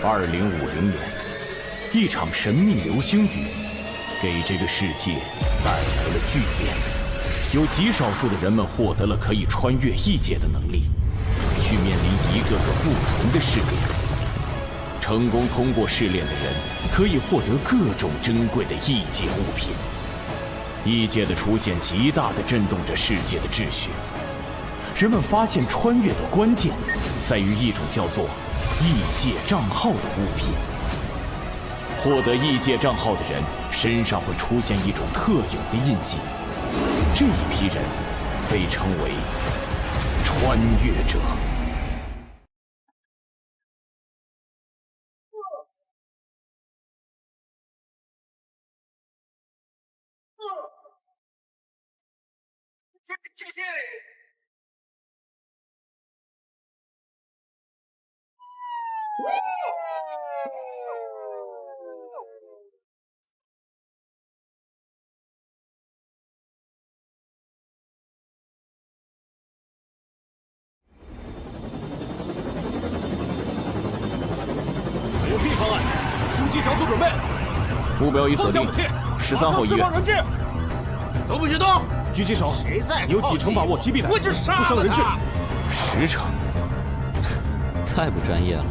2050年，一场神秘流星雨给这个世界带来了巨变，有极少数的人们获得了可以穿越异界的能力，去面临一个个不同的试炼。成功通过试炼的人可以获得各种珍贵的异界物品。异界的出现极大地震动着世界的秩序。人们发现穿越的关键在于一种叫做异界账号的物品。获得异界账号的人身上会出现一种特有的印记，这一批人被称为穿越者。采用 B 方案，突击小组准备，目标已锁定13号医院。都不许动！狙击手，你有几成把握击毙他？我就杀了他！不伤人质。10成。太不专业了。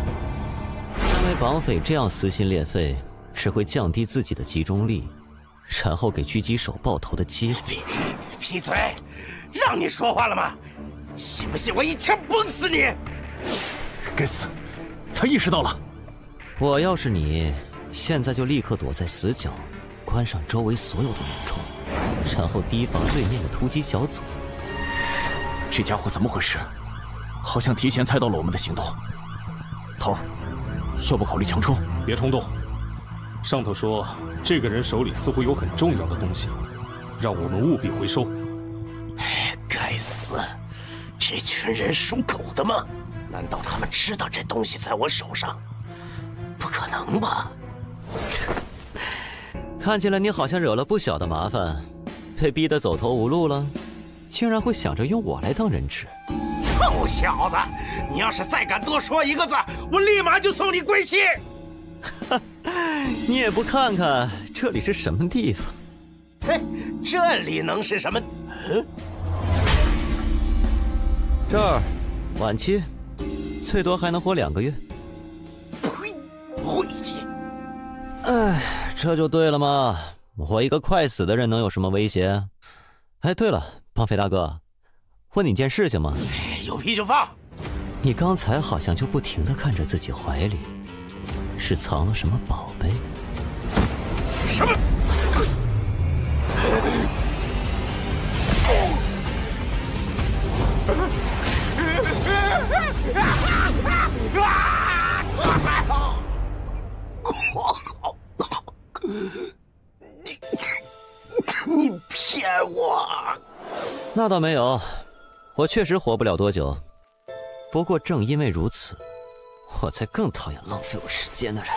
因为绑匪这样撕心裂肺，只会降低自己的集中力，然后给狙击手爆头的机会。闭嘴！让你说话了吗？信不信我一枪崩死你？该死，他意识到了。我要是你，现在就立刻躲在死角，关上周围所有的门窗，然后提防对面的突击小组。这家伙怎么回事？好像提前猜到了我们的行动。头儿，要不考虑强冲？别冲动。上头说，这个人手里似乎有很重要的东西，让我们务必回收。该死！这群人属狗的吗？难道他们知道这东西在我手上？不可能吧！看起来你好像惹了不小的麻烦，被逼得走投无路了，竟然会想着用我来当人质。臭小子，你要是再敢多说一个字，我立马就送你归西！你也不看看这里是什么地方？嘿，这里能是什么？这儿，晚期，最多还能活2个月。呸！晦气！哎，这就对了嘛！我一个快死的人能有什么威胁？哎，对了，绑匪大哥，问你件事情吗？有屁就放！你刚才好像就不停地看着自己怀里，是藏了什么宝贝？什么？你骗我！那倒没有，我确实活不了多久。不过正因为如此，我才更讨厌浪费我时间的人。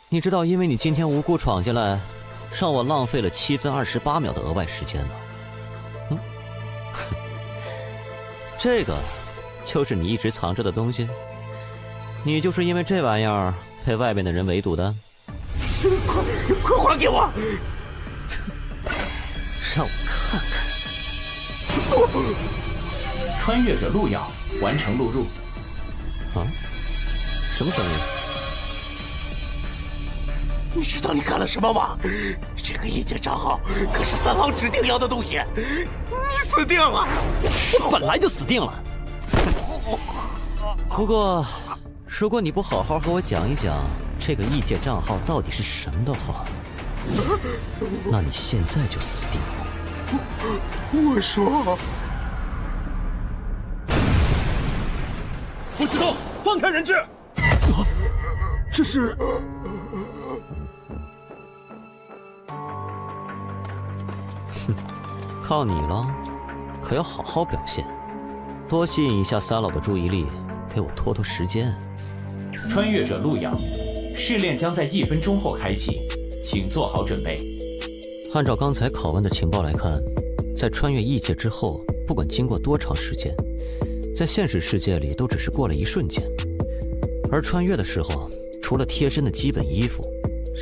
你知道，因为你今天无故闯进来，让我浪费了7分28秒的额外时间吗？这个就是你一直藏着的东西。你就是因为这玩意儿被外面的人围堵的。快还给我！让我看看。穿越者录样完成录入。啊？什么声音？你知道你干了什么吗？这个异界账号可是3号指定要的东西，你死定了！我本来就死定了。不过，如果你不好好和我讲一讲这个异界账号到底是什么的话，那你现在就死定了。我说，不许动！放开人质！这是……靠你了，可要好好表现，多吸引一下三老的注意力，给我拖拖时间。穿越者录样，试炼将在1分钟后开启，请做好准备。按照刚才拷问的情报来看，在穿越异界之后，不管经过多长时间，在现实世界里都只是过了一瞬间，而穿越的时候，除了贴身的基本衣服，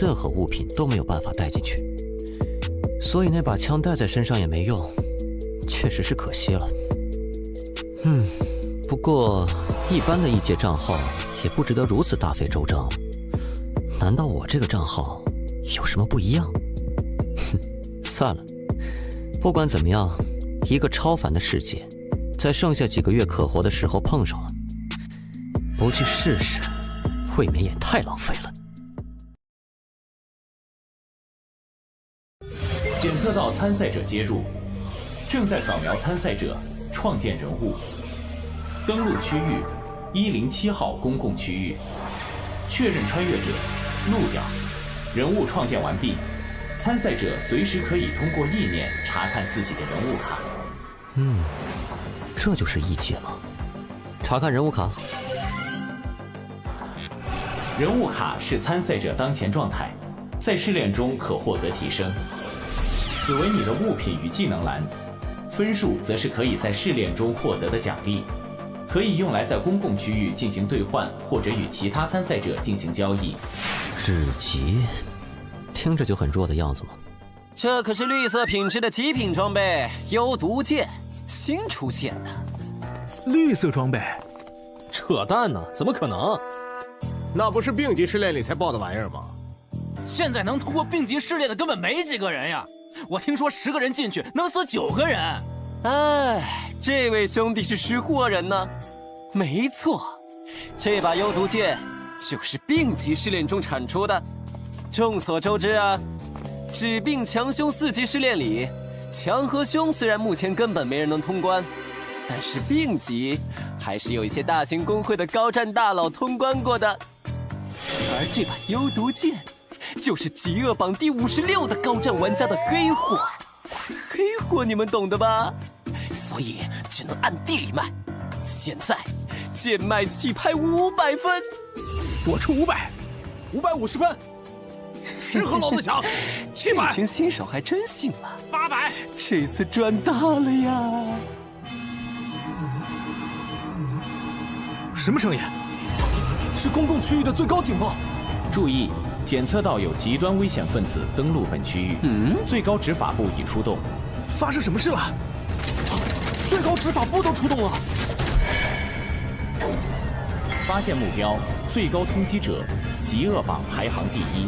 任何物品都没有办法带进去，所以那把枪带在身上也没用，确实是可惜了。不过一般的异界账号也不值得如此大费周章。难道我这个账号有什么不一样？算了，不管怎么样，一个超凡的世界，在剩下几个月可活的时候碰上了，不去试试，未免也太浪费了。检测到参赛者接入，正在扫描参赛者，创建人物，登录区域107号公共区域，确认穿越者陆鸟，人物创建完毕。参赛者随时可以通过意念查看自己的人物卡。这就是异界吗？查看人物卡。人物卡是参赛者当前状态，在试炼中可获得提升。此为你的物品与技能栏，分数则是可以在试炼中获得的奖励，可以用来在公共区域进行兑换，或者与其他参赛者进行交易。至极，听着就很弱的样子嘛。这可是绿色品质的极品装备，幽毒剑，新出现的。绿色装备？扯淡呢，怎么可能？那不是病级试炼里才爆的玩意儿吗？现在能通过病级试炼的根本没几个人呀！我听说10个人进去能死9个人。哎，这位兄弟是识货人呢。没错，这把幽毒剑就是病级试炼中产出的。众所周知啊，治病强凶4级试炼里，强和凶虽然目前根本没人能通关，但是病级还是有一些大型公会的高战大佬通关过的。而这把幽毒剑，就是极恶榜第56的高战玩家的黑货。黑货你们懂的吧？所以只能按地里卖。现在贱卖起拍500分，我出500，550分，谁和老子抢？700。这群新手还真信了。800，这次赚大了呀！什么声音？是公共区域的最高警报。注意，检测到有极端危险分子登陆本区域，最高执法部已出动。发生什么事了？最高执法部都出动了。发现目标，最高通缉者，极恶榜排行第1。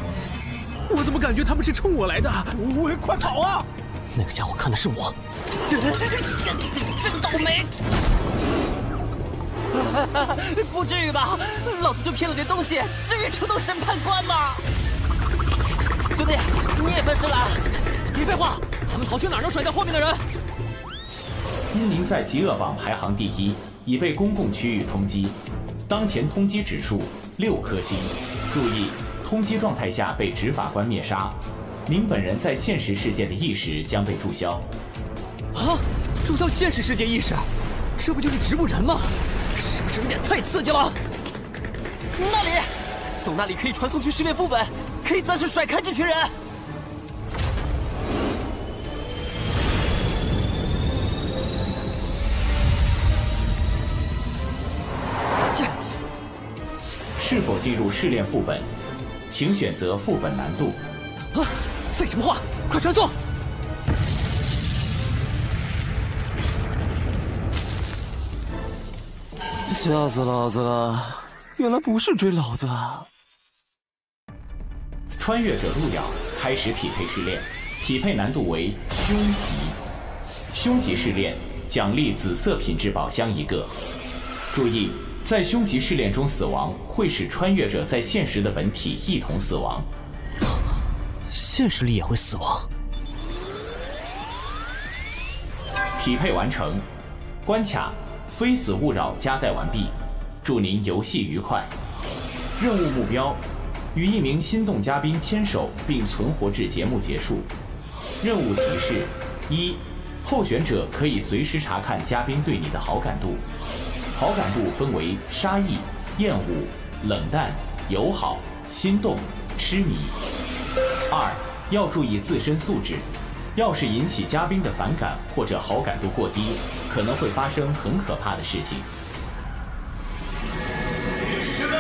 我怎么感觉他们是冲我来的？喂，快跑啊！那个家伙看的是我。真倒霉！不至于吧？老子就骗了点东西，至于出动审判官吗？兄弟，你也分尸了？别废话，咱们跑去哪儿能甩掉后面的人？因您在极恶榜排行第1，已被公共区域通缉，当前通缉指数6颗星。注意，通缉状态下被执法官灭杀，您本人在现实世界的意识将被注销。啊！注销现实世界意识，这不就是植物人吗？是不是有点太刺激了？那里，走那里可以传送去试炼副本，可以暂时甩开这群人。是否进入试炼副本？请选择副本难度。啊！废什么话，快传送！吓死老子了！原来不是追老子啊！穿越者路遥开始匹配试炼，匹配难度为凶级。凶级试炼奖励紫色品质宝箱1个。注意，在凶级试炼中死亡会使穿越者在现实的本体一同死亡。现实里也会死亡？匹配完成，关卡非死勿扰加载完毕，祝您游戏愉快。任务目标：与一名心动嘉宾牵手并存活至节目结束。任务提示：1，候选者可以随时查看嘉宾对你的好感度，好感度分为杀意、厌恶、冷淡、友好、心动、痴迷。2，要注意自身素质，要是引起嘉宾的反感或者好感度过低，可能会发生很可怕的事情。女士们、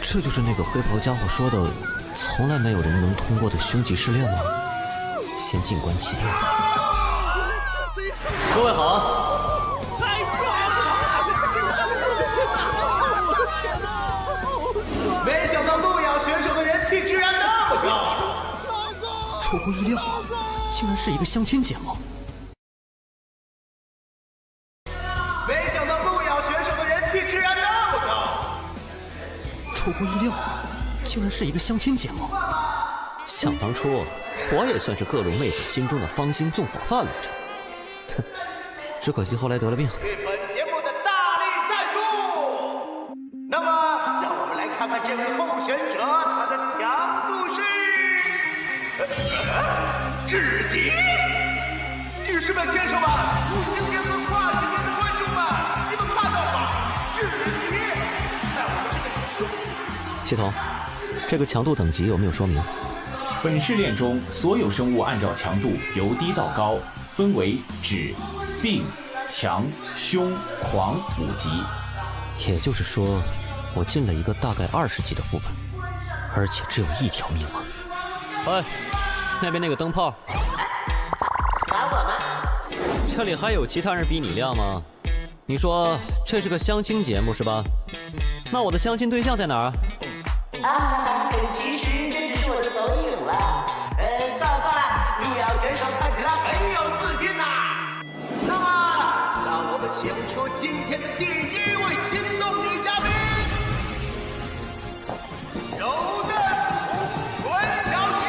这就是那个黑袍家伙说的，从来没有人能通过的凶吉试炼吗？先静观其变。各位好。太帅了！没想到路遥选手的人气居然那么高，出乎意料，竟然是一个相亲节目。没想到路遥选手的人气居然那么高，出乎意料，竟然是一个相亲节目。想当初，我也算是各路妹子心中的芳心纵火犯来着，哼，只可惜后来得了病。对本节目的大力赞助。那么，让我们来看看这位候选者他的强度是至极。女士们、先生们，今天和跨性别的观众们，你们看到吗？至极！在我们这个系统，这个强度等级有没有说明？本试炼中，所有生物按照强度由低到高，分为指、病、强、凶、狂5级。也就是说，我进了一个大概20级的副本，而且只有1条命啊！哎，那边那个灯泡，打我们？这里还有其他人比你亮吗？你说这是个相亲节目是吧？那我的相亲对象在哪儿？其实这只是我的投影了。算了，路遥选手看起来很有自信呐。那么，让我们请出今天的第1位心动女嘉宾，柔嫩文小姐。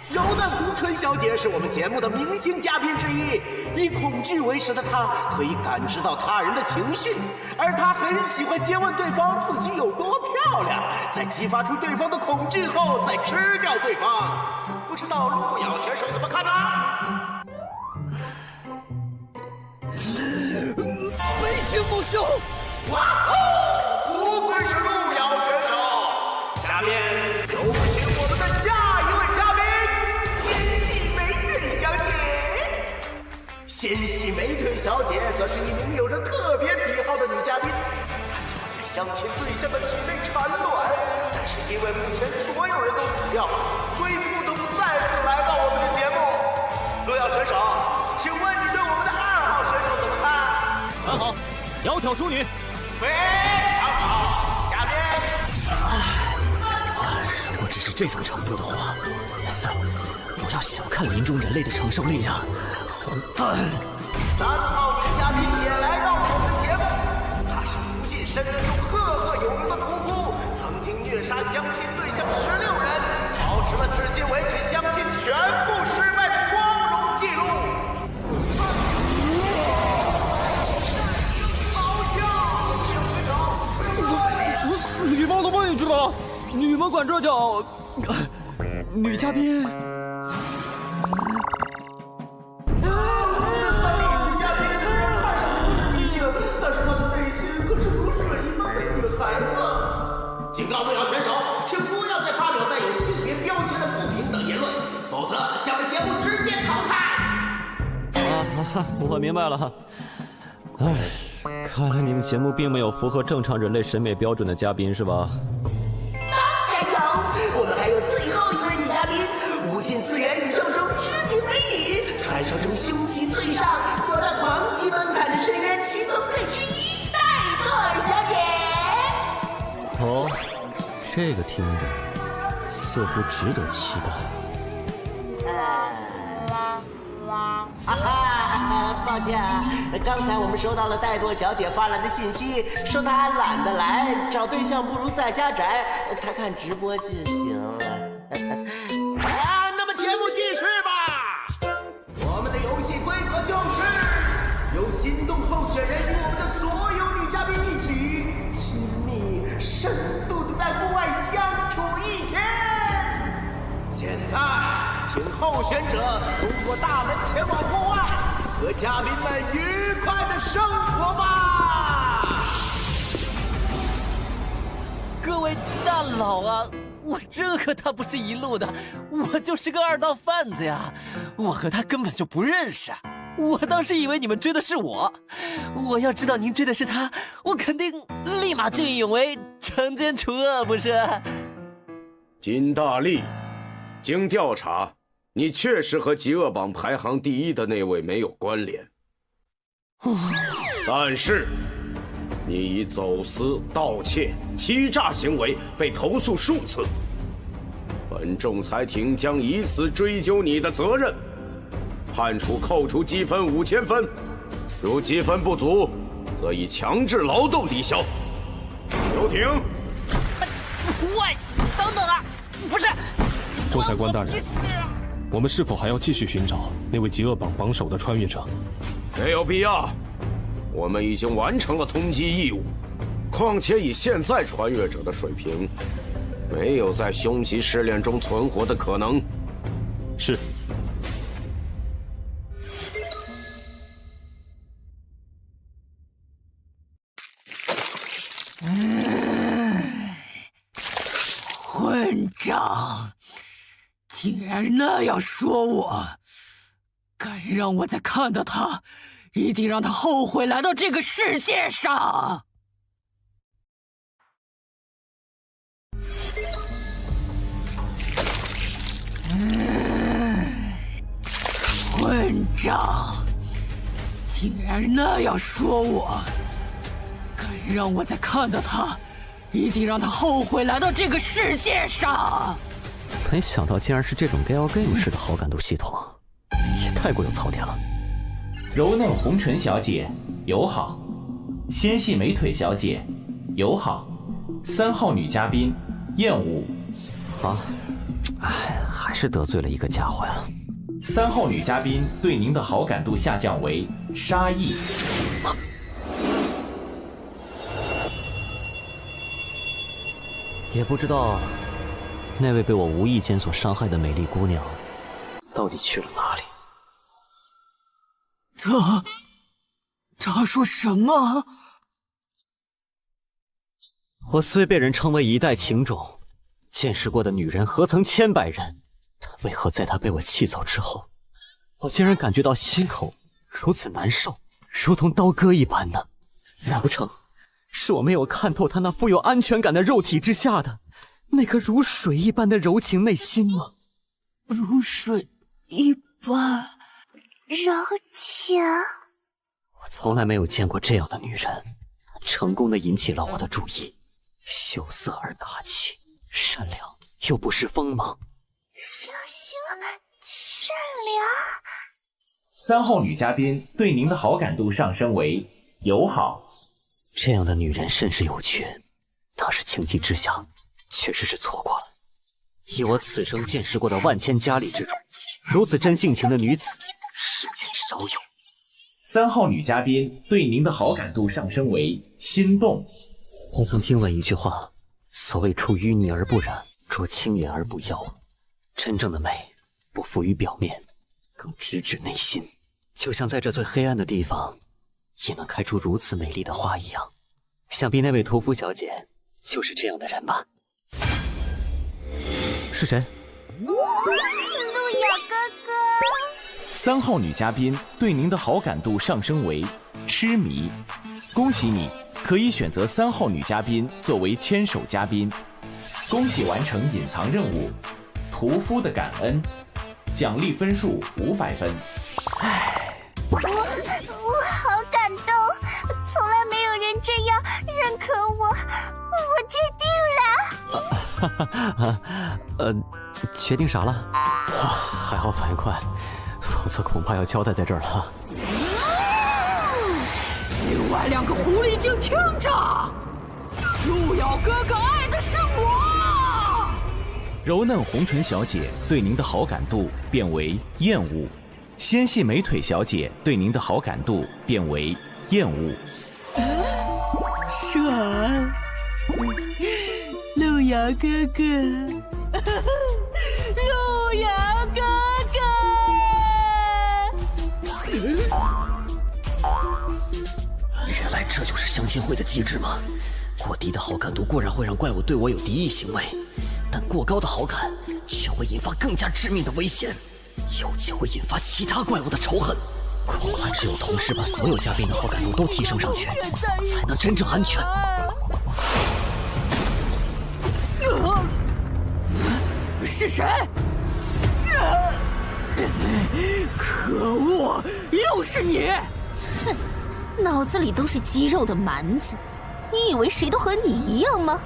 柔嫩红唇小姐是我们节目的明星嘉宾之一，以恐惧为食的她可以感知到他人的情绪，而她很喜欢先问对方自己有多漂亮，在激发出对方的恐惧后再吃掉对方。不知道路遥选手怎么看呢？为情不休。哇哦，不愧是路遥选手。下面有请我们的下一位嘉宾，纤细美腿小姐。纤细美腿小姐则是一名有着特别癖好的女嘉宾，她喜欢在相亲对象的体内产卵，但是因为目前所有人都死掉了，所以不得不再次来到我们的节目。路遥选手，请问你对我们的2号选手怎么看？很好，窈窕淑女。非常好，下面。如果只是这种程度的话，不要小看林中人类的承受力量。混蛋！3号女嘉宾也来到我们的节目，她是无尽深渊中赫赫有名的屠夫，曾经虐杀相亲对象16人，保持了至今为止相亲全部失败的光荣记录。礼貌的问一句吧，你们管这叫女嘉宾？但是她的内心可是如水一般的女孩子。警告路遥选手，请不要再发表带有性别标签的不平等言论，否则将被节目直接淘汰。我明白了。哎，看来你们节目并没有符合正常人类审美标准的嘉宾是吧？当然有，我们还有最后一位女嘉宾，无尽次元宇宙中知名美女，传说中凶器最上，躲到狂喜门槛的深渊七宗罪之一，戴朵小姐。哦，这个听着似乎值得期待。抱歉啊，刚才我们收到了戴朵小姐发来的信息，说她懒得来，找对象不如在家宅，她看直播就行了。那么节目继续吧。我们的游戏规则就是由心动候选人与我们的所有女嘉宾一起亲密深度的在户外相处1天。现在，请候选者通过大门前往户外，和嘉宾们愉快的生活吧。各位大佬啊，我真和他不是一路的，我就是个二道贩子呀！我和他根本就不认识。我当时以为你们追的是我，我要知道您追的是他，我肯定立马见义勇为，惩奸除恶，不是？金大力，经调查，你确实和极恶榜排行第一的那位没有关联。但是，你以走私、盗窃、欺诈行为被投诉数次，本仲裁庭将以此追究你的责任。判处扣除积分5000分，如积分不足，则以强制劳动抵消。休庭。喂，等等啊！不是，仲裁官大人，我们是否还要继续寻找那位极恶榜榜首的穿越者？没有必要，我们已经完成了通缉义务。况且以现在穿越者的水平，没有在凶吉试炼中存活的可能。是。混账！竟然那样说我，敢让我再看到他，一定让他后悔来到这个世界上！混账！竟然那样说我，敢让我再看到他，一定让他后悔来到这个世界上！没想到竟然是这种 Galgame 式的好感度系统，也太过有槽点了。柔嫩红唇小姐友好，纤细美腿小姐友好，3号女嘉宾厌恶。啊，哎，还是得罪了一个家伙呀。3号女嘉宾对您的好感度下降为杀意。也不知道那位被我无意间所伤害的美丽姑娘到底去了哪里。他说什么？我虽被人称为一代情种，见识过的女人何曾千百人，但为何在她被我气走之后，我竟然感觉到心口如此难受，如同刀割一般呢？难不成是我没有看透她那富有安全感的肉体之下的那颗如水一般的柔情内心吗？如水一般柔情。我从来没有见过这样的女人，成功的引起了我的注意。羞涩而大气，善良又不失锋芒。羞羞善良。 3号女嘉宾对您的好感度上升为友好。这样的女人甚是有趣，当时情急之下，确实是错过了。以我此生见识过的万千佳丽之中，如此真性情的女子，世间少有。3号女嘉宾对您的好感度上升为心动。我曾听闻一句话，所谓出淤泥而不染，濯清涟而不妖。真正的美，不浮于表面，更直指内心。就像在这最黑暗的地方，也能开出如此美丽的花一样。想必那位屠夫小姐就是这样的人吧？是谁？路遥哥哥。 3号女嘉宾对您的好感度上升为痴迷。恭喜你，可以选择3号女嘉宾作为牵手嘉宾。恭喜完成隐藏任务，屠夫的感恩，奖励分数500分。我好感动，从来没有人这样认可我，我决定了。决定啥了？哇，还好反应快，否则恐怕要交代在这儿了。另外2个狐狸精听着，路遥哥哥爱的是我。柔嫩红唇小姐对您的好感度变为厌恶。纤细美腿小姐对您的好感度变为厌恶。闪，路遥哥哥，路遥哥哥。原来这就是相亲会的机制吗？过低的好感度固然会让怪物对我有敌意行为，但过高的好感，却会引发更加致命的危险，尤其会引发其他怪物的仇恨。恐怕只有同时把所有嘉宾的好感度都提升上去，才能真正安全。是谁？可恶，又是你！哼，脑子里都是肌肉的蛮子，你以为谁都和你一样吗？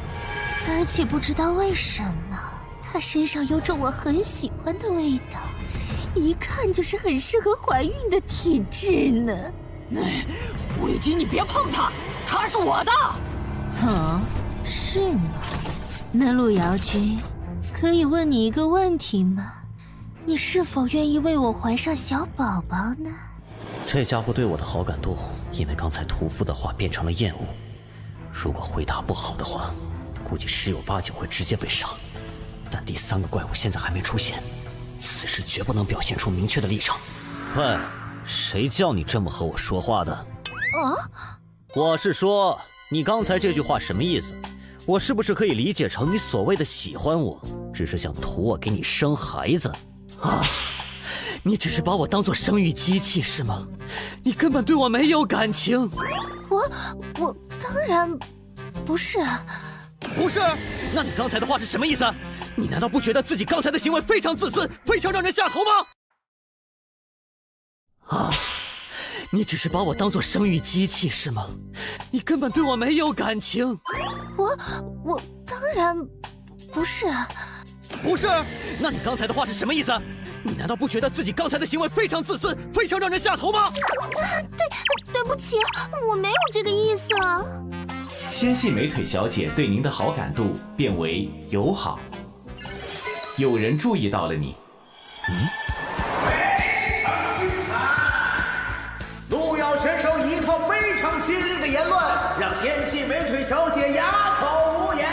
而且不知道为什么，他身上有种我很喜欢的味道，一看就是很适合怀孕的体质呢。狐狸精，你别碰他，他是我的。哦，是吗？那路遥君，可以问你一个问题吗？你是否愿意为我怀上小宝宝呢？这家伙对我的好感度，因为刚才屠夫的话变成了厌恶。如果回答不好的话，估计10有8九会直接被杀。但第3个怪物现在还没出现，此时绝不能表现出明确的立场。喂，谁叫你这么和我说话的？我是说，你刚才这句话什么意思？我是不是可以理解成你所谓的喜欢我，只是想图我给你生孩子？啊！你只是把我当作生育机器是吗？你根本对我没有感情。我当然不是啊。不是？那你刚才的话是什么意思？你难道不觉得自己刚才的行为非常自私，非常让人下头吗？啊！你只是把我当作生育机器是吗？你根本对我没有感情。我当然不是啊。不是？那你刚才的话是什么意思？你难道不觉得自己刚才的行为非常自私，非常让人下头吗？对不起，我没有这个意思啊。纤细美腿小姐对您的好感度变为友好。有人注意到了你。路遥选手一套非常犀利的言论，让纤细美腿小姐哑口无言。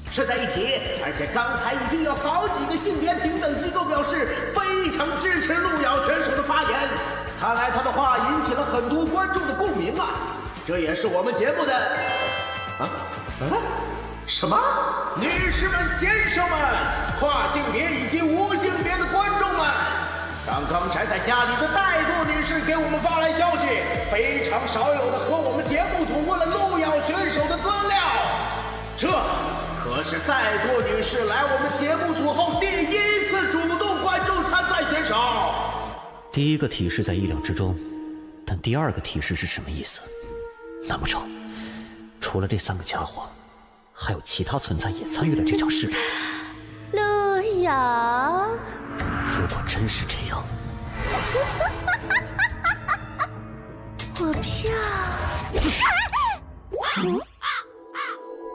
顺带一提，而且刚才已经有好几个性别平等机构表示非常支持路遥选手的发言，看来他的话引起了很多观众的共鸣啊！这也是我们节目的什么？女士们、先生们，跨性别以及无性别的观众们，刚刚宅在家里的怠惰女士给我们发来消息，非常少有的和我们节目组问了路遥选手的资料，这可是怠惰女士来我们节目组后第1次主动观众参赛选手。第1个提示在意料之中，但第2个提示是什么意思？难不成除了这3个家伙，还有其他存在也参与了这场试炼？路遥，如果真是这样，我票。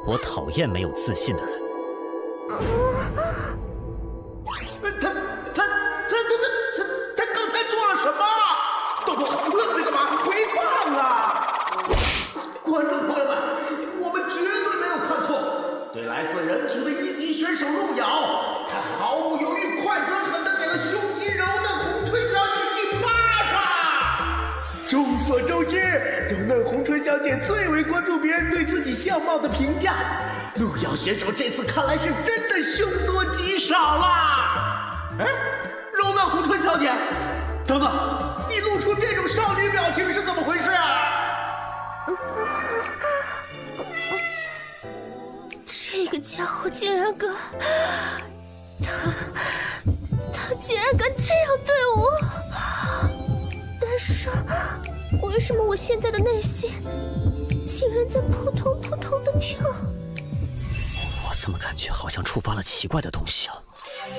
我讨厌没有自信的人。他刚才做了什么？豆豆，愣着干嘛？回放啊！观众朋友们，我们绝对没有看错，对来自人族的1级选手路遥，他毫不犹豫、快准狠地给了胸肌柔嫩红唇小姐一巴掌。众所周知，柔嫩红唇小姐最为关注别人对自己相貌的评价，路遥选手这次看来是真的凶多吉少啦！哎，柔嫩红唇小姐，等等，你露出这种少女表情是怎么回事啊？这个家伙竟然敢，他竟然敢这样对我！但是，为什么我现在的内心竟然在扑通扑通的跳？我怎么感觉好像触发了奇怪的东西啊？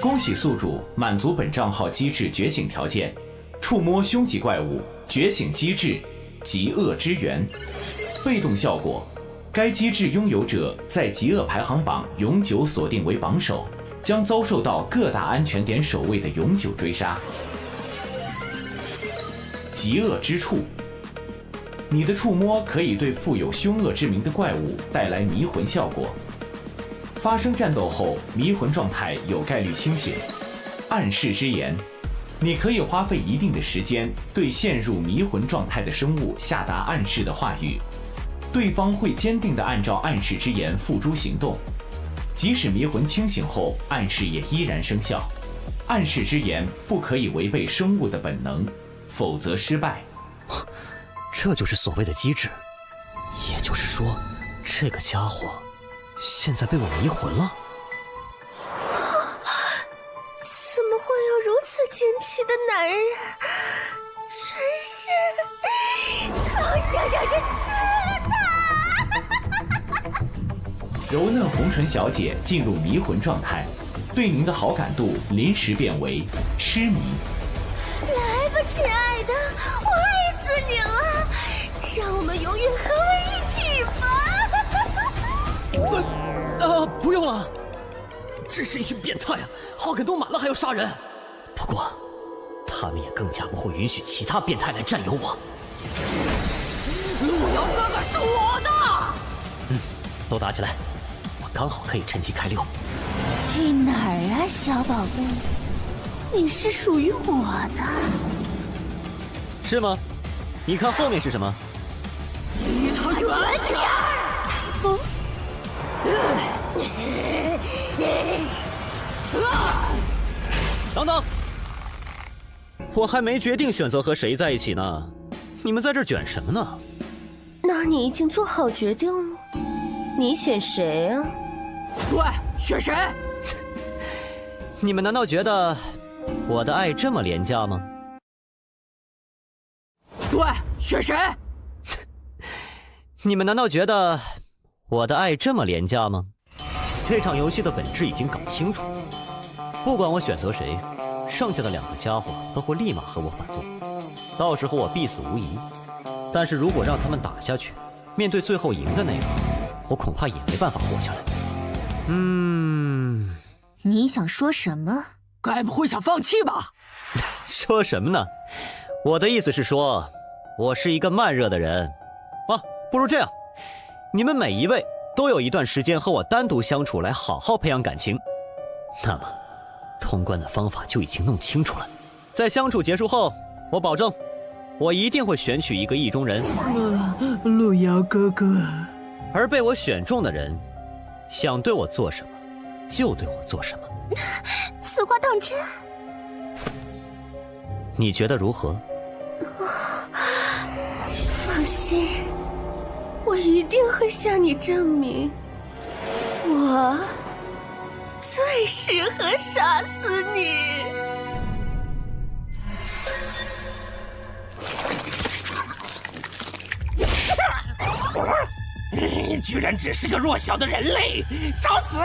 恭喜宿主满足本账号机制觉醒条件，触摸凶级怪物觉醒机制极恶之源。被动效果，该机制拥有者在极恶排行榜永久锁定为榜首，将遭受到各大安全点守卫的永久追杀。极恶之触，你的触摸可以对富有凶恶之名的怪物带来迷魂效果。发生战斗后，迷魂状态有概率清醒。暗示之言，你可以花费一定的时间对陷入迷魂状态的生物下达暗示的话语，对方会坚定地按照暗示之言付诸行动。即使迷魂清醒后，暗示也依然生效。暗示之言不可以违背生物的本能，否则失败。这就是所谓的机制。也就是说，这个家伙现在被我迷魂了。怎么会有如此惊奇的男人？真是好想让人吃了他！柔嫩红唇小姐进入迷魂状态，对您的好感度临时变为痴迷。来吧，亲爱的，我爱死你了！让我们永远合为一体吧！不用了，这是一群变态啊！好感度满了还要杀人。不过，他们也更加不会允许其他变态来占有我。路遥哥哥是我的。都打起来，我刚好可以趁机开溜。去哪儿啊，小宝贝？你是属于我的。是吗？你看后面是什么？离他远点儿！等等，我还没决定选择和谁在一起呢，你们在这卷什么呢？那你已经做好决定了？你选谁啊？对，选谁？你们难道觉得我的爱这么廉价吗？对，选谁？你们难道觉得我的爱这么廉价吗？这场游戏的本质已经搞清楚，不管我选择谁，剩下的两个家伙都会立马和我反目，到时候我必死无疑。但是如果让他们打下去，面对最后赢的那个，我恐怕也没办法活下来。你想说什么？该不会想放弃吧？说什么呢？我的意思是说，我是一个慢热的人。啊，不如这样，你们每一位都有一段时间和我单独相处，来好好培养感情。那么，通关的方法就已经弄清楚了。在相处结束后，我保证，我一定会选取一个意中人。路遥哥哥，而被我选中的人，想对我做什么，就对我做什么。此话当真？你觉得如何？放心，我一定会向你证明，我最适合杀死你。你居然只是个弱小的人类，找死！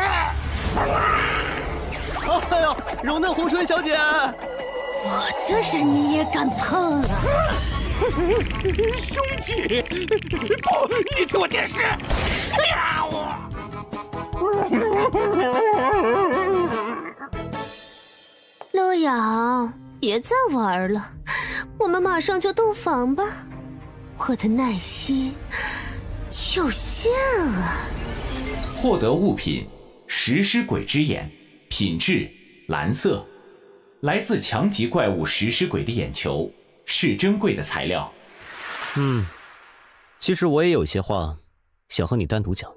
哎呦，柔嫩红唇小姐，我的人你也敢碰啊？兄弟，不，你听我解释。呀，我。路遥，别再玩了，我们马上就洞房吧。我的耐心有限啊。获得物品：食尸鬼之眼，品质蓝色，来自强级怪物食尸鬼的眼球，是珍贵的材料。其实我也有些话想和你单独讲。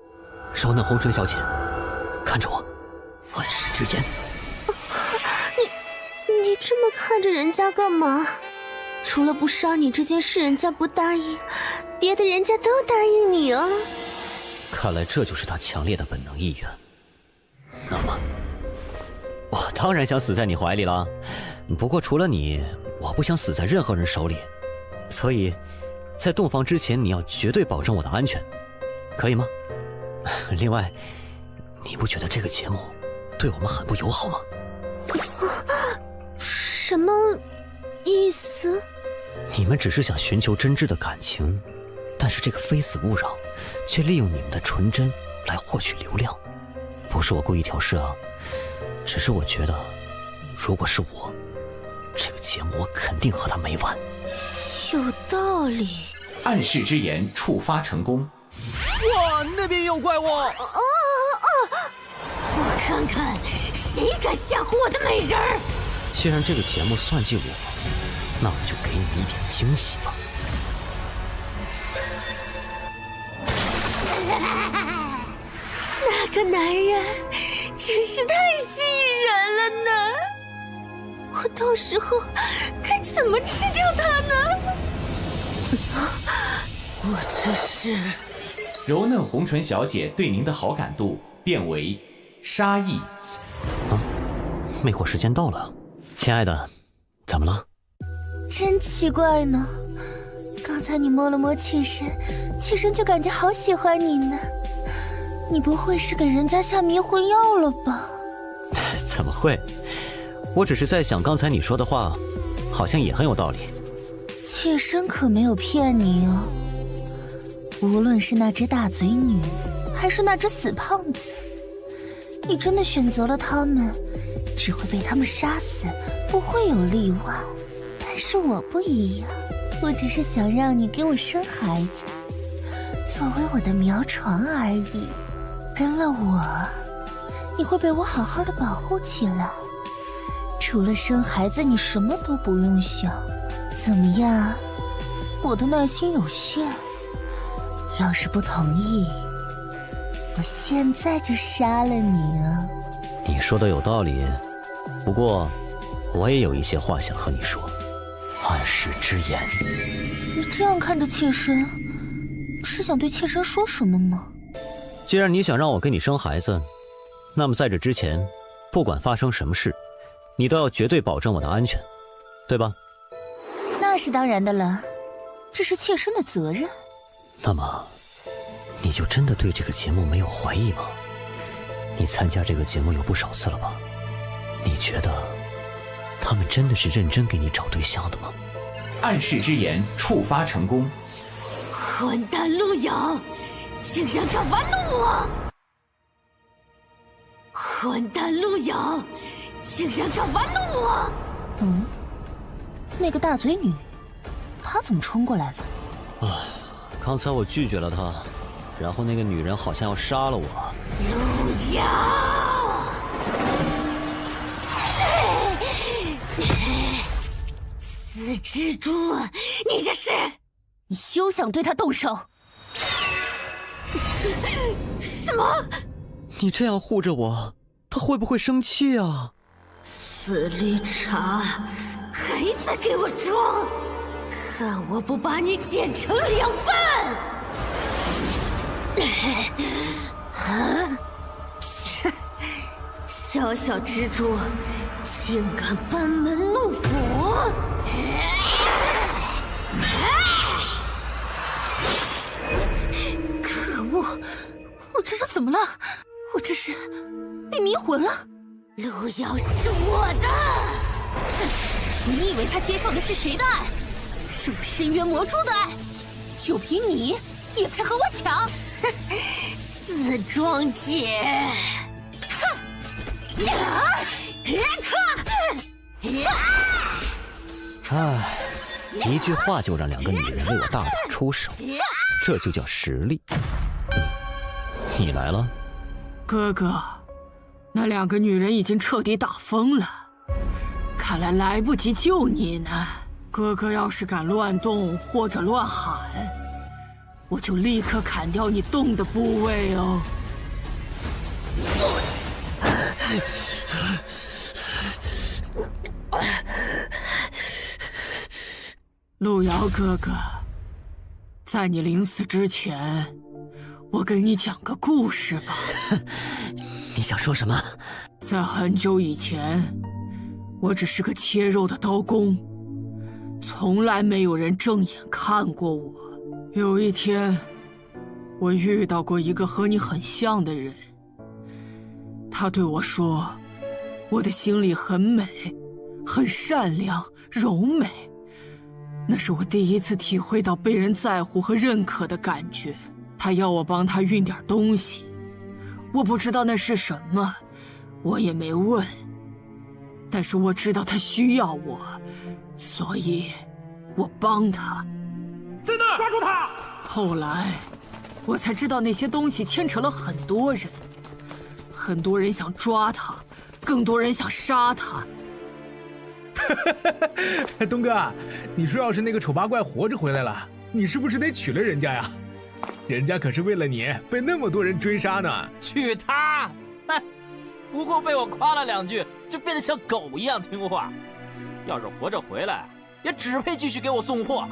柔嫩红唇小姐，看着我，暗示之言。你这么看着人家干嘛？除了不杀你这件事人家不答应，别的人家都答应你啊。看来这就是他强烈的本能意愿。那么，我当然想死在你怀里了。不过除了你，我不想死在任何人手里。所以，在洞房之前，你要绝对保证我的安全，可以吗？另外，你不觉得这个节目对我们很不友好吗？什么意思？你们只是想寻求真挚的感情，但是这个非死勿扰却利用你们的纯真来获取流量。不是我故意挑事啊，只是我觉得，如果是我，这个节目我肯定和他没完。有道理。暗示之言触发成功。哇，那边也有怪物！我看看谁敢吓唬我的美人儿。既然这个节目算计我，那我就给你们一点惊喜吧。那那个男人真是太吸引人了呢！我到时候该怎么吃掉他呢？我这是……柔嫩红唇小姐对您的好感度变为杀意。魅惑时间到了，亲爱的，怎么了？真奇怪呢，刚才你摸了摸妾身，妾身就感觉好喜欢你呢。你不会是给人家下迷魂药了吧？怎么会？我只是在想，刚才你说的话，好像也很有道理。妾身可没有骗你哦。无论是那只大嘴女，还是那只死胖子，你真的选择了他们，只会被他们杀死，不会有例外。但是我不一样，我只是想让你给我生孩子，作为我的苗床而已。跟了我，你会被我好好的保护起来。除了生孩子，你什么都不用想。怎么样？我的耐心有限，要是不同意，我现在就杀了你啊！你说的有道理，不过我也有一些话想和你说。暗示之言。你这样看着妾身，是想对妾身说什么吗？既然你想让我给你生孩子，那么在这之前，不管发生什么事，你都要绝对保证我的安全，对吧？那是当然的了，这是妾身的责任。那么，你就真的对这个节目没有怀疑吗？你参加这个节目有不少次了吧？你觉得他们真的是认真给你找对象的吗？暗示之言触发成功。混蛋陆遥，竟然敢玩弄我！混蛋陆遥，竟然敢玩弄我！那个大嘴女，她怎么冲过来了？刚才我拒绝了她，然后那个女人好像要杀了我。陆遥，死蜘蛛，你这是！你休想对她动手！什么？你这样护着我，她会不会生气啊？死绿茶，还在给我装！看我不把你剪成两半！小小蜘蛛，竟敢班门弄斧！可恶！我这是怎么了？我这是被迷魂了？陆遥是我的！你以为他接受的是谁的爱？是我深渊魔蛛的爱？就凭你也配和我抢？死庄姐！唉，一句话就让两个女人为我大打出手，这就叫实力。你来了，哥哥，那两个女人已经彻底打疯了，看来来不及救你呢。哥哥要是敢乱动或者乱喊，我就立刻砍掉你动的部位哦。陆遥哥哥，在你临死之前，我给你讲个故事吧。你想说什么？在很久以前，我只是个切肉的刀工，从来没有人正眼看过我。有一天，我遇到过一个和你很像的人，他对我说，我的心里很美，很善良，柔美。那是我第一次体会到被人在乎和认可的感觉。他要我帮他运点东西，我不知道那是什么，我也没问。但是我知道他需要我，所以我帮他。在那儿，抓住他！后来，我才知道那些东西牵扯了很多人，很多人想抓他，更多人想杀他。东哥，你说要是那个丑八怪活着回来了，你是不是得娶了人家呀？人家可是为了你被那么多人追杀呢。去他！哼，不过被我夸了2句，就变得像狗一样听话。要是活着回来，也只配继续给我送货。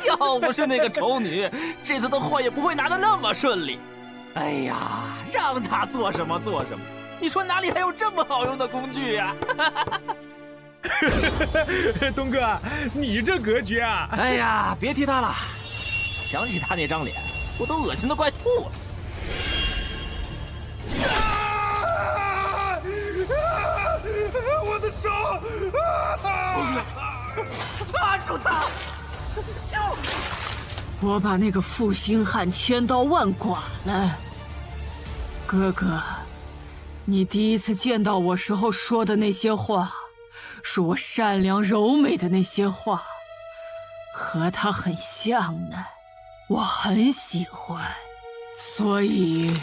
要不是那个丑女，这次的货也不会拿得那么顺利。哎呀，让他做什么做什么。你说哪里还有这么好用的工具呀？东哥，你这格局啊！哎呀，别提他了，想起他那张脸，我都恶心的快吐了。我的手！抓住他！我把那个负心汉千刀万剐了。哥哥，你第一次见到我时候说的那些话，是我善良柔美的那些话，和他很像呢，我很喜欢，所以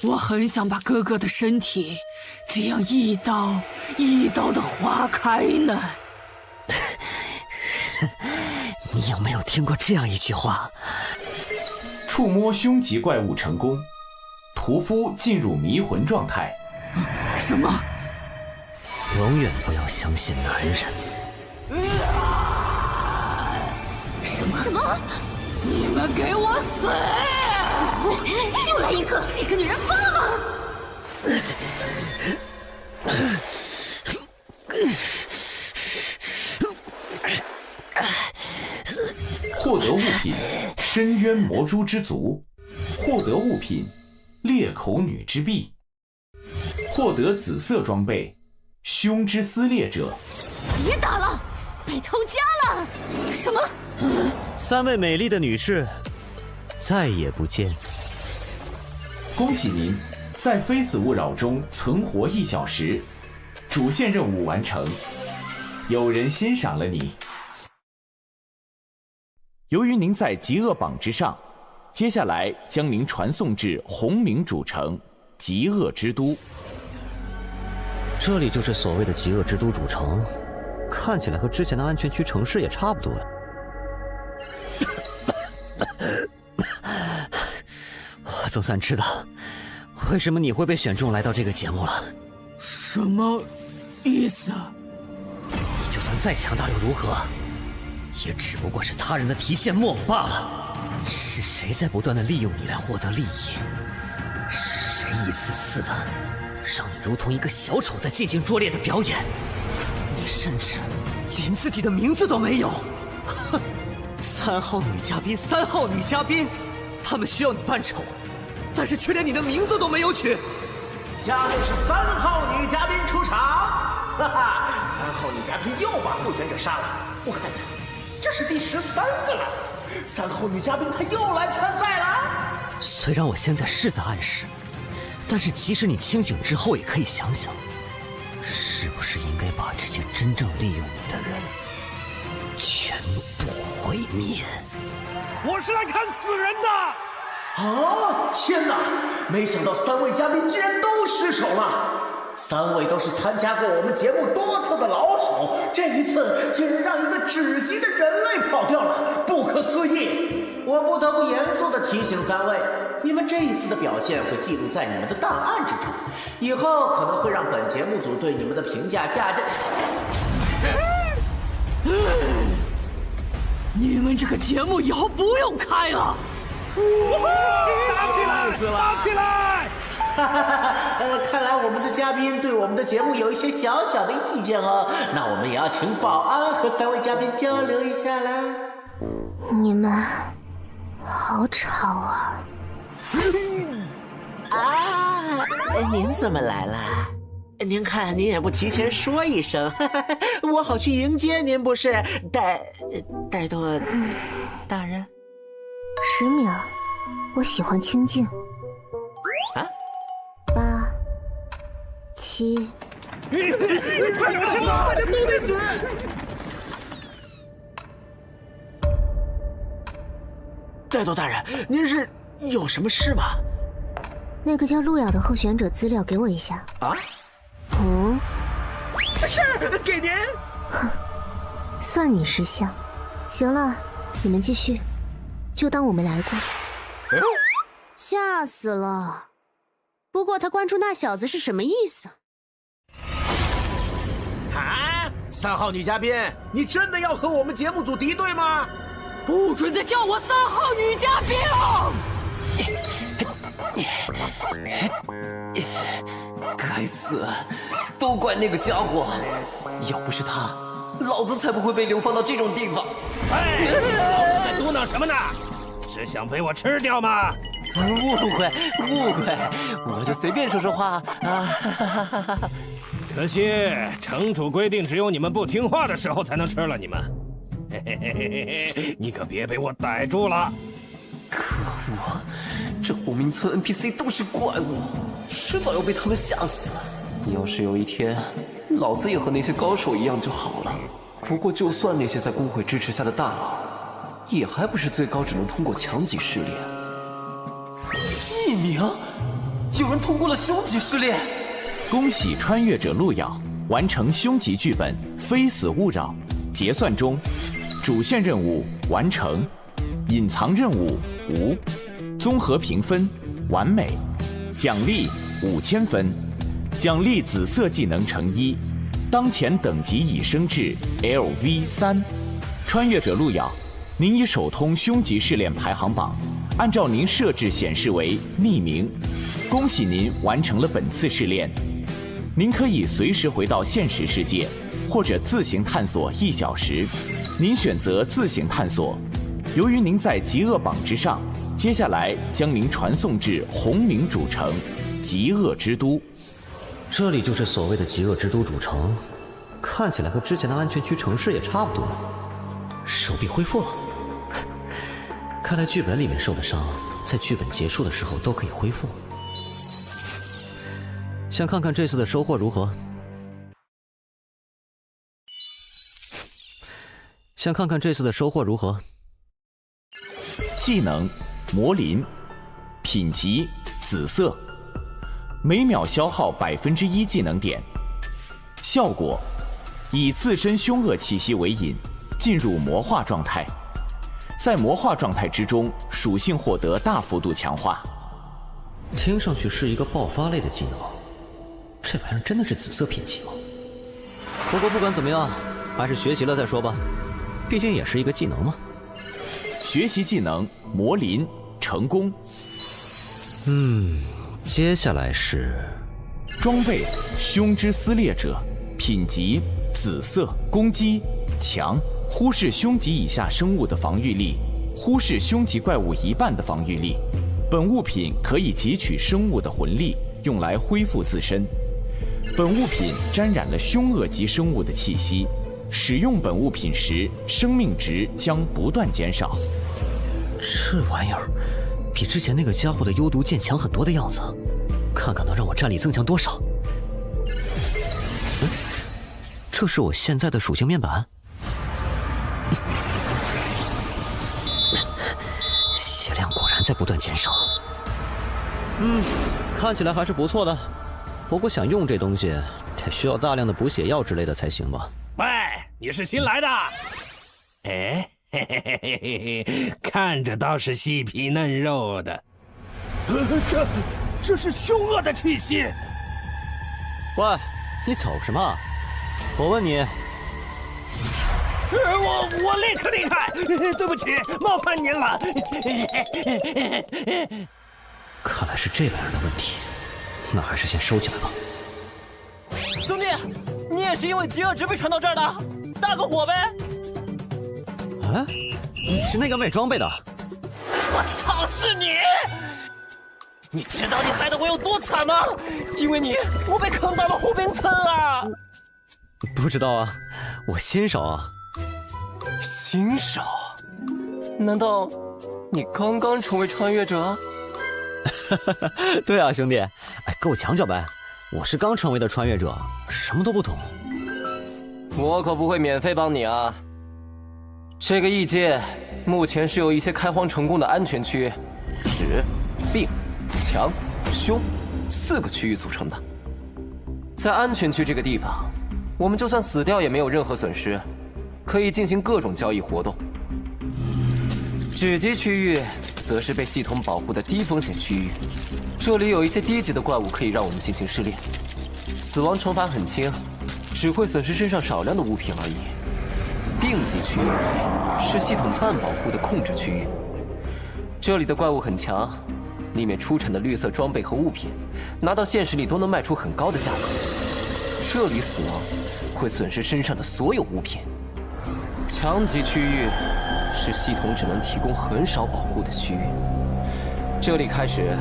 我很想把哥哥的身体这样一刀一刀的划开呢。你有没有听过这样一句话？触摸凶级怪物成功，屠夫进入迷魂状态。什么？永远不要相信男人。什么？你们给我死！又来一个，这个女人疯了吗？获得物品：深渊魔蛛之足。获得物品：裂口女之臂。获得紫色装备：胸之撕裂者。别打了，被偷家了！什么？3位美丽的女士，再也不见。恭喜您，在非死勿扰中存活1小时，主线任务完成，有人欣赏了你。由于您在极恶榜之上，接下来将您传送至红冥主城极恶之都。这里就是所谓的极恶之都主城，看起来和之前的安全区城市也差不多。我总算知道为什么你会被选中来到这个节目了。什么意思啊？你就算再强大又如何，也只不过是他人的提线木偶罢了。是谁在不断的利用你来获得利益？是谁一次次的让你如同一个小丑在进行拙劣的表演？你甚至连自己的名字都没有。哼，3号女嘉宾，3号女嘉宾，他们需要你扮丑，但是却连你的名字都没有取。下面是3号女嘉宾出场，哈哈，3号女嘉宾又把候选者杀了。我看一下，这是第13个了。3号女嘉宾她又来参赛了。虽然我现在是在暗示，但是其实你清醒之后也可以想想，是不是应该把这些真正利用你的人全部毁灭？我是来看死人的。啊！天哪！没想到3位嘉宾居然都失手了。3位都是参加过我们节目多次的老手，这一次竟然让一个只级的人类跑掉了，不可思议！我不得不严肃地提醒3位，你们这一次的表现会记录在你们的档案之中，以后可能会让本节目组对你们的评价下降。你们这个节目以后不用开了。打起来！打起来！看来我们的嘉宾对我们的节目有一些小小的意见哦，那我们也要请保安和3位嘉宾交流一下啦。你们好吵啊！啊，您怎么来了？您看，您也不提前说一声，我好去迎接您，不是？怠惰大人。10秒，我喜欢清静。啊？8、7。快点先走，大家都得死！怠惰大人，您是有什么事吗？那个叫路遥的候选者资料给我一下。啊？哦。是，给您。哼，算你识相。行了，你们继续。就当我没来过。吓死了！不过他关注那小子是什么意思？啊，3号女嘉宾，你真的要和我们节目组敌对吗？不准再叫我3号女嘉宾了！该死，都怪那个家伙！要不是他，老子才不会被流放到这种地方。哎，老子在嘟囔什么呢？是想被我吃掉吗？误会，我就随便说说话啊。可惜城主规定，只有你们不听话的时候才能吃了你们。嘿嘿嘿嘿嘿，你可别被我逮住了！可恶，这红明村 NPC 都是怪物，迟早要被他们吓死。要是有一天，老子也和那些高手一样就好了。不过，就算那些在工会支持下的大佬，也还不是最高只能通过强级试炼。1名，有人通过了凶级试炼。恭喜穿越者路遥完成凶级剧本《非死勿扰》，结算中，主线任务完成，隐藏任务无，综合评分完美，奖励5000分，奖励紫色技能乘1，当前等级已升至 LV3。穿越者路遥，您已首通凶级试炼排行榜，按照您设置显示为匿名，恭喜您完成了本次试炼。您可以随时回到现实世界，或者自行探索1小时。您选择自行探索。由于您在极恶榜之上，接下来将您传送至红冥主城极恶之都。这里就是所谓的极恶之都主城，看起来和之前的安全区城市也差不多。手臂恢复了，看来剧本里面受的伤，在剧本结束的时候都可以恢复。想看看这次的收获如何？想看看这次的收获如何？技能魔灵，品级紫色，每秒消耗1%技能点。效果：以自身凶恶气息为引，进入魔化状态。在魔化状态之中，属性获得大幅度强化。听上去是一个爆发类的技能，这玩意儿真的是紫色品级吗？不过不管怎么样，还是学习了再说吧，毕竟也是一个技能嘛。学习技能魔灵成功。接下来是装备凶之撕裂者，品级紫色，攻击强，忽视凶级以下生物的防御力，忽视凶级怪物1半的防御力。本物品可以汲取生物的魂力，用来恢复自身。本物品沾染了凶恶级生物的气息，使用本物品时，生命值将不断减少。这玩意儿比之前那个家伙的幽毒剑强很多的样子，看看能让我战力增强多少。这是我现在的属性面板。血量果然在不断减少。看起来还是不错的。不过想用这东西，得需要大量的补血药之类的才行吧？喂，你是新来的？哎，嘿嘿嘿嘿嘿，看着倒是细皮嫩肉的。这是凶恶的气息。喂，你走什么？我问你。我立刻离开，对不起，冒犯您了。看来是这玩意儿的问题，那还是先收起来吧。兄弟，你也是因为极恶值被传到这儿的？大个火呗！啊，你是那个卖装备的？我操，是你！你知道你害得我有多惨吗？因为你，我被坑到了红冰村啊！不知道啊，我新手啊。新手？难道你刚刚成为穿越者？对啊，兄弟，哎，给我讲讲呗。我是刚成为的穿越者，什么都不懂。我可不会免费帮你啊。这个异界目前是由一些开荒成功的安全区、止、病、强、凶4个区域组成的。在安全区这个地方，我们就算死掉也没有任何损失，可以进行各种交易活动。指级区域则是被系统保护的低风险区域，这里有一些低级的怪物可以让我们进行试炼，死亡惩罚很轻，只会损失身上少量的物品而已。病级区域是系统半保护的控制区域，这里的怪物很强，里面出产的绿色装备和物品，拿到现实里都能卖出很高的价格。这里死亡会损失身上的所有物品。强级区域是系统只能提供很少保护的区域，这里开始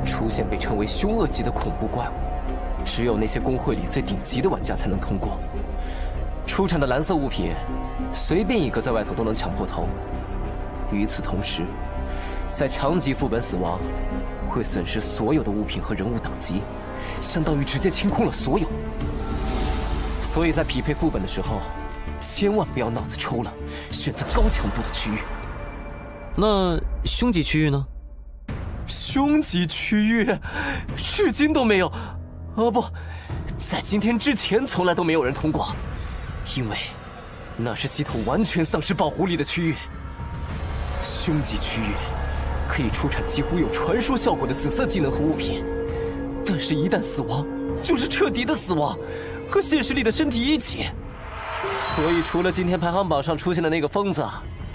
出现被称为凶恶级的恐怖怪物，只有那些公会里最顶级的玩家才能通过。出产的蓝色物品，随便一个在外头都能抢破头。与此同时，在强级副本死亡，会损失所有的物品和人物等级，相当于直接清空了所有。所以在匹配副本的时候，千万不要脑子抽了，选择高强度的区域。那凶级区域呢？凶级区域，至今都没有，不，在今天之前从来都没有人通过，因为那是系统完全丧失保护力的区域。凶级区域可以出产几乎有传说效果的紫色技能和物品，但是一旦死亡，就是彻底的死亡，和现实里的身体一起。所以除了今天排行榜上出现的那个疯子，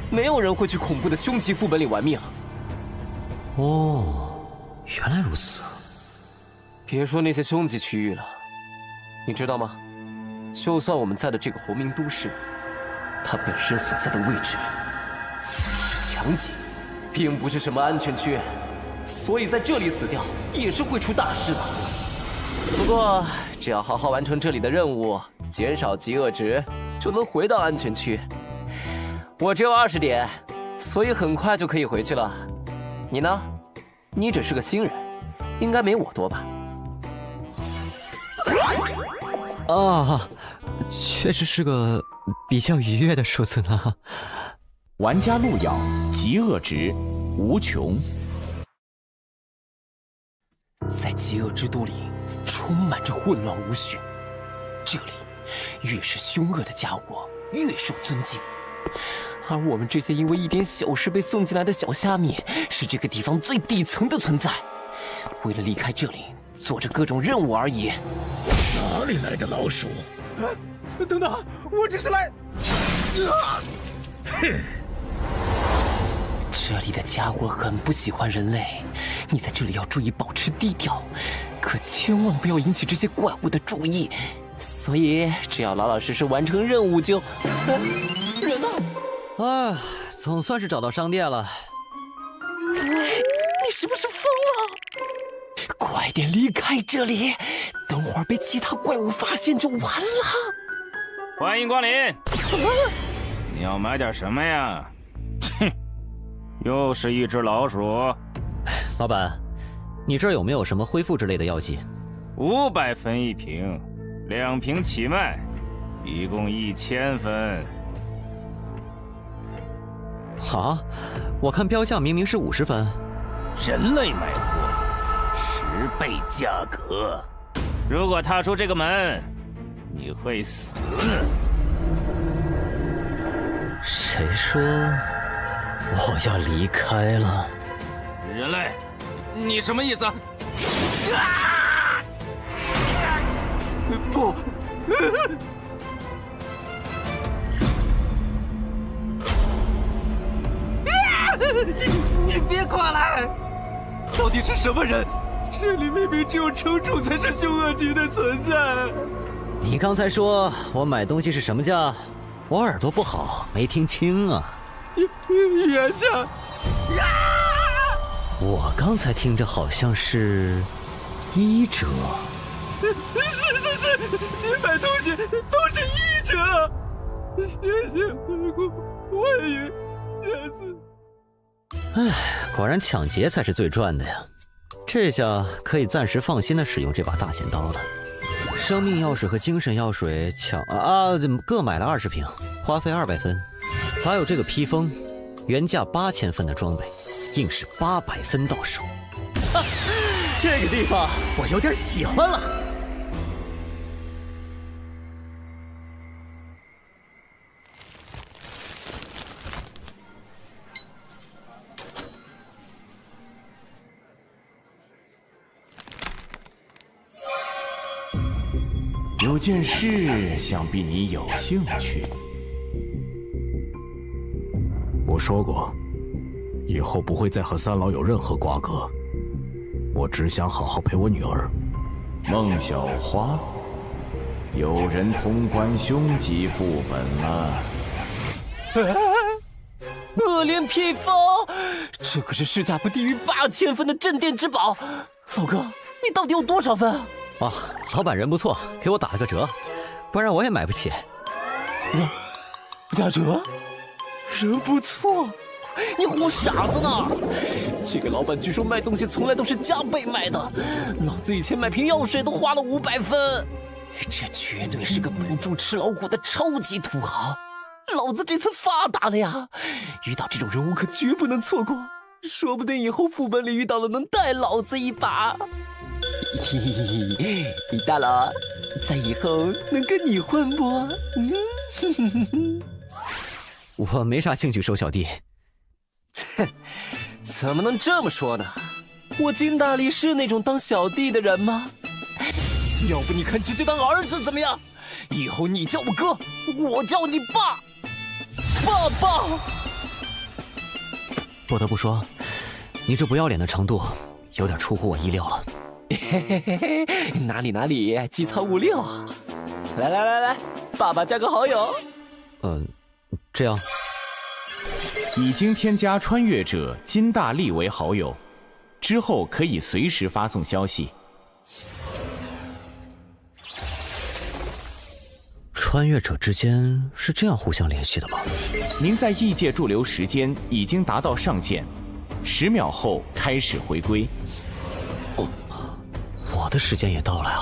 没有人会去恐怖的凶级副本里玩命。哦，原来如此。别说那些凶级区域了，你知道吗？就算我们在的这个红明都市，它本身所在的位置是强级，并不是什么安全区，所以在这里死掉也是会出大事的。不过只要好好完成这里的任务，减少饥饿值，就能回到安全区。我只有20点，所以很快就可以回去了。你呢？你只是个新人，应该没我多吧？啊，确实是个比较愉悦的数字呢。玩家路遥，极恶值无穷。在极恶之都里，充满着混乱无序。这里越是凶恶的家伙，越受尊敬。而我们这些因为一点小事被送进来的小虾米，是这个地方最底层的存在。为了离开这里，做着各种任务而已。哪里来的老鼠？等等，我只是来……哼！这里的家伙很不喜欢人类，你在这里要注意保持低调，可千万不要引起这些怪物的注意。所以只要老老实实完成任务就……人呢？啊，总算是找到商店了。喂，你是不是疯了？快点离开这里，等会儿被其他怪物发现就完了。欢迎光临。你要买点什么呀？哼，又是一只老鼠。老板，你这儿有没有什么恢复之类的药剂？500分一瓶，2瓶起卖，一共1000分。啊，我看标价明明是50分。人类买货，10倍价格。如果踏出这个门，你会死。谁说我要离开了？人类，你什么意思？不！你别过来！到底是什么人？这里明明只有城主才是凶恶级的存在。你刚才说我买东西是什么价？我耳朵不好，没听清啊。原价。我刚才听着好像是1折。是，你买东西都是1折。谢谢欢迎下次。唉，果然抢劫才是最赚的呀！这下可以暂时放心的使用这把大剪刀了。生命药水和精神药水各买了20瓶，花费200分。还有这个披风，原价8000分的装备，硬是800分到手。这个地方我有点喜欢了。有件事想必你有兴趣。我说过，以后不会再和三老有任何瓜葛。我只想好好陪我女儿。孟小花，有人通关凶吉副本了。恶莲披风，这可是市价不低于8000分的镇店之宝。老哥，你到底有多少分啊？哇，老板人不错，给我打了个折，不然我也买不起。打折？人不错，你唬傻子呢？这个老板据说卖东西从来都是加倍卖的，老子以前买瓶药水都花了500分，这绝对是个本住吃老虎的超级土豪。老子这次发达了呀！遇到这种人物可绝不能错过，说不定以后副本里遇到了能带老子一把。嘿嘿嘿，李大佬，在以后能跟你混不？我没啥兴趣收小弟。哼，怎么能这么说呢？我金大力是那种当小弟的人吗？要不你看直接当儿子怎么样？以后你叫我哥，我叫你爸。爸爸，不得不说，你这不要脸的程度有点出乎我意料了。嘿嘿嘿嘿，哪里，机操56啊！来，爸爸加个好友。这样。已经添加穿越者金大力为好友，之后可以随时发送消息。穿越者之间是这样互相联系的吗？您在异界驻留时间已经达到上限，10秒后开始回归。我的时间也到了呀。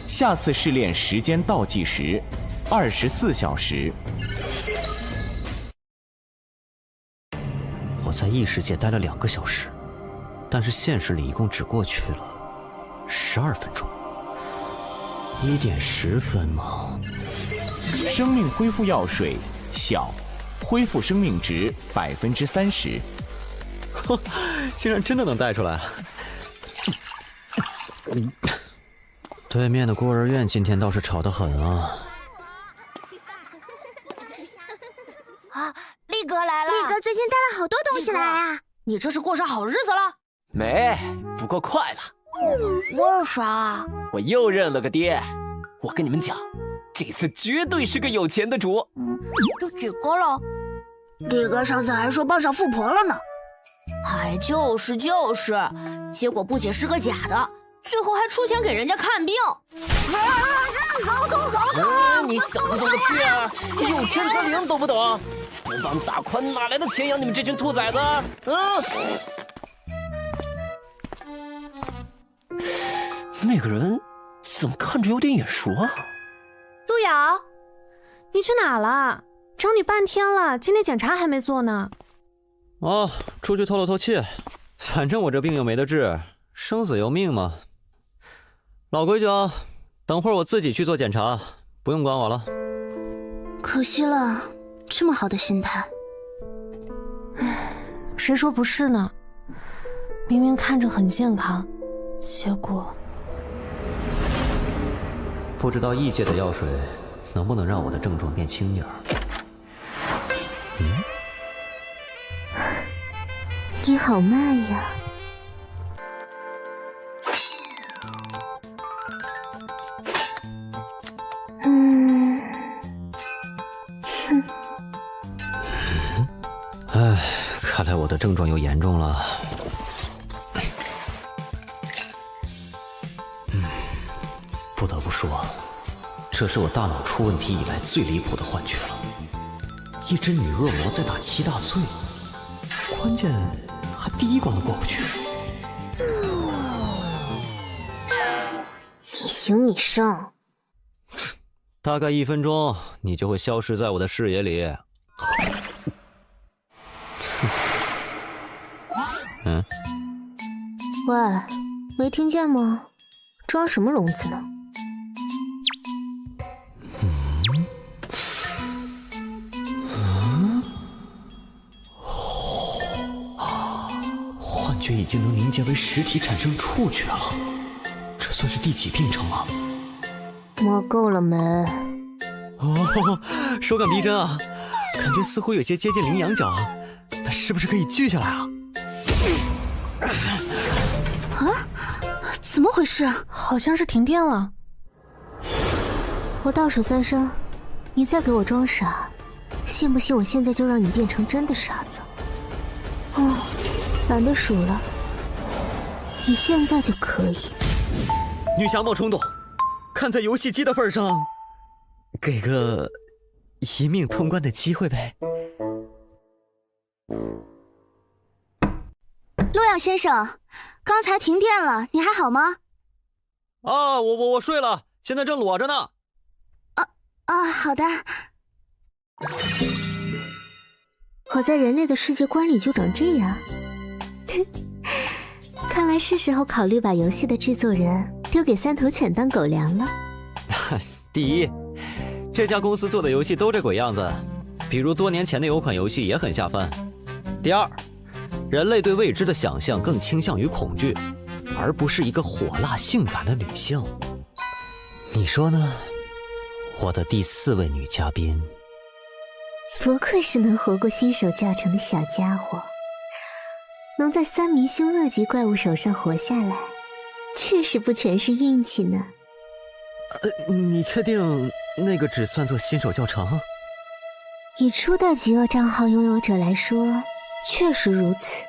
下次试炼时间倒计时24小时。我在异世界待了2个小时，但是现实里一共只过去了12分钟。1点10分吗？生命恢复药水小，恢复生命值30%。竟然真的能带出来！对面的孤儿院今天倒是吵得很啊！啊，力哥来了！力哥最近带了好多东西来啊！你这是过上好日子了？没，不过快了。为啥？我又认了个爹。我跟你们讲，这次绝对是个有钱的主。这几个了？力哥上次还说抱上富婆了呢。还就是，结果不仅是个假的，最后还出钱给人家看病。好痛！你想不懂个屁啊！有钱则灵，懂不懂？不帮大宽哪来的钱养你们这群兔崽子？那个人怎么看着有点眼熟啊？路遥，你去哪了？找你半天了，今天检查还没做呢。哦，出去透了透气，反正我这病又没得治，生死由命嘛。老规矩啊，等会儿我自己去做检查，不用管我了。可惜了，这么好的心态。谁说不是呢？明明看着很健康，结果……不知道异界的药水能不能让我的症状变轻点儿？你好慢呀！唉，看来我的症状又严重了。不得不说，这是我大脑出问题以来最离谱的幻觉了。一只女恶魔在打7大罪，关键还第1关都过不去。你行你上。大概1分钟，你就会消失在我的视野里。喂，没听见吗？装什么聋子呢？幻觉已经能凝结为实体，产生触觉了。这算是第几病程了？摸够了没？哦，手感逼真啊，感觉似乎有些接近羚羊角，那是不是可以锯下来啊？啊？怎么回事？好像是停电了。我倒数3声，你再给我装傻，信不信我现在就让你变成真的傻子？哦，懒得数了，你现在就可以。女侠莫冲动，看在游戏机的份上，给个一命通关的机会呗。洛阳先生，刚才停电了，你还好吗？啊，我睡了，现在正裸着呢。好的。我在人类的世界观里就长这样。看来是时候考虑把游戏的制作人丢给3头犬当狗粮了。第一，这家公司做的游戏都这鬼样子，比如多年前的有款游戏也很下饭。第二，人类对未知的想象更倾向于恐惧，而不是一个火辣性感的女性。你说呢？我的第4位女嘉宾。不愧是能活过新手教程的小家伙，能在3名凶恶级怪物手上活下来，确实不全是运气呢。你确定那个只算作新手教程？以初代极恶账号拥有者来说，确实如此。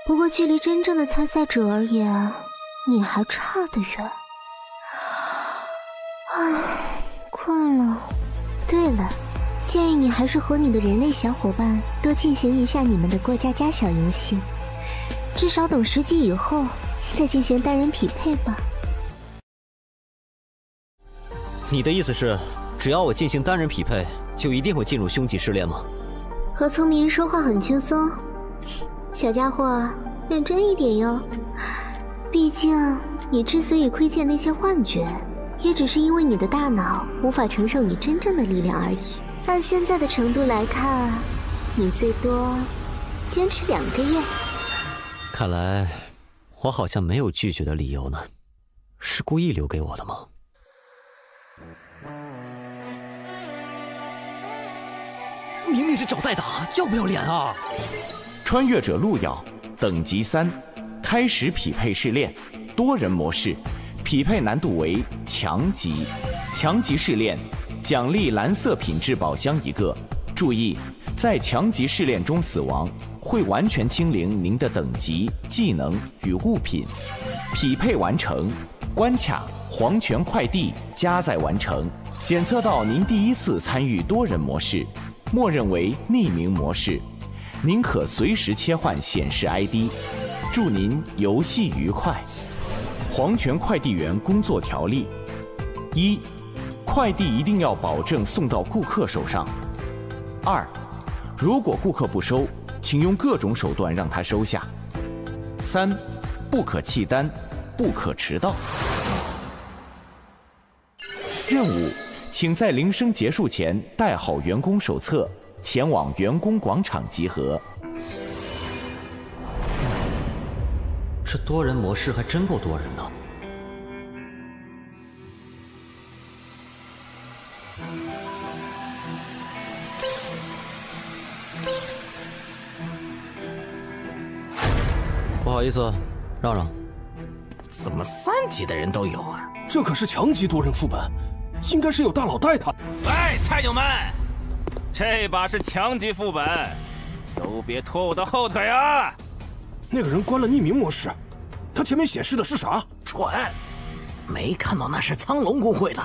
不过距离真正的参赛者而言，你还差得远。困了。对了，建议你还是和你的人类小伙伴多进行一下你们的过家家小游戏，至少等10级以后再进行单人匹配吧。你的意思是，只要我进行单人匹配，就一定会进入凶级试炼吗？和聪明人说话很轻松，小家伙，认真一点哟。毕竟你之所以窥见那些幻觉，也只是因为你的大脑无法承受你真正的力量而已。按现在的程度来看，你最多坚持2个月。看来我好像没有拒绝的理由呢，是故意留给我的吗？明明是找代打，要不要脸啊？穿越者路遥，等级3，开始匹配试炼，多人模式，匹配难度为强级。强级试炼，奖励蓝色品质宝箱1个。注意，在强级试炼中死亡，会完全清零您的等级、技能与物品。匹配完成，关卡黄泉快递加载完成。检测到您第1次参与多人模式，默认为匿名模式，您可随时切换显示 ID。祝您游戏愉快。黄泉快递员工作条例：1、快递一定要保证送到顾客手上。2、如果顾客不收，请用各种手段让他收下。3、不可弃单，不可迟到。任务，请在铃声结束前带好员工手册，前往员工广场集合。这多人模式还真够多人的。不好意思，让让。怎么3级的人都有啊？这可是强级多人副本，应该是有大佬带他。喂，菜鸟们，这把是强级副本，都别拖我的后腿啊！那个人关了匿名模式，他前面显示的是啥？蠢，没看到那是苍龙公会的，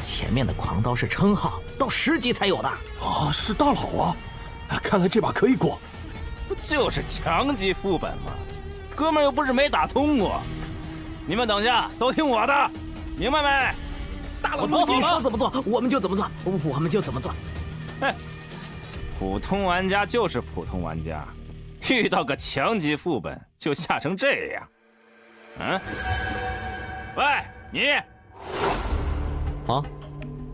前面的狂刀是称号，到10级才有的。啊，是大佬啊！看来这把可以过。不就是强级副本吗？哥们儿又不是没打通过。你们等下都听我的，明白没？大佬，你说怎么做，我们就怎么做，我们就怎么做。嘿，普通玩家就是普通玩家，遇到个强级副本就吓成这样。嗯？喂，你。啊？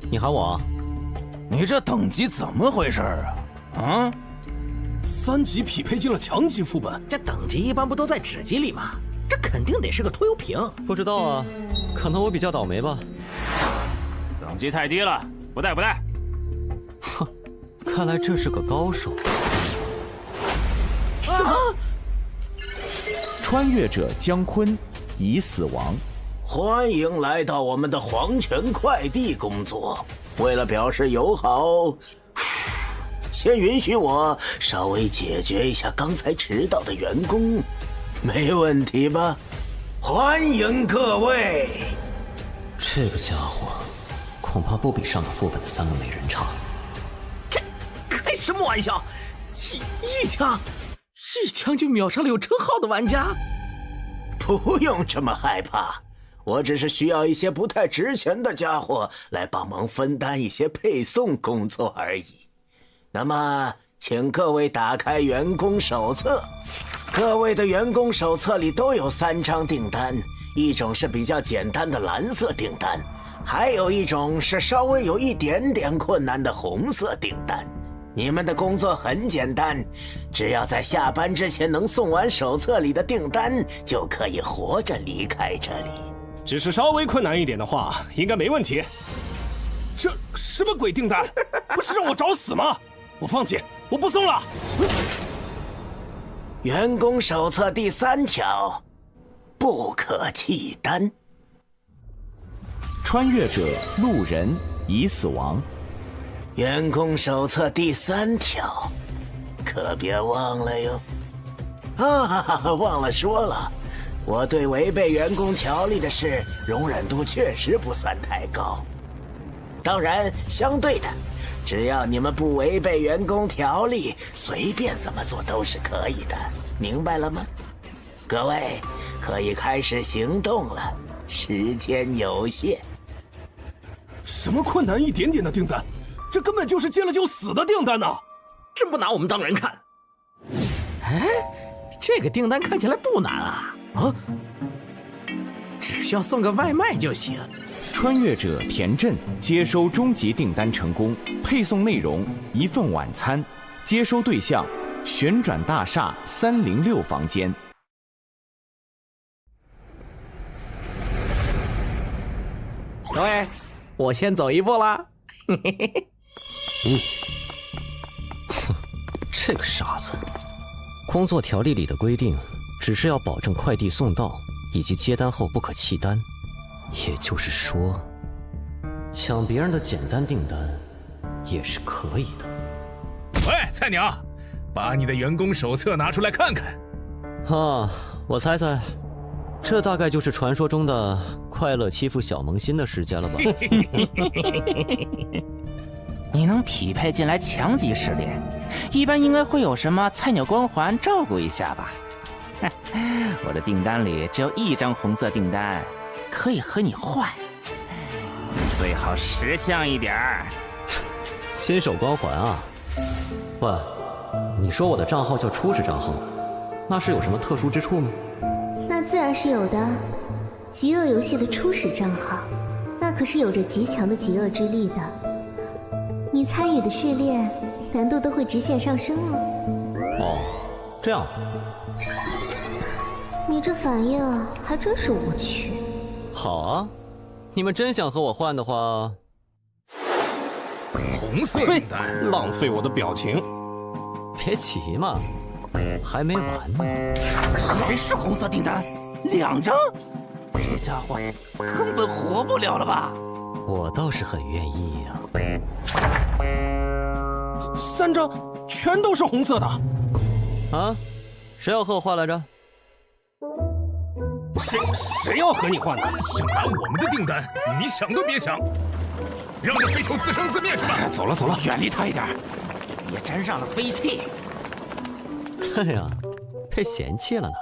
你喊我啊？你这等级怎么回事啊？啊？ 3级匹配进了强级副本，这等级一般不都在纸机里吗？这肯定得是个拖油瓶。不知道啊，可能我比较倒霉吧。等级太低了，不带不带。哼，看来这是个高手。什么？穿越者姜昆已死亡。欢迎来到我们的黄泉快递工作。为了表示友好，先允许我稍微解决一下刚才迟到的员工，没问题吧？欢迎各位。这个家伙恐怕不比上个副本的3个美人差。开什么玩笑？一枪就秒杀了有称号的玩家？不用这么害怕，我只是需要一些不太值钱的家伙来帮忙分担一些配送工作而已。那么，请各位打开员工手册。各位的员工手册里都有3张订单，一种是比较简单的蓝色订单，还有一种是稍微有一点点困难的红色订单。你们的工作很简单，只要在下班之前能送完手册里的订单，就可以活着离开这里。只是稍微困难一点的话，应该没问题。这什么鬼订单？不是让我找死吗？我放弃，我不送了。员工手册第3条，不可弃单。穿越者路人已死亡。员工手册第3条，可别忘了哟。忘了说了，我对违背员工条例的事容忍度确实不算太高。当然，相对的，只要你们不违背员工条例，随便怎么做都是可以的，明白了吗？各位可以开始行动了，时间有限。什么困难一点点的订单？这根本就是接了就死的订单呐！真不拿我们当人看。哎，这个订单看起来不难啊！只需要送个外卖就行。穿越者田震接收终极订单成功，配送内容1份晚餐，接收对象旋转大厦306房间。各位，我先走一步啦。这个傻子。工作条例里的规定，只是要保证快递送到以及接单后不可弃单，也就是说，抢别人的简单订单也是可以的。喂，菜鸟，把你的员工手册拿出来看看。我猜猜，这大概就是传说中的快乐欺负小萌新的世界了吧？你能匹配进来强级试炼，一般应该会有什么菜鸟光环照顾一下吧？我的订单里只有1张红色订单，可以和你换，最好识相一点儿。新手光环啊？喂，你说我的账号叫初始账号，那是有什么特殊之处吗？那自然是有的。极恶游戏的初始账号，那可是有着极强的极恶之力的。你参与的试炼难度都会直线上升哦。这样。你这反应还真是无趣。好啊，你们真想和我换的话，红色订单，浪费我的表情。别急嘛，还没完呢。还是红色订单，2张，这家伙根本活不了了吧？我倒是很愿意呀。3张全都是红色的。谁要和我换来着？谁要和你换的？想拿我们的订单，你想都别想！让这飞球自生自灭去吧！走了，远离他一点，别沾上了飞气。哎呀，被嫌弃了呢。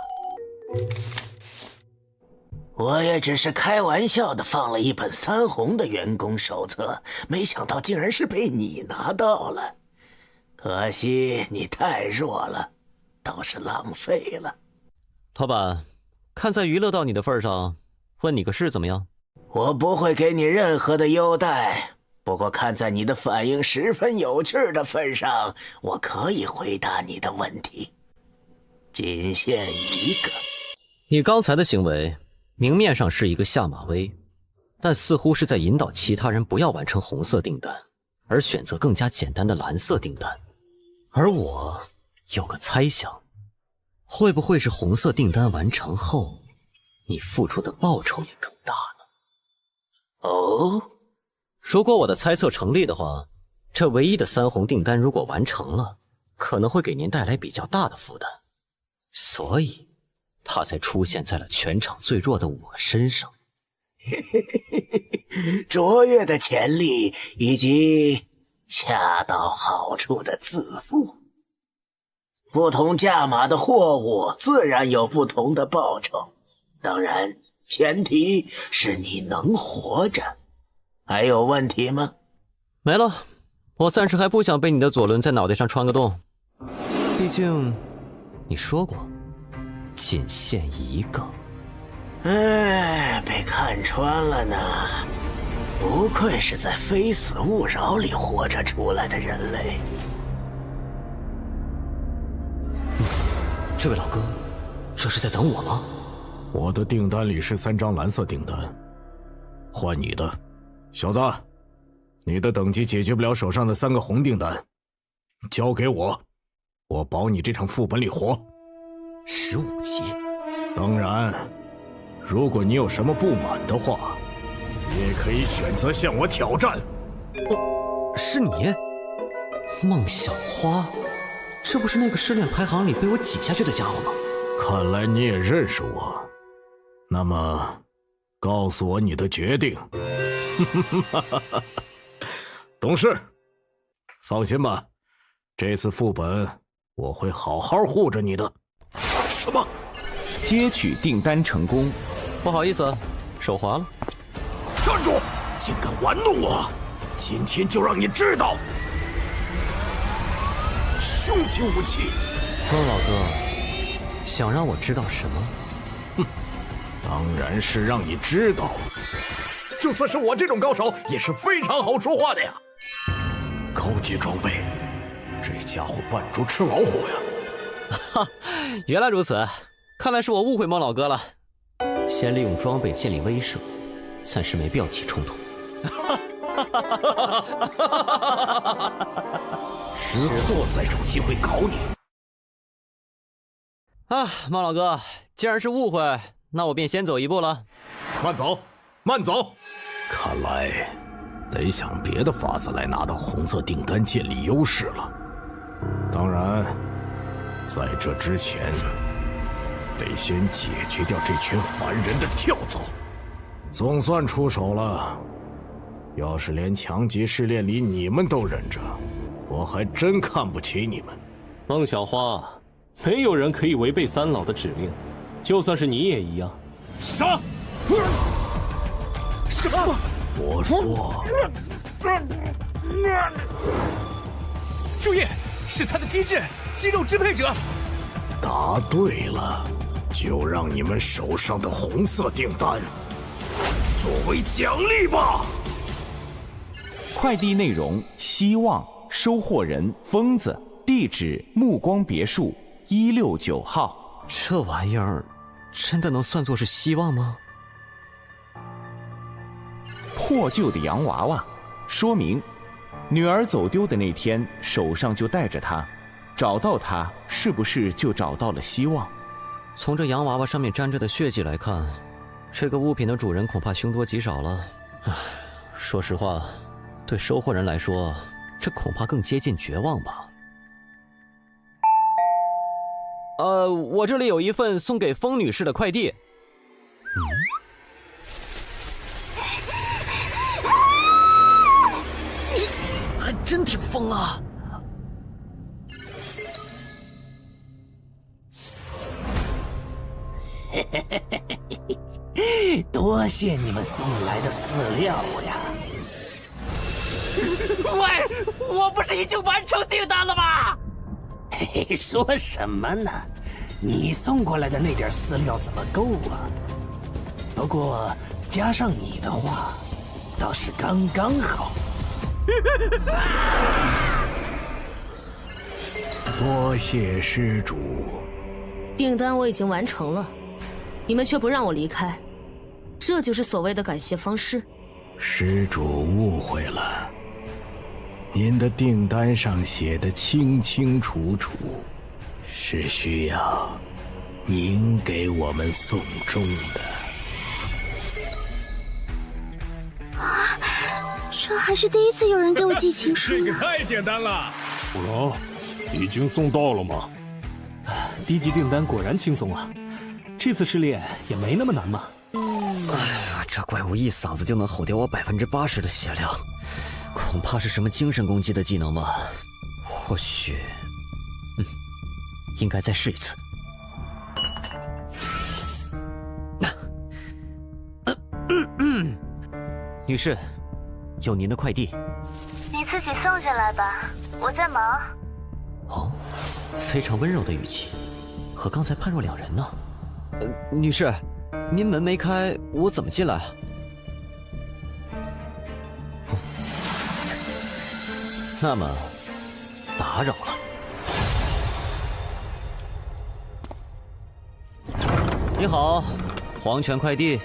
我也只是开玩笑的放了一本3红的员工手册，没想到竟然是被你拿到了。可惜你太弱了，倒是浪费了。老板，看在娱乐到你的份上，问你个事怎么样？我不会给你任何的优待，不过看在你的反应十分有趣的份上，我可以回答你的问题。仅限一个。你刚才的行为，明面上是一个下马威，但似乎是在引导其他人不要完成红色订单，而选择更加简单的蓝色订单。而我有个猜想，会不会是红色订单完成后，你付出的报酬也更大呢？哦，如果我的猜测成立的话，这唯一的3红订单如果完成了，可能会给您带来比较大的负担，所以他才出现在了全场最弱的我身上。卓越的潜力以及恰到好处的自负。不同价码的货物自然有不同的报酬，当然前提是你能活着。还有问题吗？没了，我暂时还不想被你的左轮在脑袋上穿个洞，毕竟你说过仅限一个。被看穿了呢。不愧是在非死勿扰里活着出来的人类。这位老哥，这是在等我吗？我的订单里是3张蓝色订单，换你的。小子，你的等级解决不了手上的3个红订单，交给我，我保你这场副本里活。15级。当然，如果你有什么不满的话，也可以选择向我挑战。是你？孟小花？这不是那个失恋排行里被我挤下去的家伙吗？看来你也认识我，那么告诉我你的决定。懂事，放心吧，这次副本我会好好护着你的。什么？接取订单成功。不好意思，手滑了。站住！竟敢玩弄我，今天就让你知道凶器武器。孟老哥，想让我知道什么？哼，当然是让你知道，就算是我这种高手也是非常好说话的呀。高阶装备，这家伙扮猪吃老虎呀！哈，原来如此，看来是我误会孟老哥了。先利用装备建立威慑，暂时没必要起冲突。之后再找机会搞你。啊，孟老哥，既然是误会，那我便先走一步了。慢走，慢走。看来得想别的法子来拿到红色订单建立优势了。当然，在这之前，得先解决掉这群凡人的跳蚤。总算出手了。要是连强级试炼里你们都忍着，我还真看不起你们。孟小花，没有人可以违背3老的指令，就算是你也一样。杀！什么？我说，注意，是他的机制，肌肉支配者。答对了，就让你们手上的红色订单作为奖励吧。快递内容：希望，收货人疯子，地址目光别墅169号。这玩意儿真的能算作是希望吗？破旧的洋娃娃，说明女儿走丢的那天手上就带着它，找到它是不是就找到了希望？从这洋娃娃上面沾着的血迹来看，这个物品的主人恐怕凶多吉少了。唉，说实话，对收货人来说，这恐怕更接近绝望吧。我这里有一份送给风女士的快递。还真挺疯啊！多谢你们送来的饲料呀！喂，我不是已经完成订单了吗？嘿嘿，说什么呢？你送过来的那点饲料怎么够啊？不过加上你的话，倒是刚刚好。多谢施主。订单我已经完成了，你们却不让我离开，这就是所谓的感谢方式？施主误会了，您的订单上写的清清楚楚，是需要您给我们送终的。啊，这还是第一次有人给我寄情书呢。这个太简单了。哦，已经送到了吗？低级订单果然轻松啊，这次试炼也没那么难嘛。哎呀，这怪物一嗓子就能吼掉我80%的血量，恐怕是什么精神攻击的技能吧？或许，应该再试一次。女士，有您的快递。你自己送进来吧，我在忙。哦，非常温柔的语气，和刚才判若两人呢。女士，您门没开，我怎么进来啊？那么，打扰了。你好，黄泉快递。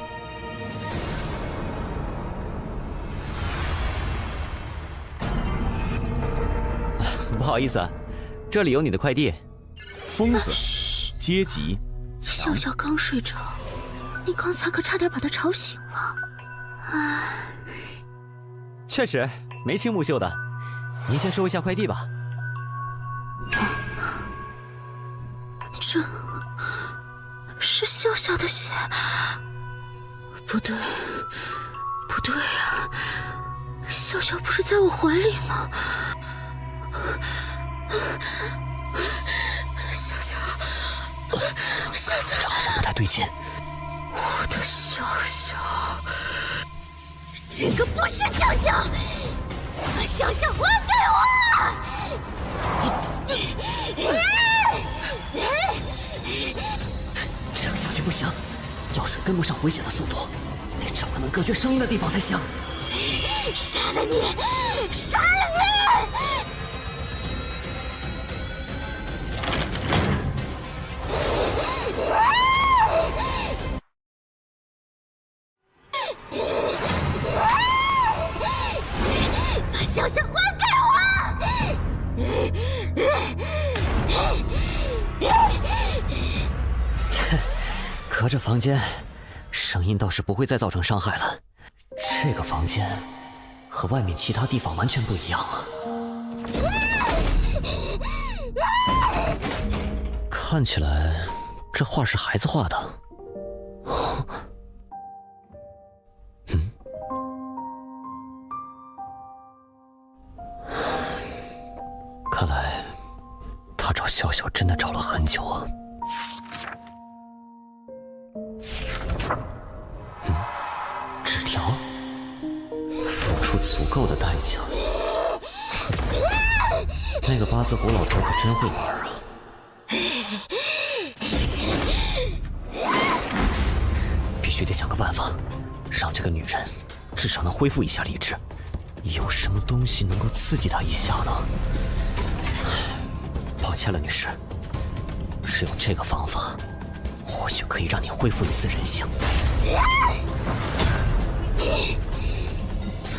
不好意思啊，这里有你的快递。疯子，阶级。笑笑刚睡着，你刚才可差点把他吵醒了。唉，确实眉清目秀的，您先收一下快递吧。这是笑笑的血？不对，不对啊！笑笑不是在我怀里吗？笑笑，笑笑，这好像不太对劲。我的笑笑，这个不是笑笑，把笑笑还给我！这样下去不行，药水跟不上回血的速度，得找个能隔绝声音的地方才行。杀了你！杀了你！把笑笑还给我！隔着房间，声音倒是不会再造成伤害了。这个房间和外面其他地方完全不一样啊！看起来这画是孩子画的。看来他找笑笑真的找了很久啊。纸条，付出足够的代价。那个八字胡老头可真会玩啊！必须得想个办法，让这个女人至少能恢复一下理智。有什么东西能够刺激她一下呢？抱歉了，女士，只有这个方法，或许可以让你恢复一丝人性。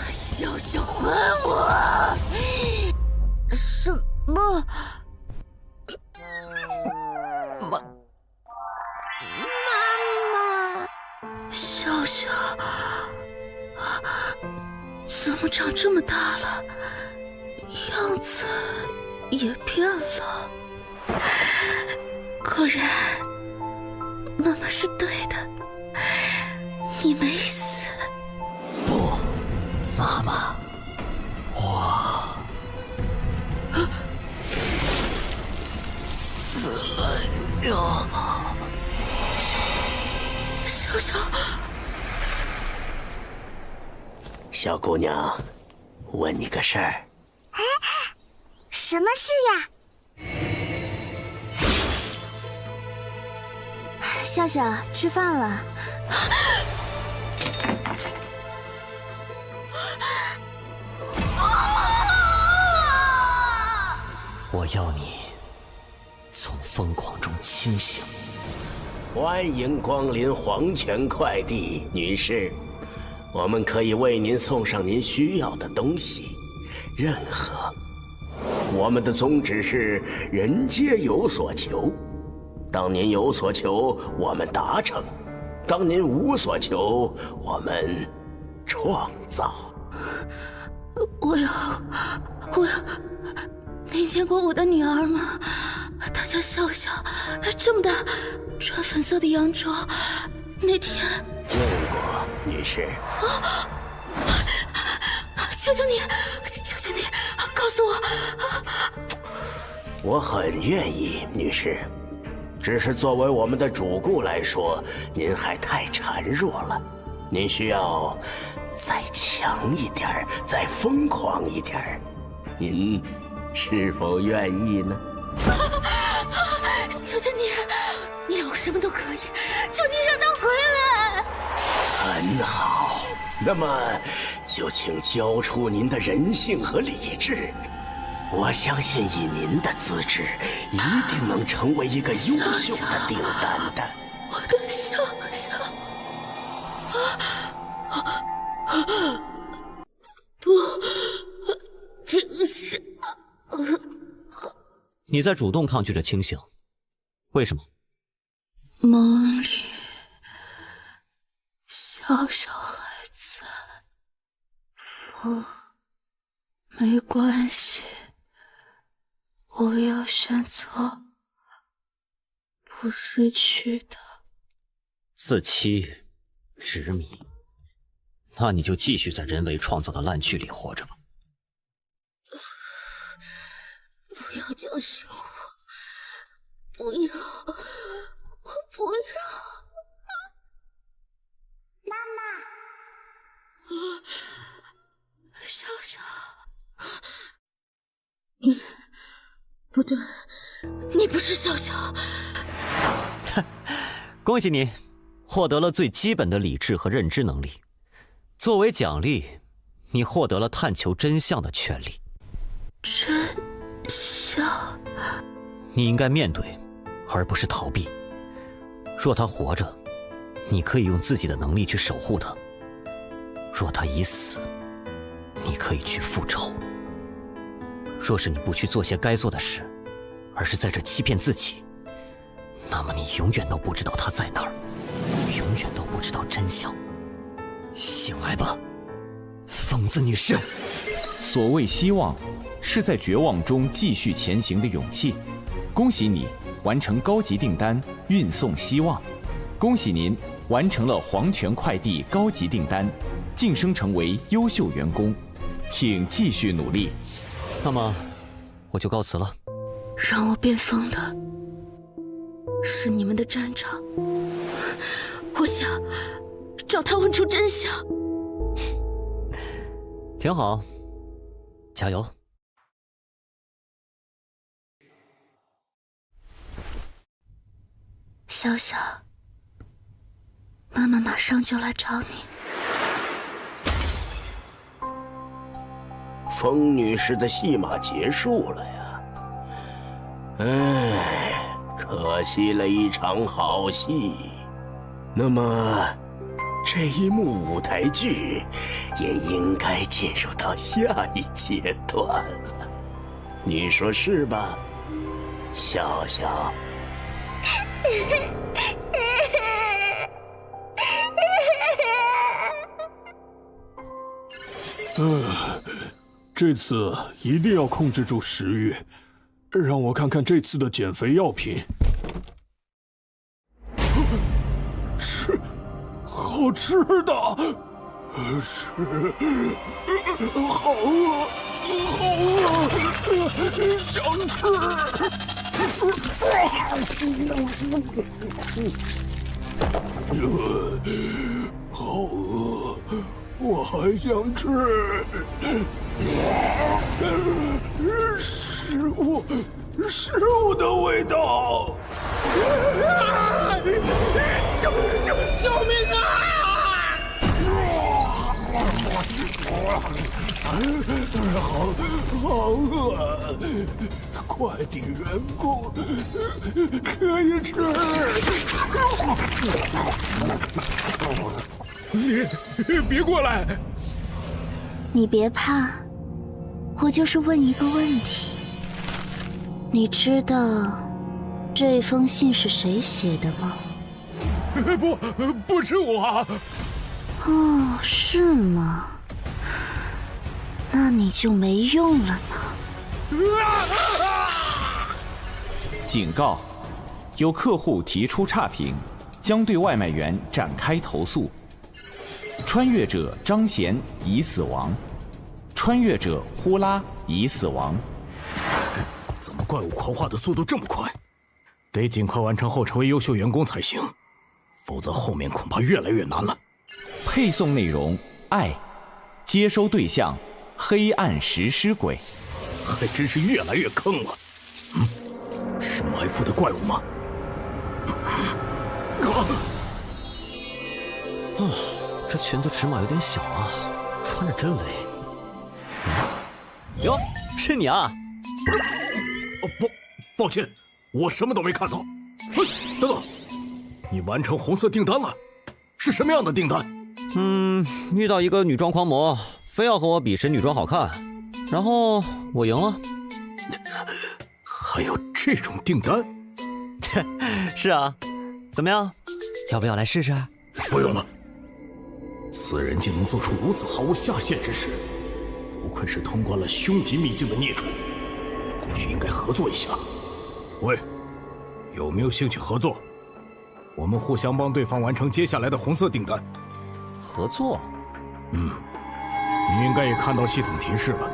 笑笑还我！什么？妈妈，笑笑怎么长这么大了？样子也变了。果然，妈妈是对的，你没死。不，妈妈，我死了哟！笑笑，小姑娘，问你个事儿。哎，什么事呀？笑笑，吃饭了。我要你从疯狂中清醒。欢迎光临黄泉快递，女士。我们可以为您送上您需要的东西，任何。我们的宗旨是人皆有所求。当您有所求，我们达成；当您无所求，我们创造。我要，你见过我的女儿吗？她叫笑笑，这么大，穿粉色的洋装。那天见过，女士。求求你，告诉我。我很愿意，女士。只是作为我们的主顾来说，您还太孱弱了。您需要再强一点，再疯狂一点。您是否愿意呢？求求你，你让我什么都可以，求你让他回来。很好，那么就请交出您的人性和理智。我相信以您的资质，一定能成为一个优秀的订单的。我的笑笑，这是你在主动抗拒着清醒，为什么？梦里，笑笑还在。没关系。我要选择不失去的。自欺、执迷，那你就继续在人为创造的烂剧里活着吧。不要叫醒我！不要！我不要！妈妈！笑笑，你不对，你不是笑笑。恭喜你，获得了最基本的理智和认知能力。作为奖励，你获得了探求真相的权利。真相？你应该面对，而不是逃避。若他活着，你可以用自己的能力去守护他；若他已死，你可以去复仇。若是你不去做些该做的事，而是在这欺骗自己，那么你永远都不知道他在哪儿，永远都不知道真相。醒来吧，疯子女士。所谓希望，是在绝望中继续前行的勇气。恭喜你完成高级订单，运送希望。恭喜您完成了黄泉快递高级订单，晋升成为优秀员工，请继续努力。那么，我就告辞了。让我变疯的是你们的站长，我想找他问出真相。挺好，加油。笑笑，妈妈马上就来找你。风女士的戏码结束了呀，唉，可惜了一场好戏。那么，这一幕舞台剧也应该进入到下一阶段了，你说是吧，笑笑？这次一定要控制住食欲，让我看看这次的减肥药品。吃，好吃的，吃，好饿，好饿，想吃。好饿，我还想吃。食物的味道！救命啊！好饿，快递员工可以吃。你别过来！你别怕，我就是问一个问题。你知道这封信是谁写的吗？不是我。哦，是吗？那你就没用了呢。警告：有客户提出差评，将对外卖员展开投诉。穿越者张贤已死亡，穿越者呼啦已死亡。怎么怪物狂化的速度这么快？得尽快完成后成为优秀员工才行，否则后面恐怕越来越难了。配送内容：爱，接收对象：黑暗食尸鬼。还真是越来越坑了。是埋伏的怪物吗？这裙子尺码有点小啊，穿着真累。哟，是你啊！抱歉，我什么都没看到。等等，你完成红色订单了？是什么样的订单？遇到一个女装狂魔，非要和我比谁女装好看，然后我赢了。还有这种订单？是啊，怎么样？要不要来试试？不用了。此人竟能做出如此毫无下限之事，不愧是通关了凶极秘境的孽畜，或许应该合作一下。喂，有没有兴趣合作？我们互相帮对方完成接下来的红色订单。合作？你应该也看到系统提示了，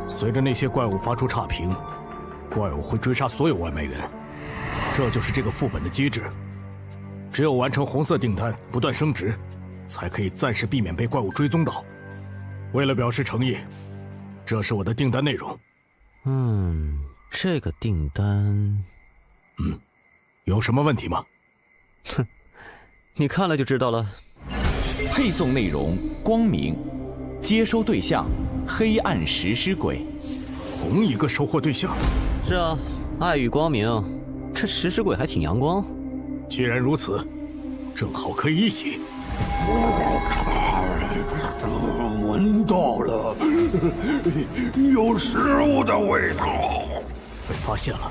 随着那些怪物发出差评，怪物会追杀所有外卖员，这就是这个副本的机制。只有完成红色订单，不断升职，才可以暂时避免被怪物追踪到。为了表示诚意，这是我的订单内容。这个订单，有什么问题吗？哼，你看了就知道了。配送内容：光明，接收对象：黑暗食尸鬼。同一个收获对象？是啊，爱与光明，这食尸鬼还挺阳光。既然如此，正好可以一起。闻到了，有食物的味道。被发现了，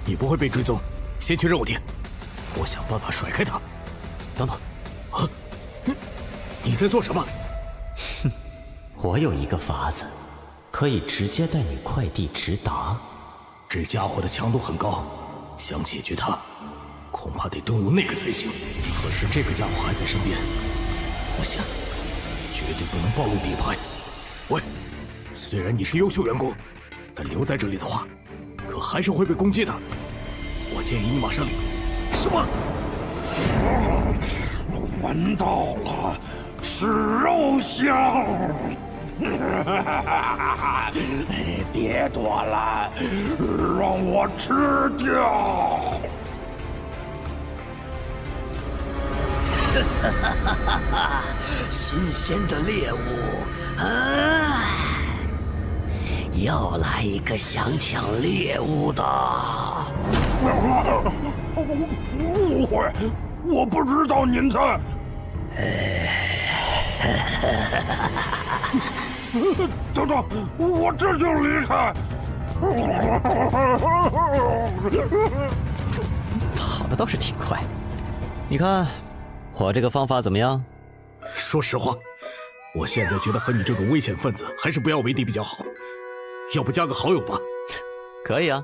你不会被追踪。先去任务点，我想办法甩开他。等等，你在做什么？我有一个法子，可以直接带你快递直达。这家伙的强度很高，想解决他，恐怕得动用那个才行。可是这个家伙还在身边，不行，绝对不能暴露底牌。喂，虽然你是优秀员工，但留在这里的话，可还是会被攻击的。我建议你马上离。什么？闻到了，是肉香。别躲了，让我吃掉。新鲜的猎物啊！又来一个想抢猎物的。误会，我不知道您在。等等，我这就离开。跑的倒是挺快，你看我这个方法怎么样？说实话，我现在觉得和你这种危险分子还是不要为敌比较好。要不加个好友吧？可以啊。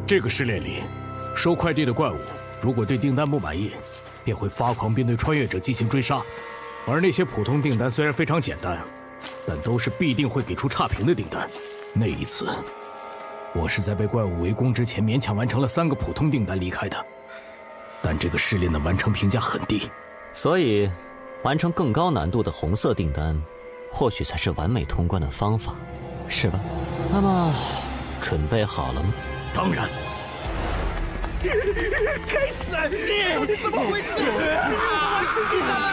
这个试炼里，收快递的怪物如果对订单不满意，便会发狂并对穿越者进行追杀。而那些普通订单虽然非常简单，但都是必定会给出差评的订单。那一次，我是在被怪物围攻之前勉强完成了3个普通订单离开的。但这个试炼的完成评价很低，所以完成更高难度的红色订单，或许才是完美通关的方法，是吧？那么，准备好了吗？当然。该死！你怎么回事？完成订单了！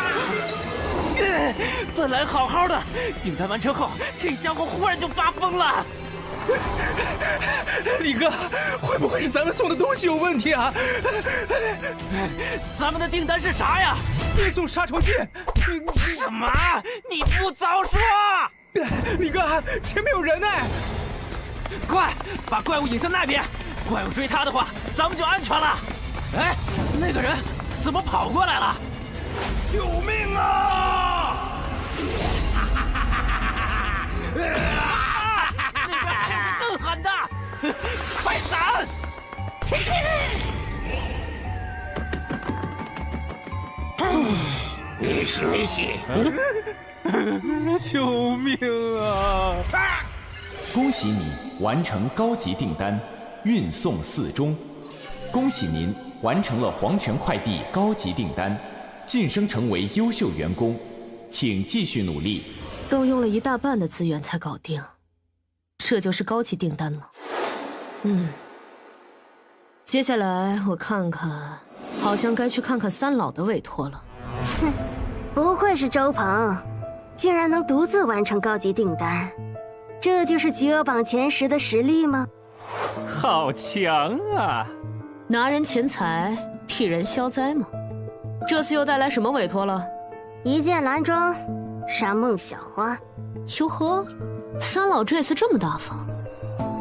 本来好好的，订单完成后，这家伙忽然就发疯了。李哥，会不会是咱们送的东西有问题啊？咱们的订单是啥呀？运送杀虫剂。什么？你不早说！李哥，前面有人呢！快，把怪物引向那边。怪物追他的话，咱们就安全了。哎，那个人怎么跑过来了？救命啊！更狠的，快闪！你是谁？救命啊！恭喜你完成高级订单，运送4中。恭喜您完成了黄泉快递高级订单，晋升成为优秀员工，请继续努力。都用了1大半的资源才搞定，这就是高级订单吗？接下来我看看，好像该去看看三老的委托了。哼，不愧是周鹏，竟然能独自完成高级订单，这就是极恶榜前10的实力吗？好强啊！拿人钱财，替人消灾吗？这次又带来什么委托了？一件蓝装，杀孟小花。哟呵，三老这次这么大方，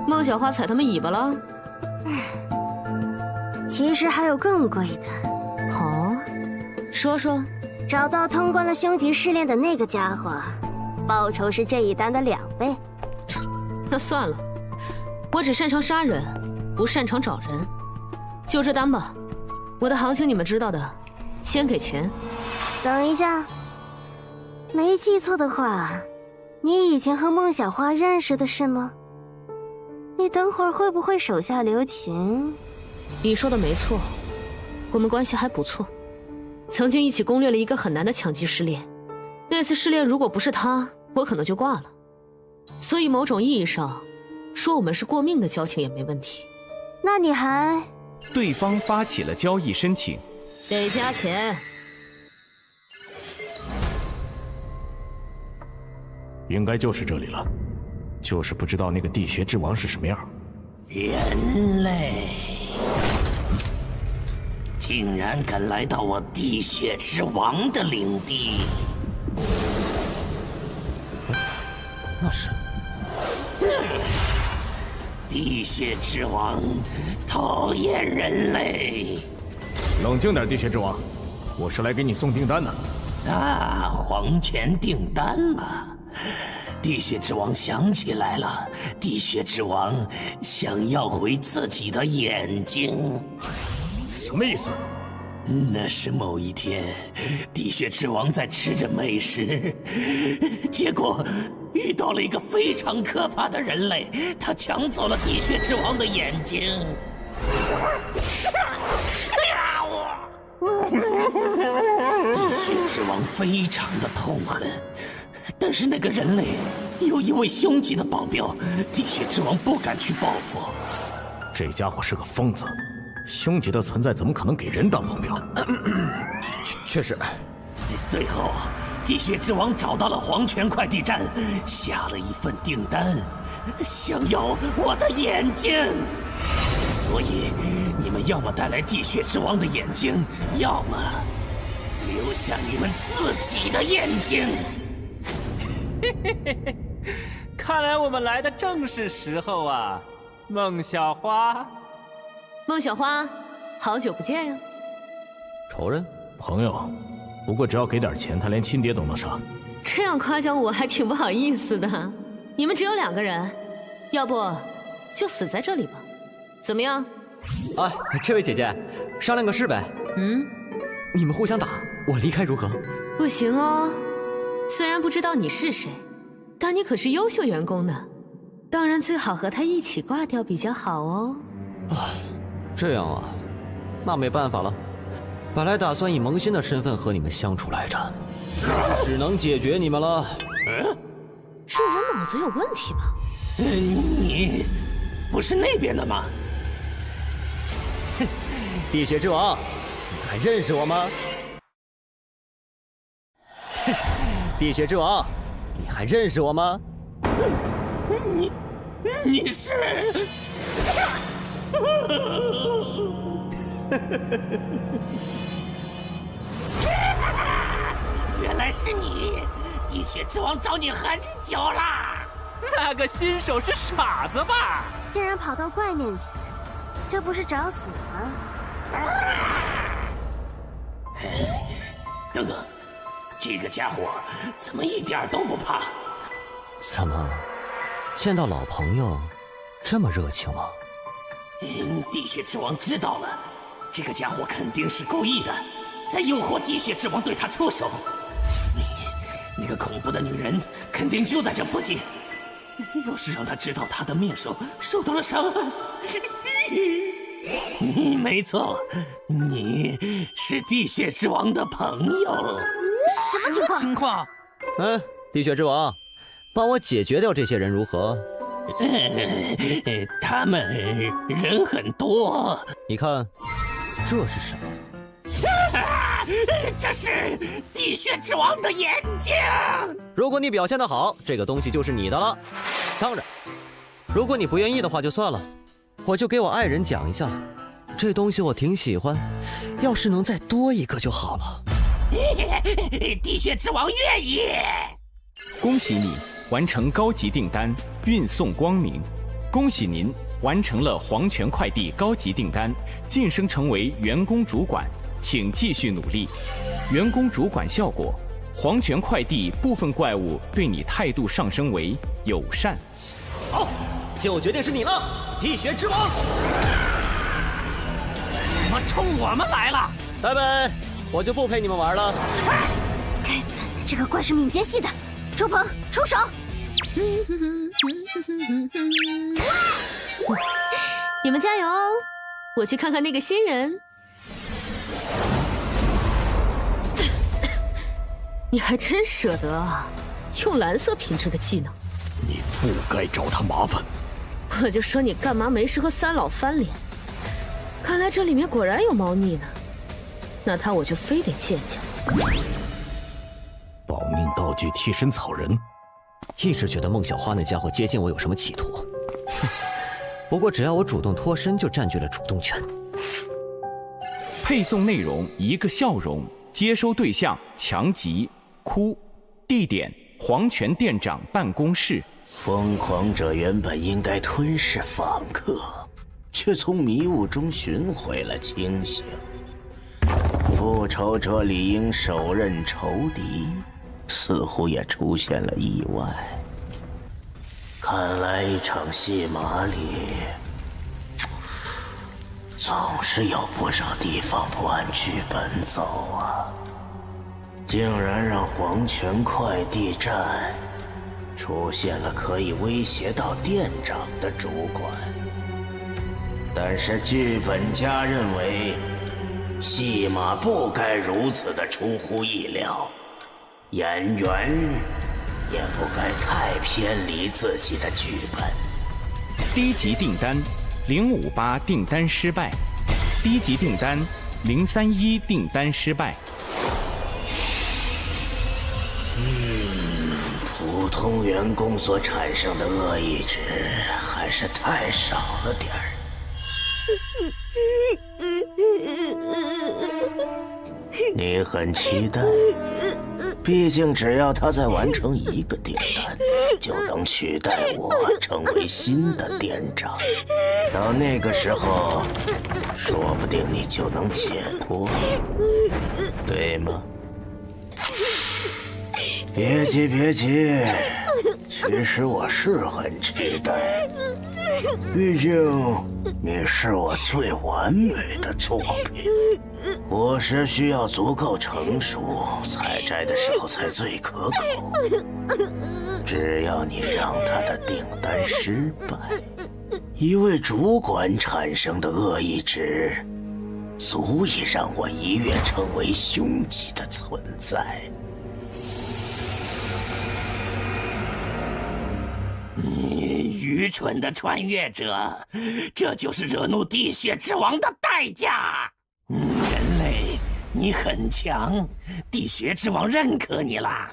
孟小花踩他们尾巴了？其实还有更贵的。好，说说。找到通关了凶级试炼的那个家伙，报酬是这一单的2倍。那算了，我只擅长杀人，不擅长找人。就这单吧，我的行情你们知道的，先给钱。等一下，没记错的话，你以前和孟小花认识的是吗？你等会儿会不会手下留情？你说的没错，我们关系还不错。曾经一起攻略了一个很难的强级试炼，那次试炼如果不是他，我可能就挂了。所以某种意义上，说我们是过命的交情也没问题。那你还……对方发起了交易申请，得加钱。应该就是这里了，就是不知道那个地穴之王是什么样。人类。竟然敢来到我地穴之王的领地！那是地穴之王，讨厌人类！冷静点，地穴之王，我是来给你送订单的。啊，黄泉订单嘛！地穴之王想起来了，地穴之王想要回自己的眼睛。什么意思？那是某一天，地穴之王在吃着美食，结果遇到了一个非常可怕的人类，他抢走了地穴之王的眼睛。地穴之王非常的痛恨，但是那个人类有一位凶级的保镖，地穴之王不敢去报复。这家伙是个疯子。凶级的存在怎么可能给人当保镖？确实。最后，地穴之王找到了黄泉快递站，下了一份订单，想要我的眼睛。所以，你们要么带来地穴之王的眼睛，要么留下你们自己的眼睛。看来我们来的正是时候啊，孟小花。孟小花，好久不见呀！仇人？朋友，不过只要给点钱，他连亲爹都能杀。这样夸奖我还挺不好意思的。你们只有2个人，要不就死在这里吧？怎么样？哎，这位姐姐，商量个事呗。你们互相打，我离开如何？不行哦。虽然不知道你是谁，但你可是优秀员工呢。当然最好和他一起挂掉比较好哦。这样啊，那没办法了。本来打算以萌新的身份和你们相处来着，只能解决你们了。这人脑子有问题吧？你不是那边的吗？地穴之王，你还认识我吗？地血之王，你还认识我吗？你是？原来是你！地血之王找你很久啦。那个新手是傻子吧？竟然跑到怪面前，这不是找死吗？等等，这个家伙怎么一点都不怕？怎么，见到老朋友这么热情吗？地血之王知道了，这个家伙肯定是故意的，在诱惑地血之王对他出手。那个恐怖的女人肯定就在这附近，要是让他知道他的面首受到了伤害，没错，你是地血之王的朋友。什么情况？地血之王，帮我解决掉这些人如何？他们人很多。你看，这是什么？这是地血之王的眼睛。如果你表现得好，这个东西就是你的了。当然，如果你不愿意的话就算了，我就给我爱人讲一下，这东西我挺喜欢，要是能再多一个就好了。地血之王愿意。恭喜你完成高级订单，运送光明。恭喜您完成了黄泉快递高级订单，晋升成为员工主管，请继续努力。员工主管效果：黄泉快递部分怪物对你态度上升为友善。好，就决定是你了，地血之王。怎么冲我们来了？拜拜，我就不陪你们玩了。该死，这个怪是敏捷系的，周鹏出手！你们加油，我去看看那个新人。你还真舍得啊，用蓝色品质的技能。你不该找他麻烦。我就说你干嘛没事和三老翻脸？看来这里面果然有猫腻呢。那他我就非得见见。保命道具替身草人。一直觉得孟小花那家伙接近我有什么企图，哼！不过只要我主动脱身，就占据了主动权。配送内容：一个笑容，接收对象：强吉、哭，地点：黄泉店长办公室。疯狂者原本应该吞噬访客，却从迷雾中寻回了清醒。复仇者理应手刃仇敌，似乎也出现了意外。看来一场戏码里，总是有不少地方不按剧本走啊！竟然让黄泉快递站出现了可以威胁到店长的主管，但是剧本家认为戏码不该如此的出乎意料，演员也不该太偏离自己的剧本。低级订单058订单失败，低级订单031订单失败。普通员工所产生的恶意值还是太少了点儿。你很期待，毕竟只要他再完成一个订单，就能取代我成为新的店长。到那个时候，说不定你就能解脱，对吗？别急别急，其实我是很期待，毕竟你是我最完美的作品。果实需要足够成熟，采摘的时候才最可口。只要你让他的订单失败，一位主管产生的恶意值，足以让我一跃成为凶级的存在。愚蠢的穿越者，这就是惹怒地血之王的代价。人类，你很强，地血之王认可你啦。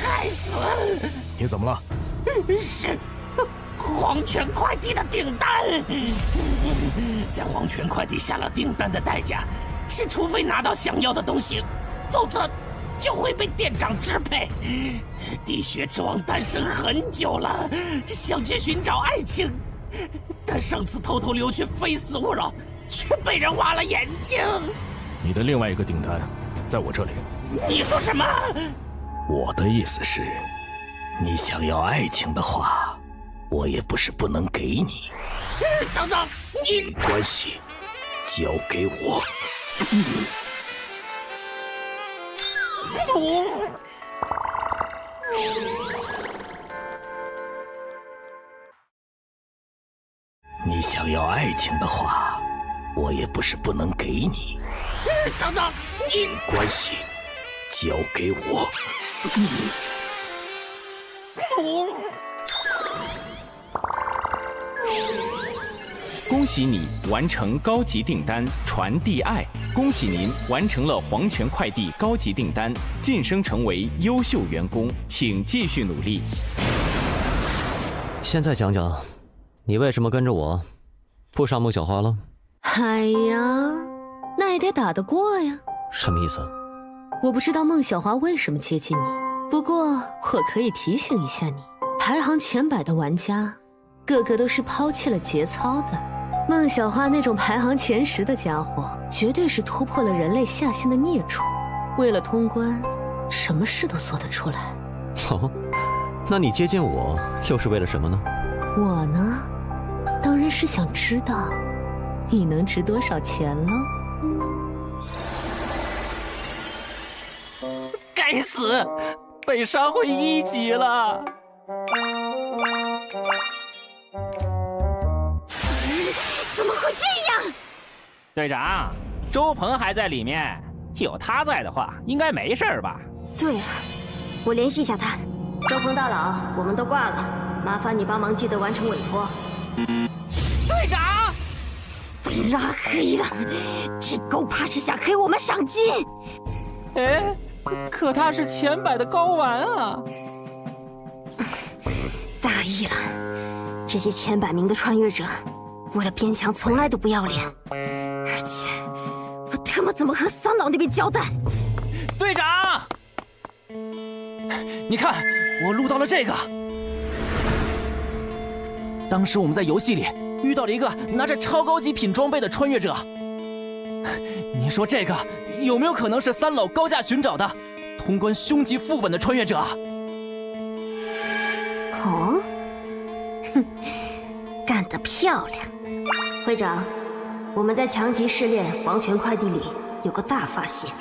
该死！你怎么了？是黄泉快递的订单。在黄泉快递下了订单的代价是，除非拿到想要的东西，否则就会被店长支配。地穴之王诞生很久了，想去寻找爱情，但上次偷偷溜去非死勿扰，却被人挖了眼睛。你的另外一个订单在我这里。你说什么？我的意思是，你想要爱情的话，我也不是不能给你。等等，你没关系，交给我。你想要爱情的话，我也不是不能给你。等等，你没关系，交给我。恭喜你完成高级订单传递爱！恭喜您完成了黄泉快递高级订单，晋升成为优秀员工，请继续努力。现在讲讲，你为什么跟着我，不上孟小花了？哎呀，那也得打得过呀。什么意思？我不知道孟小花为什么接近你，不过我可以提醒一下你，排行前100的玩家，个个都是抛弃了节操的。孟小花那种排行前10的家伙，绝对是突破了人类下限的孽畜，为了通关，什么事都做得出来。哦，那你接近我又是为了什么呢？我呢，当然是想知道你能值多少钱了。该死，被杀回1级了。怎么会这样？队长，周鹏还在里面，有他在的话，应该没事吧？对啊，我联系一下他。周鹏大佬，我们都挂了，麻烦你帮忙记得完成委托。队长，被拉黑了，这狗怕是想黑我们赏金。哎，可他是前100的高玩啊！大意了，这些前100名的穿越者，为了边墙从来都不要脸，而且我他妈怎么和三老那边交代？队长，你看，我录到了这个。当时我们在游戏里遇到了一个拿着超高级品装备的穿越者，你说这个有没有可能是三老高价寻找的通关凶级副本的穿越者？哦，哼，干得漂亮！会长，我们在强级试炼黄泉快递里有个大发现。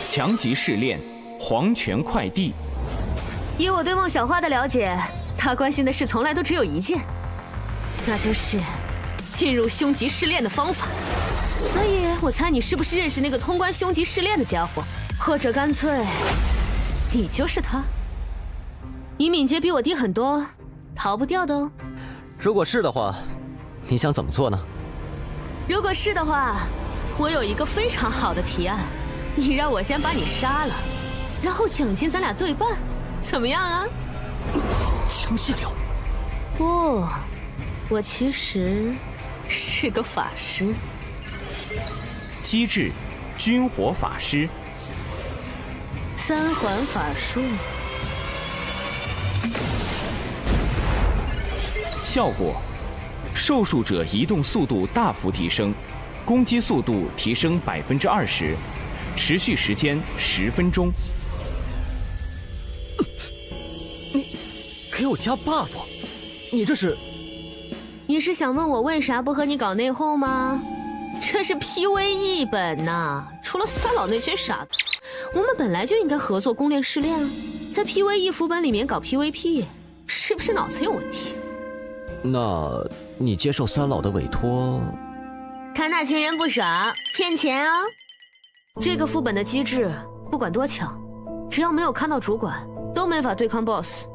强级试炼黄泉快递。以我对孟小花的了解，她关心的事从来都只有一件，那就是进入凶级试炼的方法。所以我猜你是不是认识那个通关凶级试炼的家伙，或者干脆你就是他？你敏捷比我低很多，逃不掉的哦。如果是的话，你想怎么做呢？如果是的话，我有一个非常好的提案，你让我先把你杀了，然后奖金咱俩对半，怎么样啊？强泄流。不，我其实是个法师。机制：军火法师。3环法术。效果：受术者移动速度大幅提升，攻击速度提升20%，持续时间10分钟。你给我加 buff， 你这是？你是想问我为啥不和你搞内讧吗？这是 PVE 本呐，除了三老那群傻子，我们本来就应该合作攻炼试炼啊，在 PVE 副本里面搞 PVP， 是不是脑子有问题？那你接受三老的委托？看那群人不爽，骗钱啊！这个副本的机制不管多强，只要没有看到主管，都没法对抗 BOSS。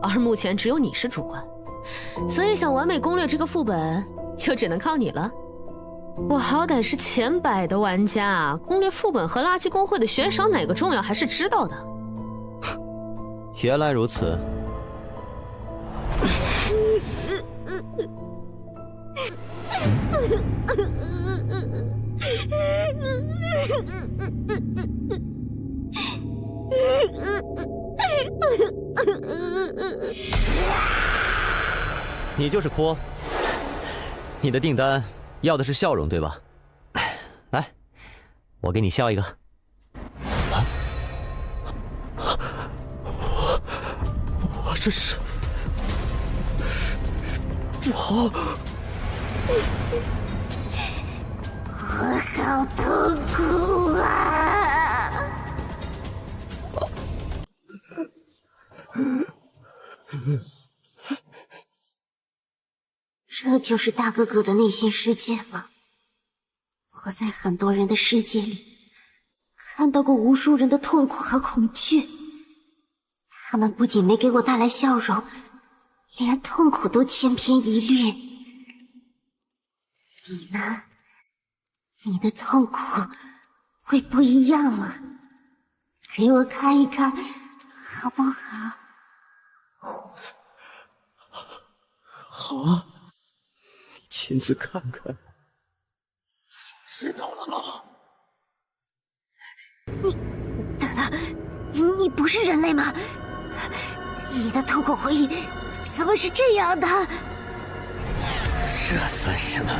而目前只有你是主管，所以想完美攻略这个副本，就只能靠你了。我好歹是前100的玩家，攻略副本和垃圾公会的悬赏哪个重要还是知道的。原来如此。你就是阔，你的订单要的是笑容，对吧？来，我给你笑一个。我这是不好，我好痛苦啊！这就是大哥哥的内心世界吗？我在很多人的世界里看到过无数人的痛苦和恐惧，他们不仅没给我带来笑容，连痛苦都千篇一律。你呢？你的痛苦会不一样吗？给我看一看，好不好？好啊，你亲自看看，知道了吗？等等，你不是人类吗？你的痛苦回忆怎么是这样的？这算什么？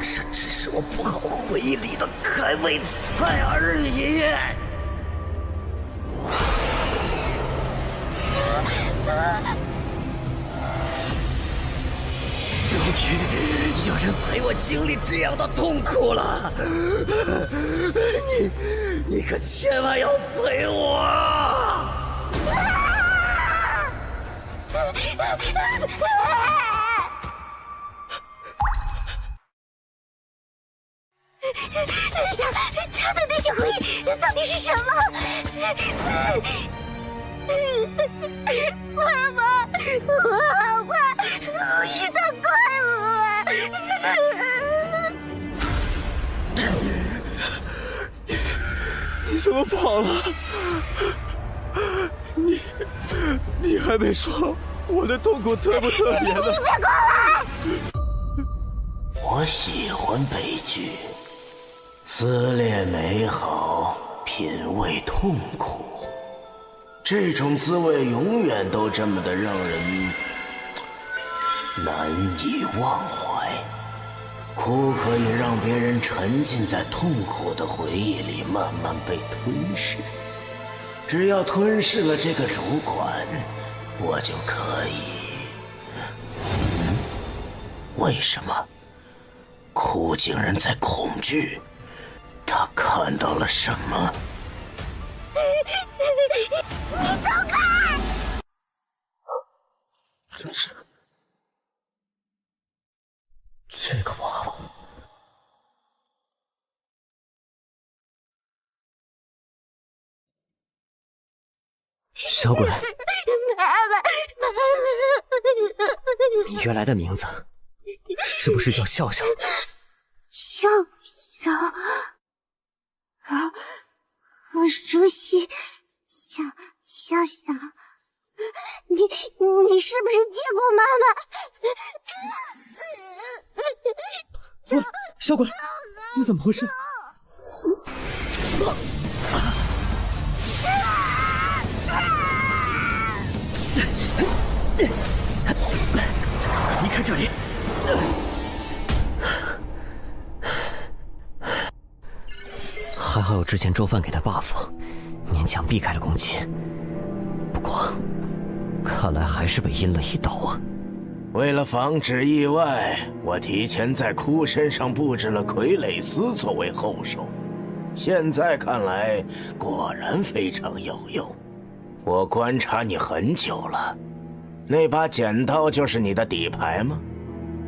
这只是我不好回忆里的开胃菜而已。终于有人陪我经历这样的痛苦了，你可千万要陪我！他的那些回忆到底是什么？妈妈，我好怕，我是他怪我。你怎么跑了？你还没说我的痛苦特不特别呢？你别过来！我喜欢悲剧，撕裂美好，品味痛苦。这种滋味永远都这么的让人难以忘怀。苦可以让别人沉浸在痛苦的回忆里，慢慢被吞噬。只要吞噬了这个主管，我就可以。为什么？苦竟然在恐惧？他看到了什么？你走开！真是这个娃娃，小鬼，妈妈，你原来的名字是不是叫笑笑？笑笑，好熟悉，笑笑，你是不是见过妈妈？小鬼，你怎么回事？离开这里！还好有之前周范给的 buff， 勉强避开了攻击。不过，看来还是被阴了一刀啊！为了防止意外，我提前在哭身上布置了傀儡丝作为后手。现在看来，果然非常有用。我观察你很久了，那把剪刀就是你的底牌吗？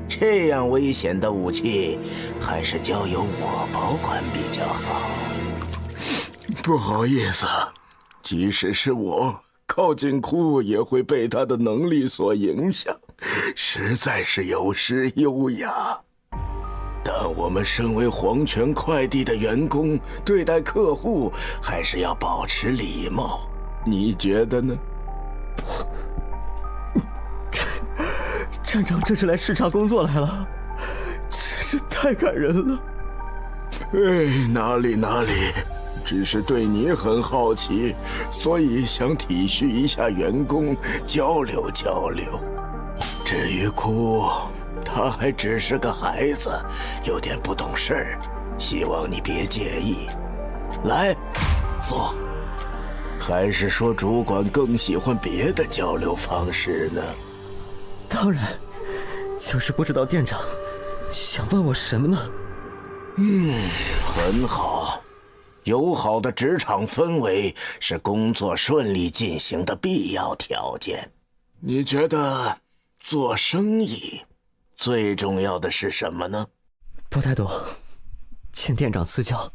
这样危险的武器，还是交由我保管比较好。不好意思，即使是我靠近哭，也会被他的能力所影响，实在是有失优雅。但我们身为黄泉快递的员工，对待客户还是要保持礼貌。你觉得呢？站长这是来视察工作来了，真是太感人了。哎，哪里，只是对你很好奇，所以想体恤一下员工，交流交流。至于哭，他还只是个孩子，有点不懂事儿，希望你别介意。来，坐。还是说主管更喜欢别的交流方式呢？当然，就是不知道店长想问我什么呢？很好。友好的职场氛围是工作顺利进行的必要条件。你觉得做生意最重要的是什么呢？不太懂，请店长赐教。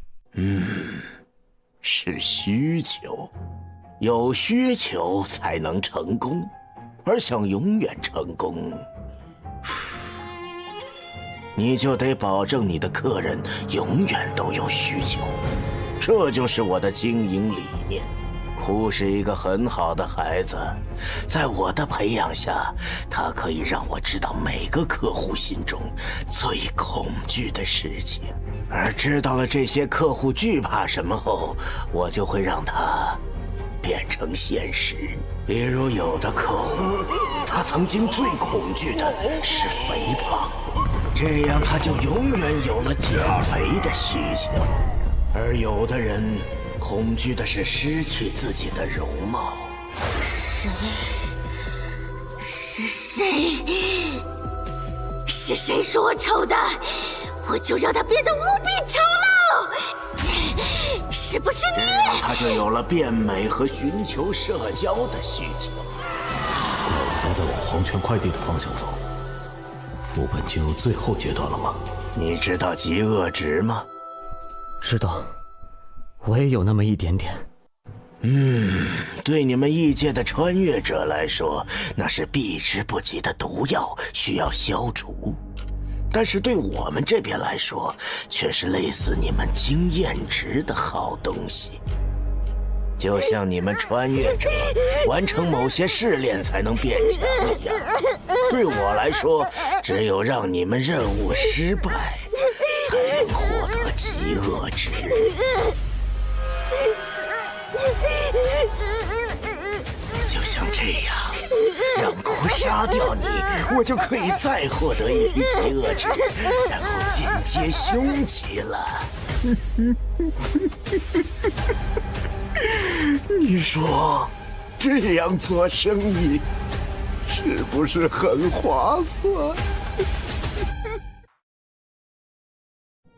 是需求。有需求才能成功，而想永远成功，你就得保证你的客人永远都有需求。这就是我的经营理念。哭是一个很好的孩子，在我的培养下，他可以让我知道每个客户心中最恐惧的事情，而知道了这些客户惧怕什么后，我就会让他变成现实。比如有的客户，他曾经最恐惧的是肥胖，这样他就永远有了减肥的需求。而有的人恐惧的是失去自己的容貌。谁？是谁？是谁说我丑的？我就让他变得无比丑陋！是不是你？他就有了变美和寻求社交的需求。还在往黄泉快递的方向走，副本进入最后阶段了吗？你知道极恶值吗？知道，我也有那么一点点。对你们异界的穿越者来说，那是避之不及的毒药，需要消除。但是对我们这边来说，却是类似你们经验值的好东西。就像你们穿越者完成某些试炼才能变强一样，对我来说，只有让你们任务失败，才能获得极恶值。就像这样，让哭杀掉你，我就可以再获得一批极恶值，然后进阶凶级了。你说，这样做生意是不是很划算？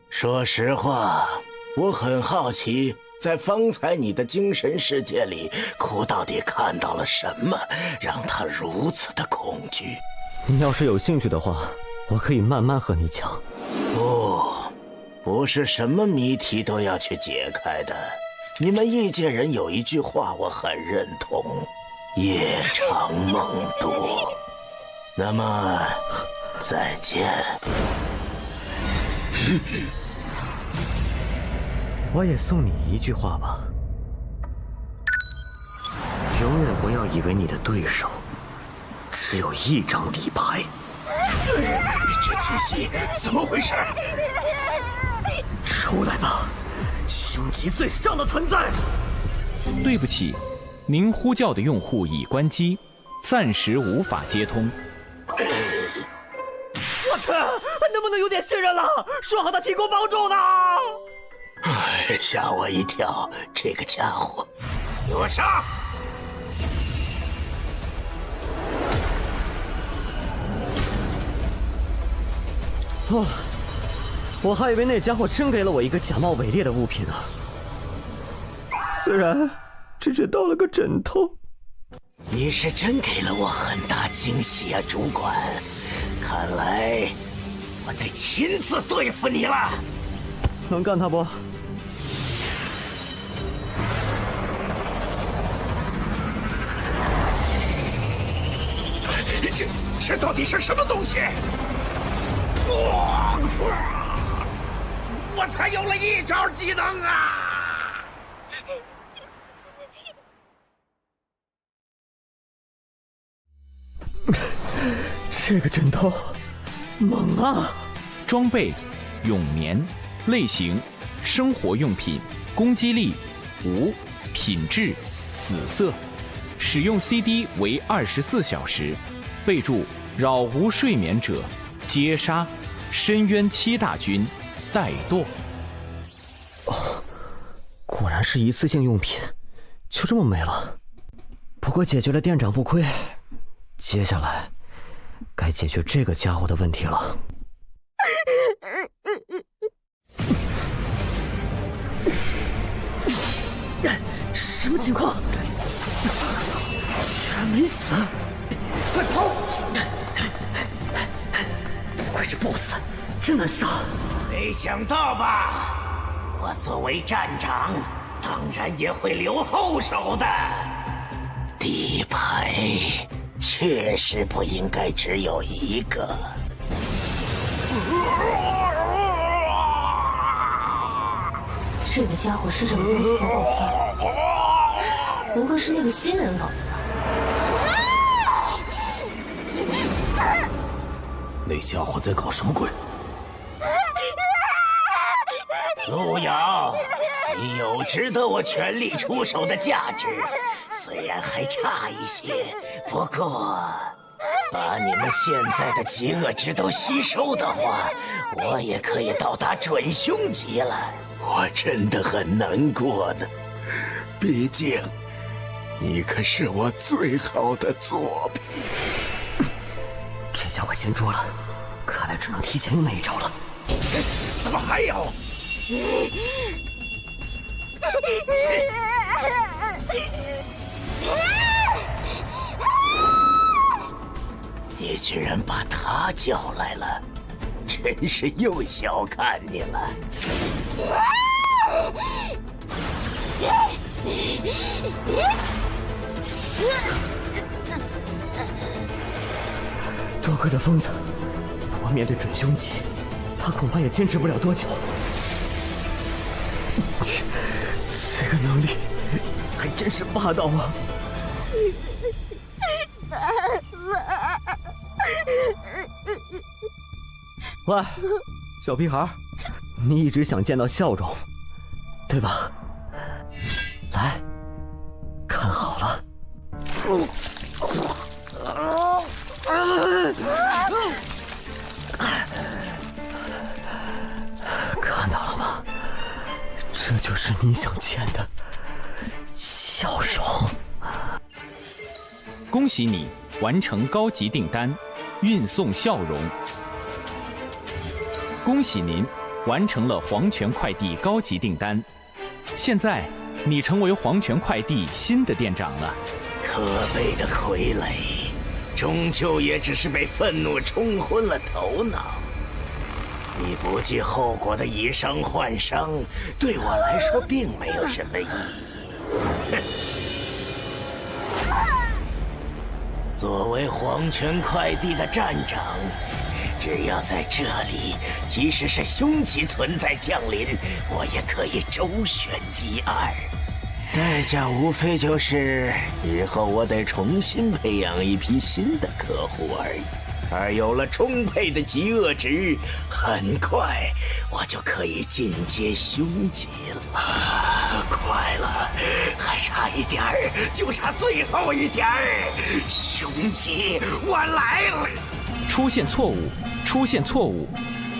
说实话，我很好奇，在方才你的精神世界里，哭到底看到了什么，让他如此的恐惧？你要是有兴趣的话，我可以慢慢和你讲。不是什么谜题都要去解开的。你们异界人有一句话我很认同：夜长梦多。那么，再见。我也送你一句话吧，永远不要以为你的对手只有一张底牌。这气息怎么回事？出来吧，凶级最上的存在！对不起，您呼叫的用户已关机，暂时无法接通。我去，能不能有点信任了？说好的提供帮助呢？吓我一跳！这个家伙，给我杀！我还以为那家伙真给了我一个假冒伪劣的物品呢。虽然只是到了个枕头。你是真给了我很大惊喜啊，主管！看来我得亲自对付你了。能干他不？这到底是什么东西？我才有了一招技能啊！这个枕头猛啊！装备：永眠，类型：生活用品，攻击力5，品质紫色，使用 CD 为24小时。备注：扰无睡眠者，皆杀。深渊7大军，怠惰。果然是一次性用品，就这么没了。不过解决了店长不亏，接下来该解决这个家伙的问题了。什么情况？居然没死！快跑！不愧是 BOSS， 真难杀。没想到吧？我作为站长，当然也会留后手的。底牌确实不应该只有一个。这个家伙是什么东西在爆发？不会是那个新人搞的吧？那家伙在搞什么鬼？路遥，你有值得我全力出手的价值，虽然还差一些，不过把你们现在的极恶值都吸收的话，我也可以到达准凶级了。我真的很难过呢，毕竟你可是我最好的作品。这家伙先捉了，看来只能提前用那一招了。怎么还有？你居然把他叫来了，真是又小看你了。多亏了疯子，不过面对准凶级，他恐怕也坚持不了多久。这个能力还真是霸道啊！喂，小屁孩，你一直想见到笑容，对吧？来，看好了。看到了吗？这就是你想见的笑容。恭喜你完成高级订单，运送笑容。恭喜您完成了黄泉快递高级订单，现在你成为黄泉快递新的店长了。可悲的傀儡，终究也只是被愤怒冲昏了头脑。你不计后果的以伤换伤，对我来说并没有什么意义。作为黄泉快递的站长，只要在这里，即使是凶级存在降临，我也可以周旋一二。代价无非就是以后我得重新培养一批新的客户而已。而有了充沛的极恶值，很快我就可以进阶凶级了。快了，还差一点儿，就差最后一点儿。凶级，我来了！出现错误，出现错误，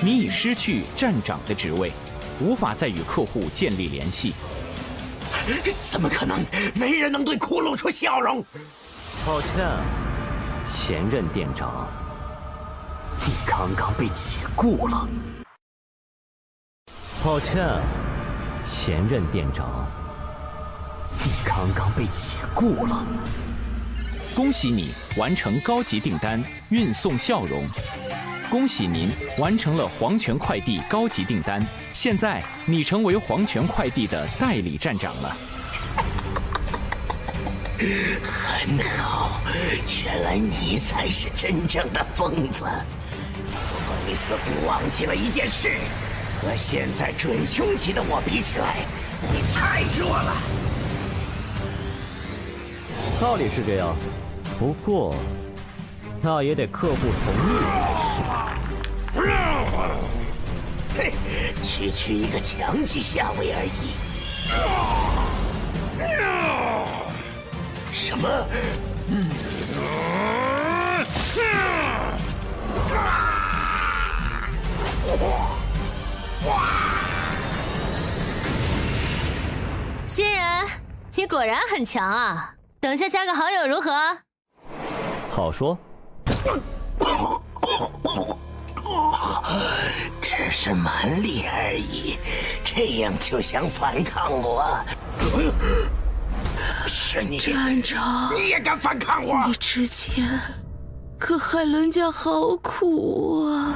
你已失去站长的职位，无法再与客户建立联系。怎么可能？没人能对骷髅出笑容。抱歉，前任店长，你刚刚被解雇了。抱歉，前任店长，你刚刚被解雇了。恭喜你完成高级订单，运送笑容。恭喜您完成了黄泉快递高级订单，现在你成为黄泉快递的代理站长了。很好，原来你才是真正的疯子。不过你似乎忘记了一件事，和现在准凶级的我比起来，你太弱了。道理是这样，不过那也得客户同意才是。嘿，区区一个强级下位而已。什么？新人，你果然很强啊！等下加个好友如何？好说。只是蛮力而已，这样就想反抗我？是你，站长，你也敢反抗我？你之前可害人家好苦啊！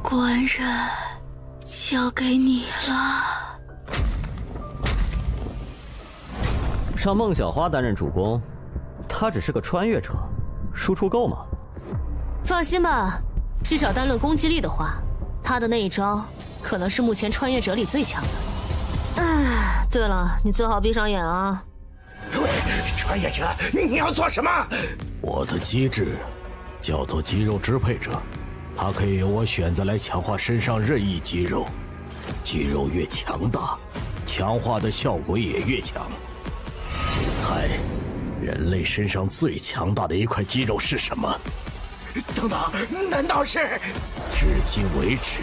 官人，交给你了。让孟小花担任主攻，她只是个穿越者，输出够吗？放心吧，至少单论攻击力的话，她的那一招可能是目前穿越者里最强的。哎，对了，你最好闭上眼啊！喂，穿越者，你要做什么？我的机制叫做肌肉支配者，它可以由我选择来强化身上任意肌肉，肌肉越强大，强化的效果也越强。你猜，人类身上最强大的一块肌肉是什么？等等，难道是？至今为止，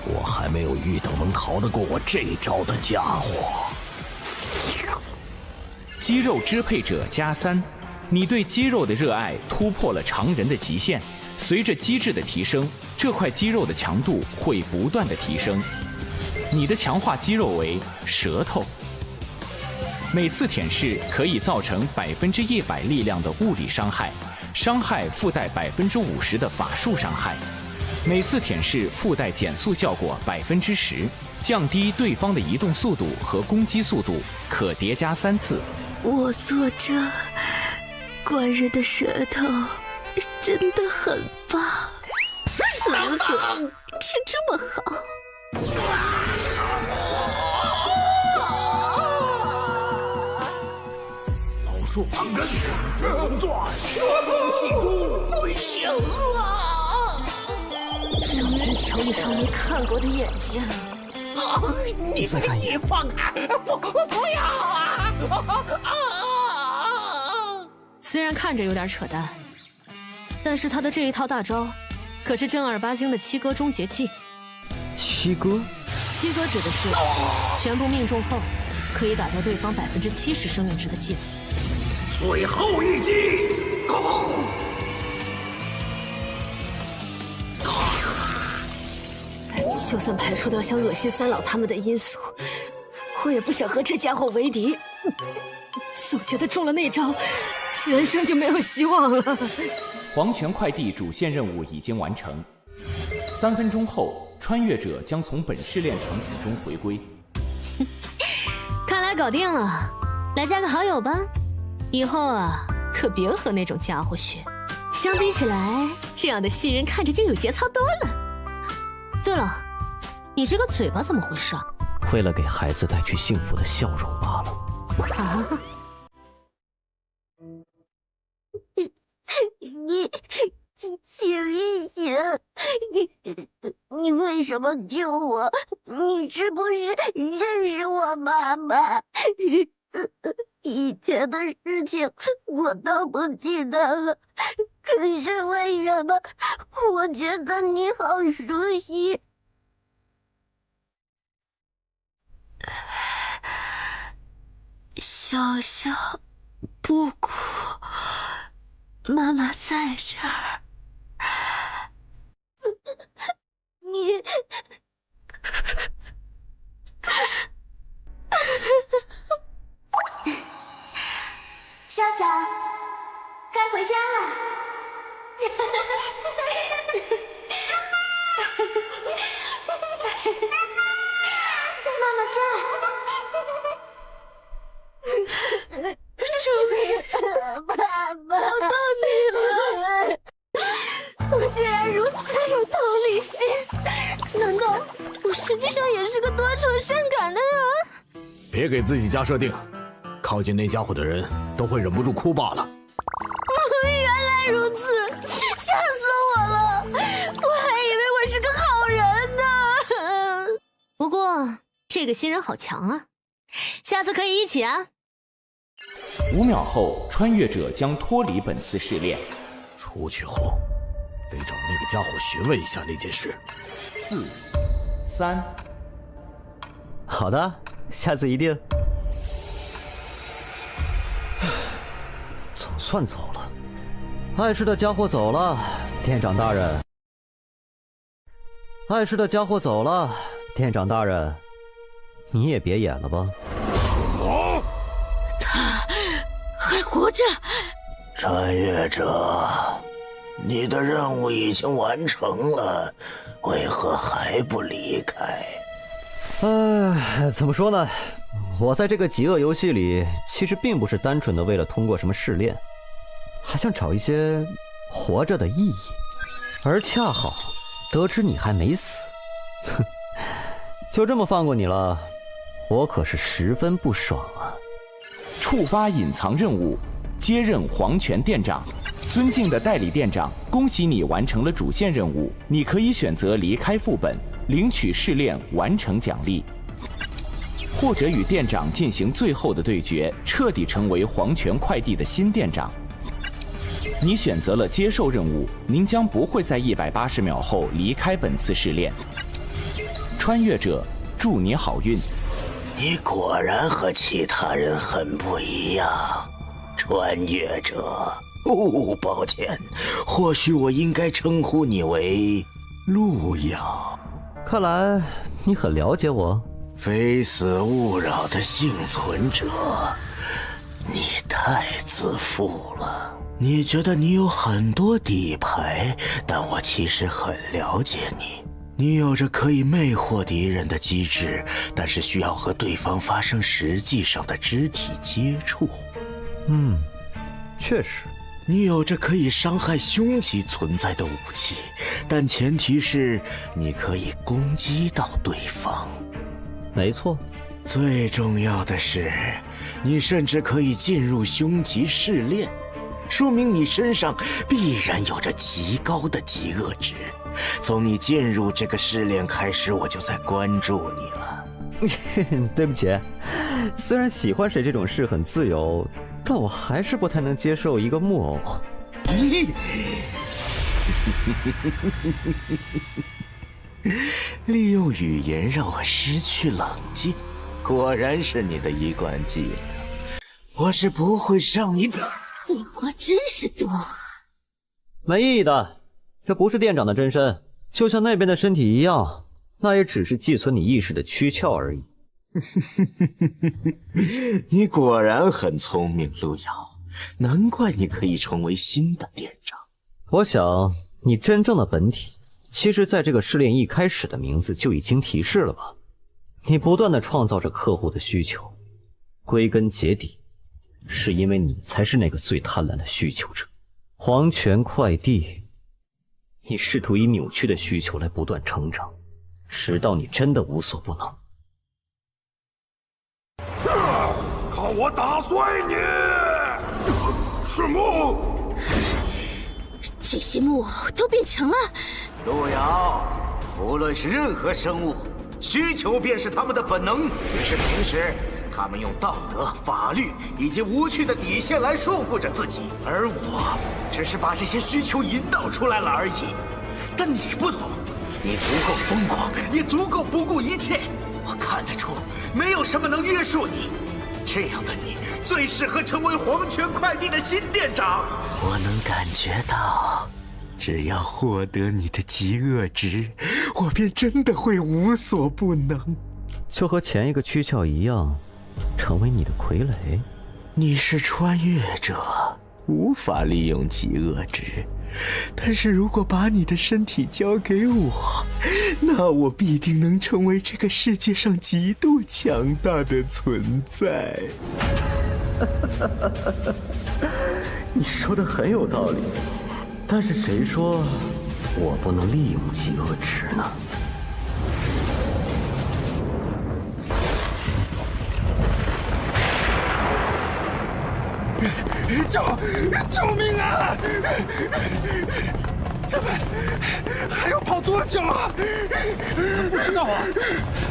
我还没有遇到能逃得过我这一招的家伙。肌肉支配者+3，你对肌肉的热爱突破了常人的极限。随着机制的提升，这块肌肉的强度会不断的提升。你的强化肌肉为舌头，每次舔舐可以造成100%力量的物理伤害，伤害附带50%的法术伤害。每次舔舐附带减速效果10%，降低对方的移动速度和攻击速度，可叠加3次。我坐着，官人的舌头真的很棒，此刻吃这么好。老树旁人，正断，血崩气出，不行了！上天瞧一双没看过的眼睛。你放开！不要啊！虽然看着有点扯淡，但是他的这一套大招，可是正儿八经的七哥终结技。七哥？七哥指的是全部命中后，可以打掉对方70%生命值的技能。最后一击，攻！就算排除掉想恶心三老他们的因素，我也不想和这家伙为敌。总觉得中了那招，人生就没有希望了。黄泉快递主线任务已经完成，3分钟后，穿越者将从本试炼场景中回归。看来搞定了，来加个好友吧。以后啊，可别和那种家伙学。相比起来，这样的新人看着就有节操多了。对了，你这个嘴巴怎么回事啊？为了给孩子带去幸福的笑容罢了。啊！你醒一醒！你为什么救我？你是不是认识我妈妈？以前的事情我都不记得了，可是为什么我觉得你好熟悉？小小，不哭，妈妈在这儿。你。笑笑，该回家了。妈妈在。终于，爸爸，找到你了！我竟然如此有同理心，难道不是实际上也是个多愁善感的人。别给自己加设定，靠近那家伙的人都会忍不住哭罢了。原来如此，吓死我了！我还以为我是个好人呢。不过这个新人好强啊，下次可以一起啊。5秒后，穿越者将脱离本次试炼。出去后，得找那个家伙询问一下那件事。4、3。好的，下次一定。总算走了，碍事的家伙走了，店长大人。碍事的家伙走了，店长大人，你也别演了吧。他还活着。穿越者，你的任务已经完成了，为何还不离开？怎么说呢？我在这个极恶游戏里，其实并不是单纯的为了通过什么试炼，还想找一些活着的意义。而恰好得知你还没死，哼，就这么放过你了，我可是十分不爽啊！触发隐藏任务，接任黄泉店长。尊敬的代理店长，恭喜你完成了主线任务，你可以选择离开副本，领取试炼完成奖励，或者与店长进行最后的对决，彻底成为黄泉快递的新店长。你选择了接受任务，您将不会在180秒后离开本次试炼。穿越者，祝你好运。你果然和其他人很不一样，穿越者。抱歉，或许我应该称呼你为路遥。看来你很了解我。非死勿扰的幸存者，你太自负了。你觉得你有很多底牌，但我其实很了解你。你有着可以魅惑敌人的机制，但是需要和对方发生实际上的肢体接触。确实。你有着可以伤害凶器存在的武器，但前提是你可以攻击到对方。没错。最重要的是，你甚至可以进入凶级试炼，说明你身上必然有着极高的极恶值。从你进入这个试炼开始，我就在关注你了。对不起，虽然喜欢谁这种事很自由，但我还是不太能接受一个木偶。利用语言让我失去冷静，果然是你的一贯伎俩。我是不会让你……废话真是多。没意义的，这不是店长的真身，就像那边的身体一样，那也只是寄存你意识的躯壳而已。你果然很聪明，路遥，难怪你可以成为新的店长。我想你真正的本体，其实在这个试炼一开始的名字就已经提示了吧。你不断的创造着客户的需求，归根结底是因为你才是那个最贪婪的需求者。黄泉快递，你试图以扭曲的需求来不断成长，直到你真的无所不能。看我打碎你！是木，这些木偶都变强了。路遥，无论是任何生物，需求便是他们的本能。只是平时他们用道德、法律以及无趣的底线来束缚着自己，而我只是把这些需求引导出来了而已。但你不同，你足够疯狂，也足够不顾一切。我看得出，没有什么能约束你。这样的你，最适合成为黄泉快递的新店长。我能感觉到，只要获得你的极恶值，我便真的会无所不能。就和前一个躯壳一样，成为你的傀儡。你是穿越者，无法利用极恶值，但是如果把你的身体交给我，那我必定能成为这个世界上极度强大的存在。你说的很有道理，但是谁说我不能利用极恶值呢？救命啊！咱们还要跑多久啊？不知道啊，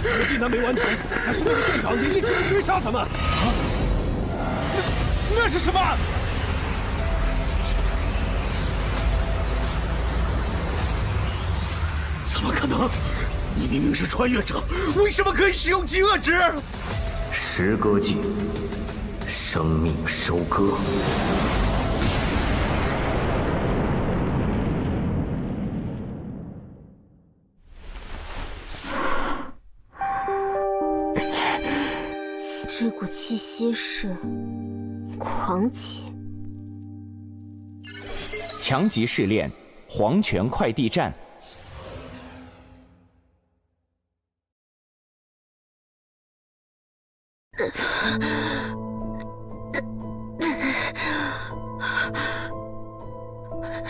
这个订单没完成，还是那个店长也一直在追杀咱们。啊，那是什么？怎么可能？你明明是穿越者，为什么可以使用极恶值？时割技，生命收割。这股气息是狂气。强级试炼，黄泉快递站。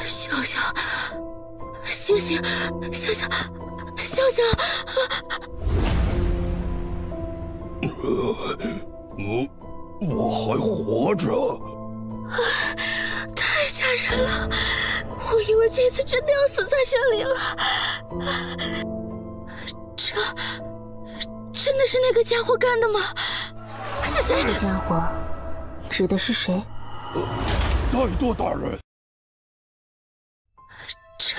笑笑，醒醒，笑笑，笑笑！我还活着。太吓人了，我以为这次真的要死在这里了。这真的是那个家伙干的吗？是谁？那个家伙指的是谁？怠惰大人。这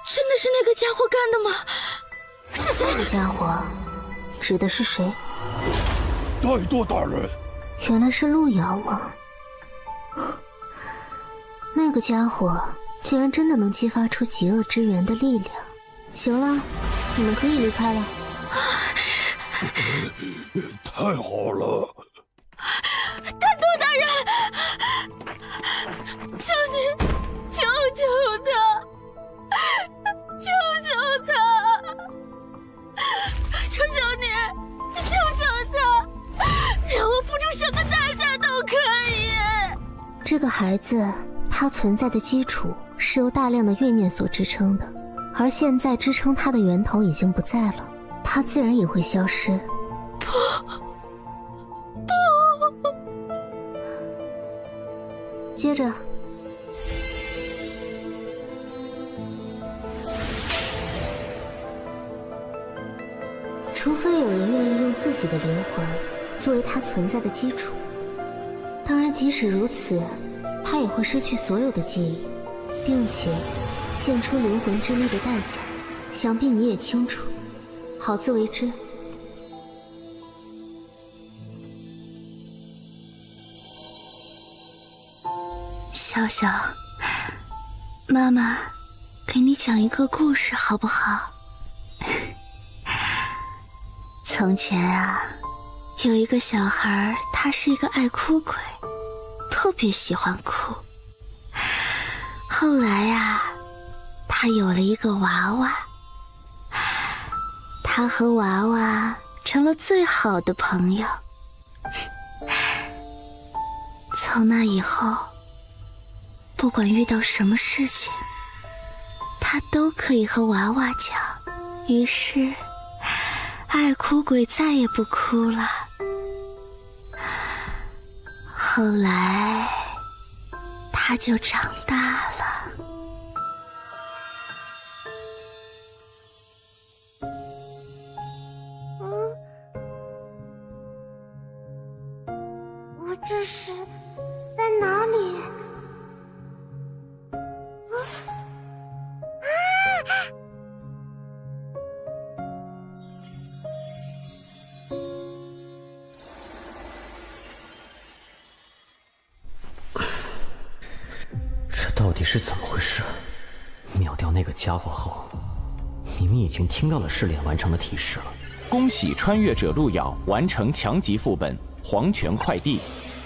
真的是那个家伙干的吗？是谁？那个家伙指的是谁？怠惰大人。原来是路遥吗？那个家伙竟然真的能激发出极恶之源的力量。行了，你们可以离开了。太好了！怠惰大人，求你救救他，救救他！求求你，救救他，让我付出什么代价都可以。这个孩子，他存在的基础是由大量的怨念所支撑的，而现在支撑他的源头已经不在了，他自然也会消失。不，接着，除非有人愿意用自己的灵魂作为他存在的基础，当然即使如此，他也会失去所有的记忆，并且献出灵魂之力的代价，想必你也清楚，好自为之。笑笑，妈妈给你讲一个故事好不好？从前啊，有一个小孩，他是一个爱哭鬼，特别喜欢哭。后来啊，他有了一个娃娃，他和娃娃成了最好的朋友。从那以后，不管遇到什么事情，他都可以和娃娃讲。于是爱哭鬼再也不哭了。后来他就长大了。我这是在哪里？这到底是怎么回事？秒掉那个家伙后，你们已经听到了试炼完成的提示了。恭喜穿越者路遥完成强级副本黄泉快递，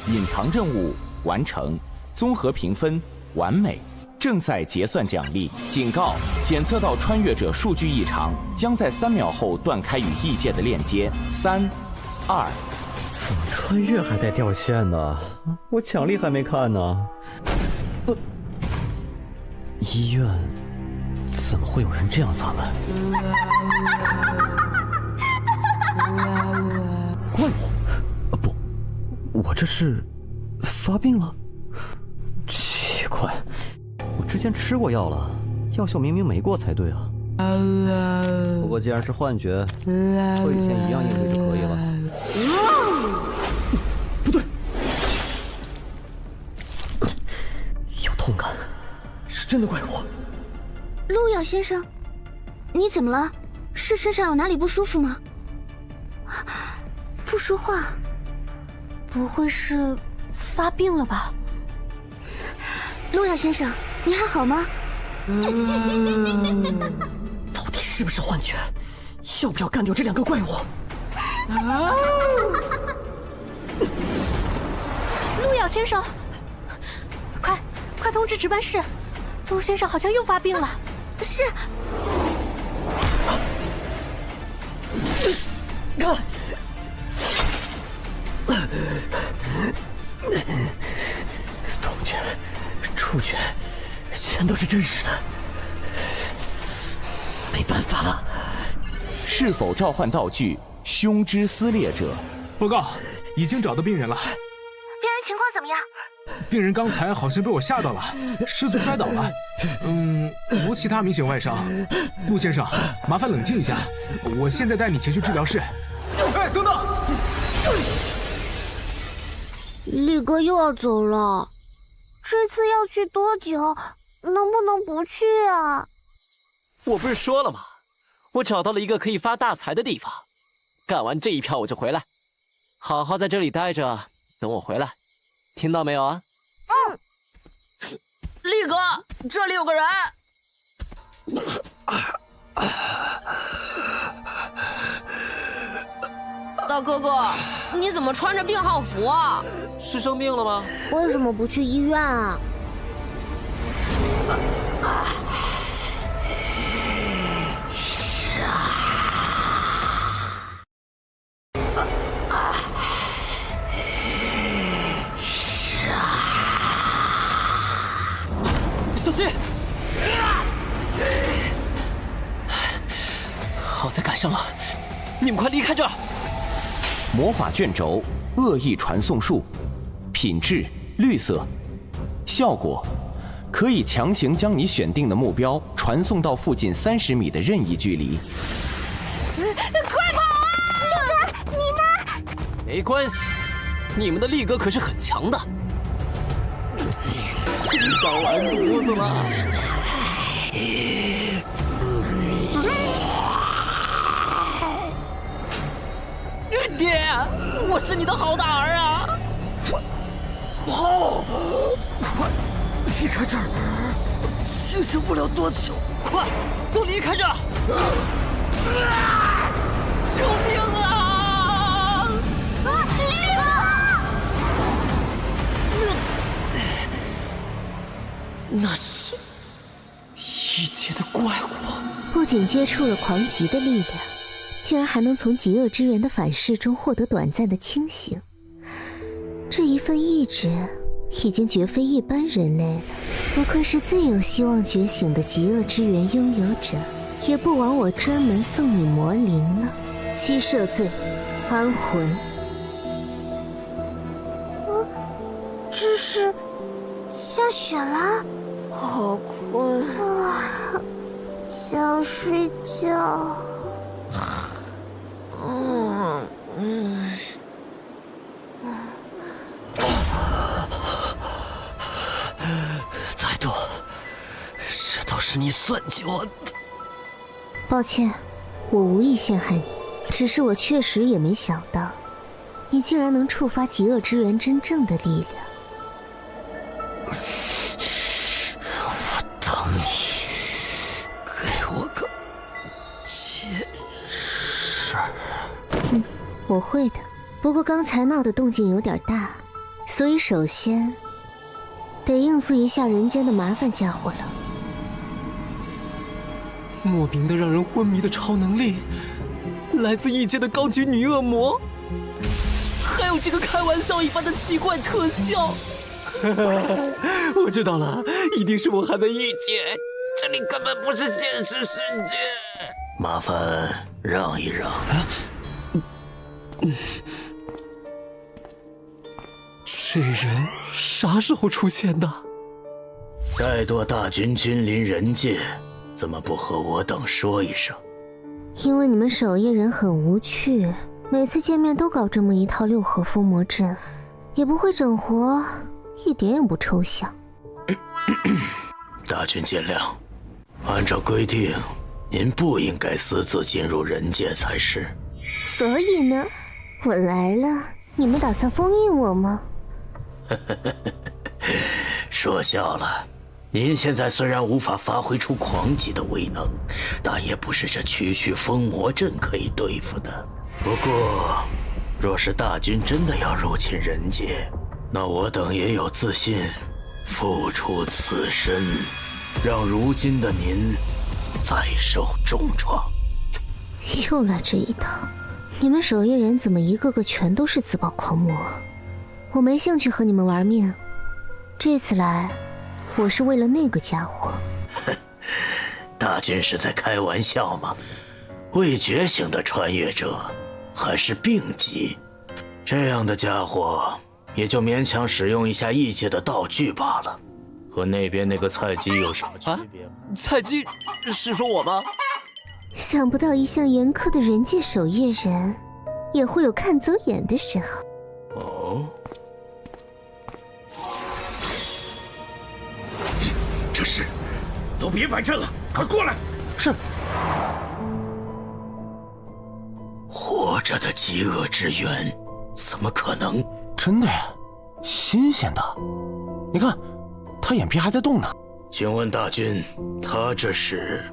隐藏任务完成，综合评分完美，正在结算奖励。警告：检测到穿越者数据异常，将在3秒后断开与异界的链接。3、2。怎么穿越还带掉线呢？我奖励还没看呢。医院怎么会有人这样砸门？怪物？不，我这是发病了？奇怪，我之前吃过药了，药效明明没过才对啊。不过既然是幻觉，和以前一样应对就可以了。不对，有痛感，是真的怪物。路遥先生，你怎么了？是身上有哪里不舒服吗？不说话，不会是发病了吧？路遥先生，你还好吗？到底是不是幻觉？要不要干掉这2个怪物？路遥先生，快通知值班室，陆先生好像又发病了。是。痛觉、触觉，全都是真实的，没办法了。是否召唤道具胸之撕裂者？报告，已经找到病人了。病人情况怎么样？病人刚才好像被我吓到了，失足摔倒了。无其他明显外伤。陆先生，麻烦冷静一下，我现在带你前去治疗室。哎，等等！力哥又要走了，这次要去多久？能不能不去啊？我不是说了吗？我找到了一个可以发大财的地方，干完这一票我就回来，好好在这里待着，等我回来，听到没有啊？力哥，这里有个人。大哥哥，你怎么穿着病号服啊？是生病了吗？为什么不去医院啊？小心！好在赶上了，你们快离开这儿！魔法卷轴恶意传送术，品质绿色，效果可以强行将你选定的目标传送到附近30米的任意距离。快跑啊！力哥，你呢？没关系，你们的力哥可是很强的。吃上完犊子了！爹，我是你的好大儿啊！快跑！快离开这儿！清醒不了多久，快都离开这儿！救命啊！力哥！那是一界的怪物，不仅接触了狂极的力量，竟然还能从极恶之源的反噬中获得短暂的清醒。这一份意志已经绝非一般人类了，不愧是最有希望觉醒的极恶之源拥有者，也不枉我专门送你魔灵了。七赦罪，安魂。这是下雪了，好困啊，想睡觉。再多，这都是你算计我的。抱歉，我无意陷害你，只是我确实也没想到，你竟然能触发极恶之源真正的力量。我等你，给我个解释。我会的，不过刚才闹的动静有点大，所以首先得应付一下人间的麻烦家伙了。莫名的让人昏迷的超能力，来自异界的高级女恶魔，还有这个开玩笑一般的奇怪特效。我知道了，一定是我还在异界，这里根本不是现实世界。麻烦让一让。这这人啥时候出现的？怠惰大军君临人界，怎么不和我等说一声？因为你们守夜人很无趣，每次见面都搞这么一套六合封魔阵，也不会整活，一点也不抽象。大军见谅，按照规定，您不应该私自进入人界才是。所以呢，我来了，你们打算封印我吗？说笑了。您现在虽然无法发挥出狂级的威能，但也不是这区区封魔阵可以对付的。不过，若是大军真的要入侵人界，那我等也有自信付出此身，让如今的您再受重创。又来这一套，你们守夜人怎么一个个全都是自爆狂魔？我没兴趣和你们玩命，这次来我是为了那个家伙。大军是在开玩笑吗？未觉醒的穿越者还是病级，这样的家伙也就勉强使用一下异界的道具罢了，和那边那个菜鸡有什么区别吗？菜鸡是说我吗？想不到一向严苛的人界守夜人，也会有看走眼的时候。哦，这是，都别摆阵了，快过来！是。活着的极恶之源，怎么可能？真的呀，新鲜的。你看，他眼皮还在动呢。请问大军，他这是？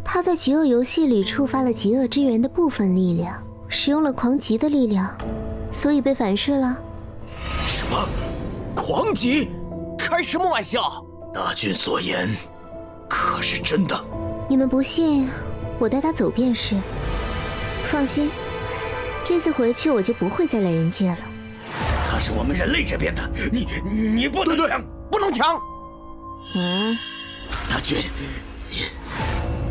他在极恶游戏里触发了极恶之源的部分力量，使用了狂极的力量，所以被反噬了。什么？狂极？开什么玩笑？大军所言可是真的？你们不信，我带他走便是。放心，这次回去我就不会再来人界了。他是我们人类这边的，你不能抢，不能抢！大军，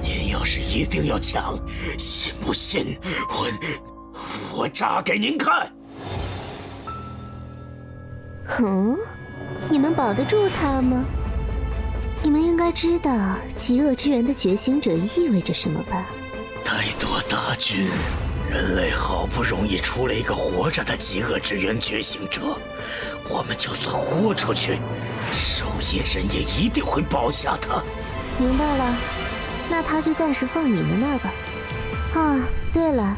您要是一定要抢，信不信我炸给您看？你们保得住他吗？你们应该知道极恶之源的觉醒者意味着什么吧？怠惰大军，人类好不容易出了一个活着的极恶之源觉醒者，我们就算豁出去，守夜人也一定会保下他。明白了，那他就暂时放你们那儿吧。对了，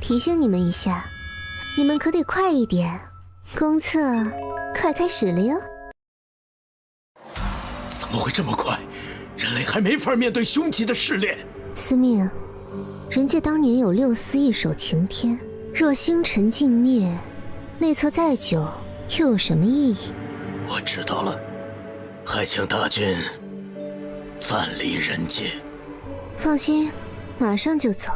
提醒你们一下，你们可得快一点，公测快开始了哟。怎么会这么快？人类还没法面对凶极的试炼。司命，人界当年有6司一手擎天，若星辰尽灭，内测再久又有什么意义？我知道了，还请大军暂离人界。放心，马上就走。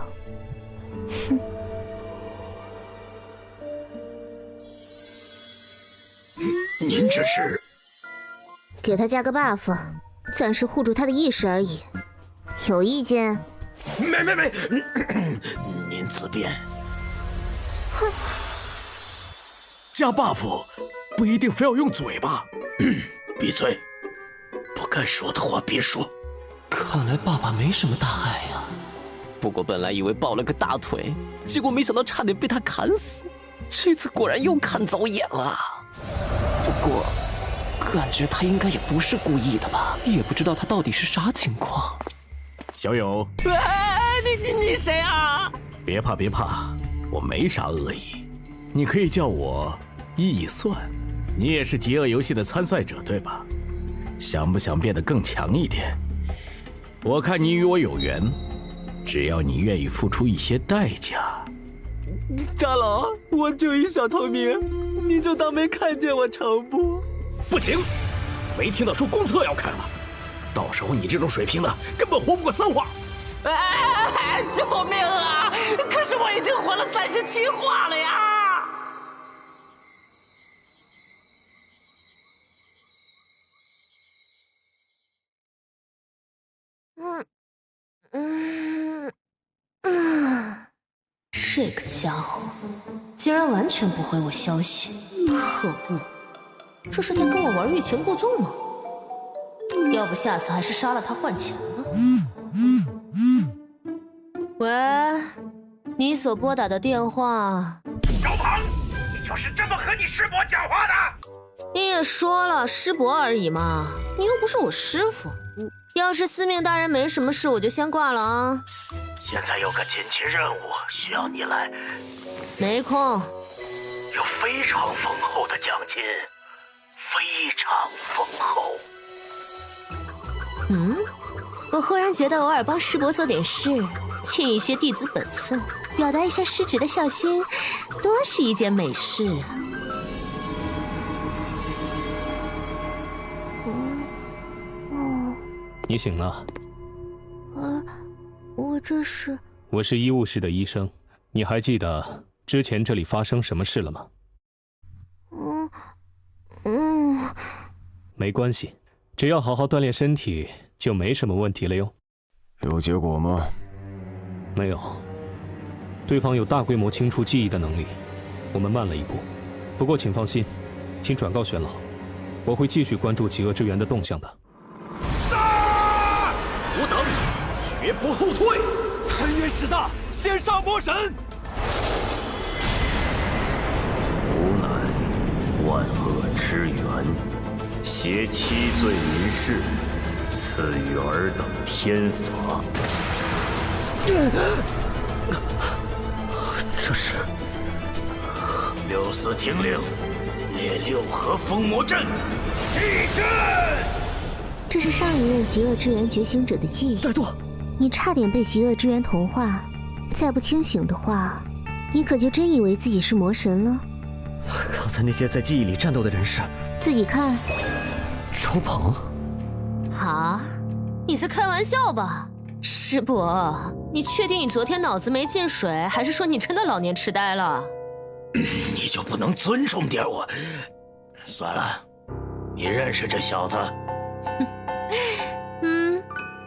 您这是？给他加个 buff， 暂时护住他的意识而已。有意见？没，您自便。哼，加 buff 不一定非要用嘴吧？闭嘴！不该说的话别说。看来爸爸没什么大碍呀。不过本来以为抱了个大腿，结果没想到差点被他砍死。这次果然又看走眼了。不过感觉他应该也不是故意的吧？也不知道他到底是啥情况。小友，你谁啊？别怕，我没啥恶意，你可以叫我易算。你也是极恶游戏的参赛者对吧？想不想变得更强一点？我看你与我有缘，只要你愿意付出一些代价。大佬，我就一小透明，你就当没看见我成不？不行，没听到说公测要开了，到时候你这种水平的根本活不过3话。救命啊！可是我已经活了37话了呀！这个家伙竟然完全不回我消息，可恶！这是在跟我玩欲擒故纵吗？要不下次还是杀了他换钱了。喂，你所拨打的电话。小庞，你就是这么和你师伯讲话的？你也说了，师伯而已嘛，你又不是我师傅。要是司命大人没什么事，我就先挂了啊。现在有个紧急任务需要你来，没空。有非常丰厚的奖金，非常丰厚。我忽然觉得偶尔帮师伯做点事，尽一些弟子本分，表达一下师侄的孝心，多是一件美事啊。你醒了？我这是……我是医务室的医生，你还记得之前这里发生什么事了吗？没关系，只要好好锻炼身体，就没什么问题了哟。有结果吗？没有，对方有大规模清除记忆的能力，我们慢了一步。不过请放心，请转告玄老，我会继续关注极恶之源的动向的。吾等绝不后退！深渊势大，先杀魔神！吾乃万恶之源，挟七罪民事，赐予尔等天罚。这是六司听令，列六合封魔阵，祭阵！这是上一任极恶之源觉醒者的记忆。怠惰，你差点被极恶之源同化，再不清醒的话，你可就真以为自己是魔神了。刚才那些在记忆里战斗的人是？自己看。周鹏。啊？你在开玩笑吧？师伯，你确定你昨天脑子没进水，还是说你真的老年痴呆了？你就不能尊重点我？算了，你认识这小子？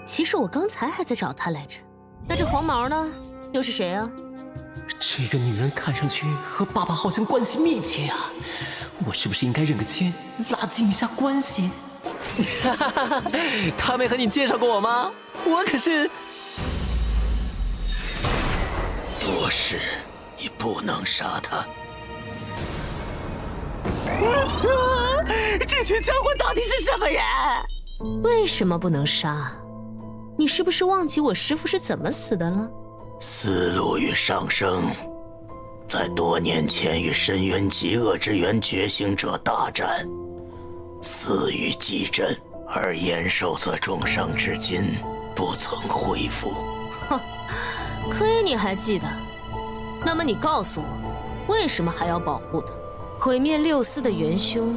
其实我刚才还在找他来着。那这黄毛呢？又是谁啊？这个女人看上去和爸爸好像关系密切啊，我是不是应该认个亲，拉近一下关系？他没和你介绍过我吗？我可是……多事，你不能杀他。这群江魂到底是什么人？为什么不能杀？你是不是忘记我师父是怎么死的了？思路与上升，在多年前与深渊极恶之源觉醒者大战，死于祭阵，而延寿则重伤至今不曾恢复。哼，亏你还记得。那么你告诉我，为什么还要保护他？毁灭六司的元凶，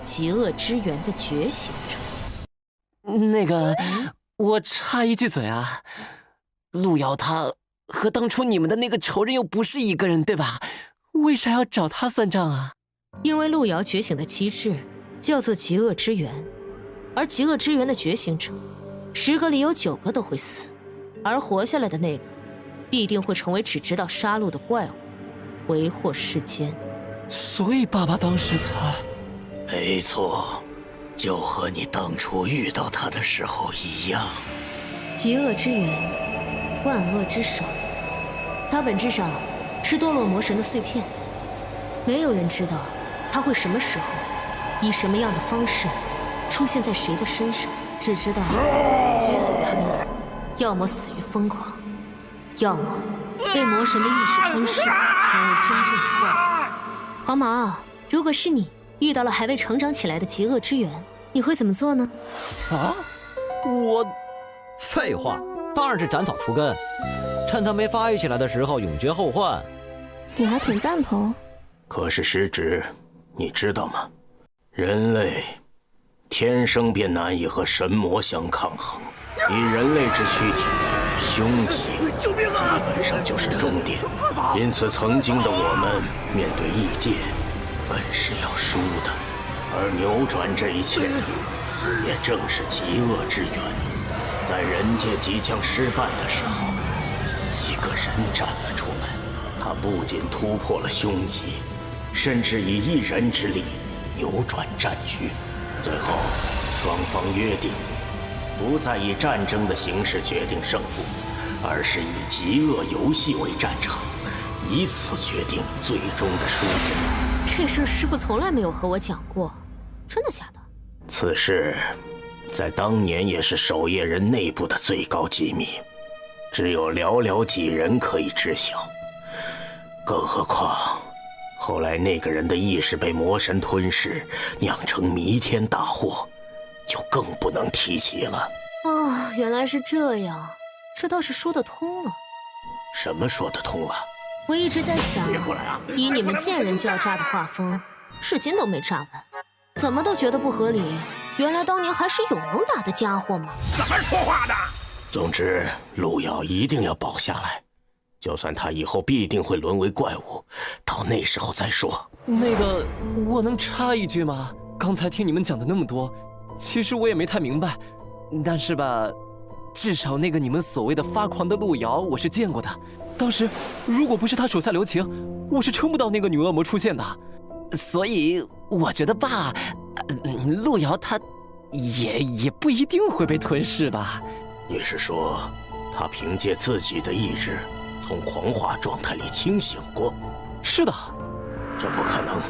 极恶之源的觉醒者。那个，我插一句嘴啊，路遥他和当初你们的那个仇人又不是一个人，对吧？为啥要找他算账啊？因为路遥觉醒的机制叫做极恶之源，而极恶之源的觉醒者，10个里有9个都会死，而活下来的那个，必定会成为只知道杀戮的怪物，为祸世间。所以爸爸当时才……没错。就和你当初遇到他的时候一样。极恶之源，万恶之首，它本质上是堕落魔神的碎片。没有人知道它会什么时候，以什么样的方式出现在谁的身上，只知道觉醒他的人，要么死于疯狂，要么被魔神的意识吞噬，成为真正的怪物。黄毛，如果是你遇到了还未成长起来的极恶之源，你会怎么做呢？啊？我……废话，当然是斩草除根，趁他没发育起来的时候永绝后患。你还挺赞同。可是师侄，你知道吗？人类天生便难以和神魔相抗衡，以人类之躯体，凶吉基本上就是重点。因此，曾经的我们面对异界，本是要输的，而扭转这一切的，也正是极恶之源。在人界即将失败的时候，一个人站了出来，他不仅突破了凶吉，甚至以一人之力扭转战局。最后，双方约定，不再以战争的形式决定胜负，而是以极恶游戏为战场，以此决定最终的输赢。这事师傅从来没有和我讲过，真的假的？此事在当年也是守夜人内部的最高机密，只有寥寥几人可以知晓。更何况，后来那个人的意识被魔神吞噬，酿成弥天大祸，就更不能提起了。哦，原来是这样，这倒是说得通了。什么说得通了？我一直在想，以你们见人就要炸的画风，至今都没炸完，怎么都觉得不合理。原来当年还是有能打的家伙嘛！怎么说话的？总之，路遥一定要保下来，就算他以后必定会沦为怪物，到那时候再说。那个，我能插一句吗？刚才听你们讲的那么多，其实我也没太明白，但是吧，至少那个你们所谓的发狂的路遥，我是见过的。当时如果不是他手下留情，我是撑不到那个女恶魔出现的。所以我觉得吧，路遥他也不一定会被吞噬吧。你是说，他凭借自己的意志从狂化状态里清醒过？是的。这不可能，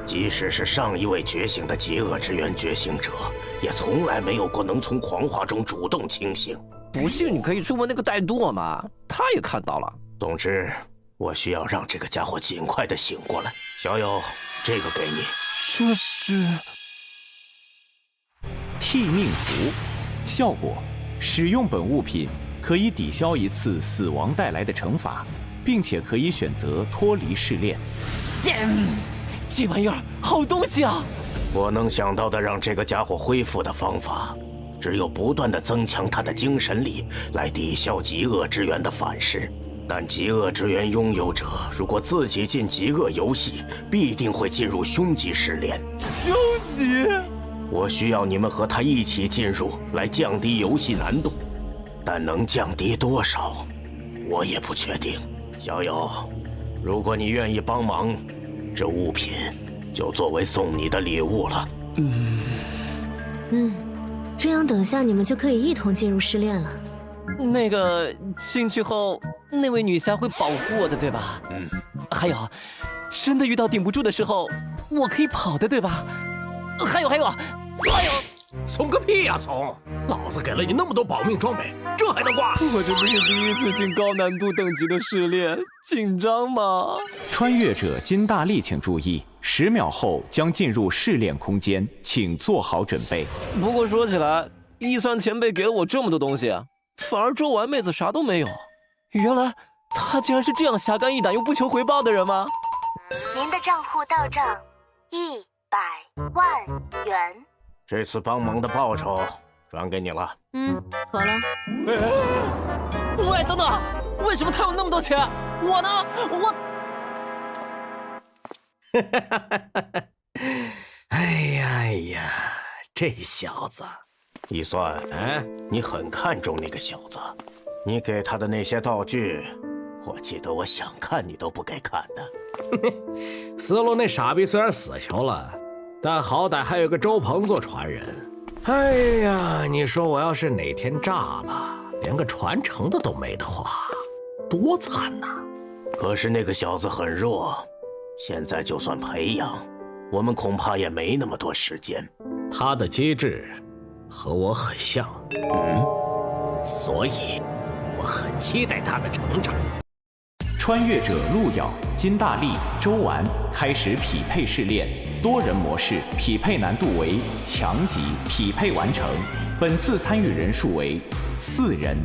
即使是上一位觉醒的极恶之源觉醒者，也从来没有过能从狂化中主动清醒。不信你可以去问那个戴舵嘛，他也看到了。总之，我需要让这个家伙尽快的醒过来。小友，这个给你。这是替命符，效果：使用本物品可以抵消一次死亡带来的惩罚，并且可以选择脱离试炼。这玩意儿好东西啊！我能想到的让这个家伙恢复的方法，只有不断的增强他的精神力，来抵消极恶之源的反噬。但极恶之源拥有者如果自己进极恶游戏，必定会进入凶级试炼。凶级？我需要你们和他一起进入，来降低游戏难度，但能降低多少，我也不确定。小友，如果你愿意帮忙，这物品就作为送你的礼物了。这样等下你们就可以一同进入试炼了。那个进去后，那位女侠会保护我的，对吧？还有，真的遇到顶不住的时候，我可以跑的，对吧？还有，怂个屁呀怂！老子给了你那么多保命装备，这还能挂？我这不是第一次进高难度等级的试炼，紧张吗？穿越者金大力，请注意，10秒后将进入试炼空间，请做好准备。不过说起来，一酸前辈给了我这么多东西，反而周丸妹子啥都没有。原来她竟然是这样侠肝义胆又不求回报的人吗？您的账户到账100万元。这次帮忙的报酬转给你了。妥了。喂，等等，为什么他有那么多钱，我呢？哎呀，这小子，一酸，你很看重那个小子，你给他的那些道具，我记得我想看你都不给看的。思路那傻逼虽然死球了，但好歹还有个周鹏做传人。哎呀，你说我要是哪天炸了，连个传承的都没的话，多惨呐！可是那个小子很弱，现在就算培养，我们恐怕也没那么多时间。他的机制和我很像，所以我很期待他的成长。穿越者路遥、金大力、周丸开始匹配试炼，多人模式，匹配难度为强级，匹配完成。本次参与人数为4人，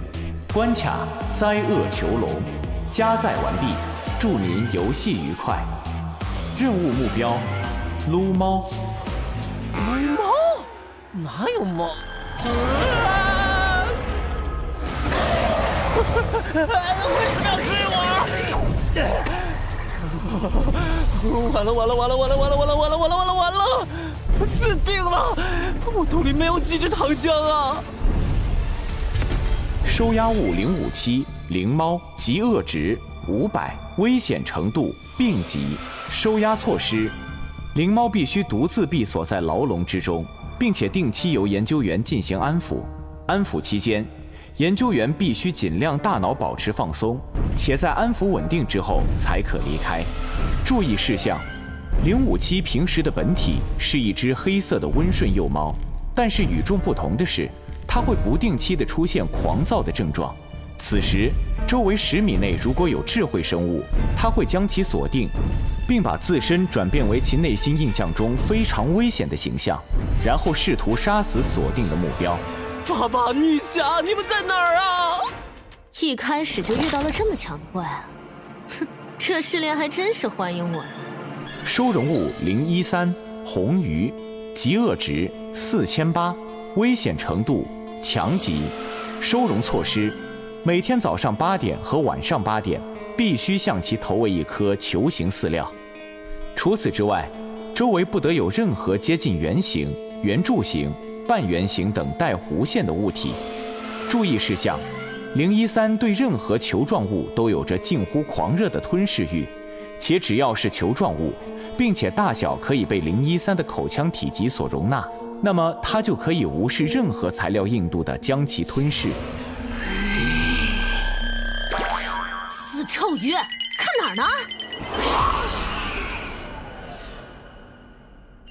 关卡灾厄囚笼，加载完毕，祝您游戏愉快。任务目标：撸猫。撸猫？哪有猫？为什么要追我？完了！死定了！我兜里没有几支糖浆啊！收押物057灵猫极恶值500，危险程度病级，收押措施：灵猫必须独自闭锁在牢笼之中，并且定期由研究员进行安抚。安抚期间，研究员必须尽量大脑保持放松，且在安抚稳定之后才可离开。注意事项：057平时的本体是一只黑色的温顺幼猫，但是与众不同的是，它会不定期地出现狂躁的症状。此时，周围10米内如果有智慧生物，它会将其锁定，并把自身转变为其内心印象中非常危险的形象，然后试图杀死锁定的目标。爸爸、女侠，你们在哪儿啊？一开始就遇到了这么强的怪啊！哼，这试炼还真是欢迎我呀。收容物013红鱼，极恶值4800，危险程度强级。收容措施：每天早上8点和晚上8点必须向其投喂一颗球形饲料。除此之外，周围不得有任何接近圆形、圆柱形、半圆形等带弧线的物体。注意事项：013对任何球状物都有着近乎狂热的吞噬欲，且只要是球状物，并且大小可以被013的口腔体积所容纳，那么它就可以无视任何材料硬度的将其吞噬。死臭鱼，看哪儿呢？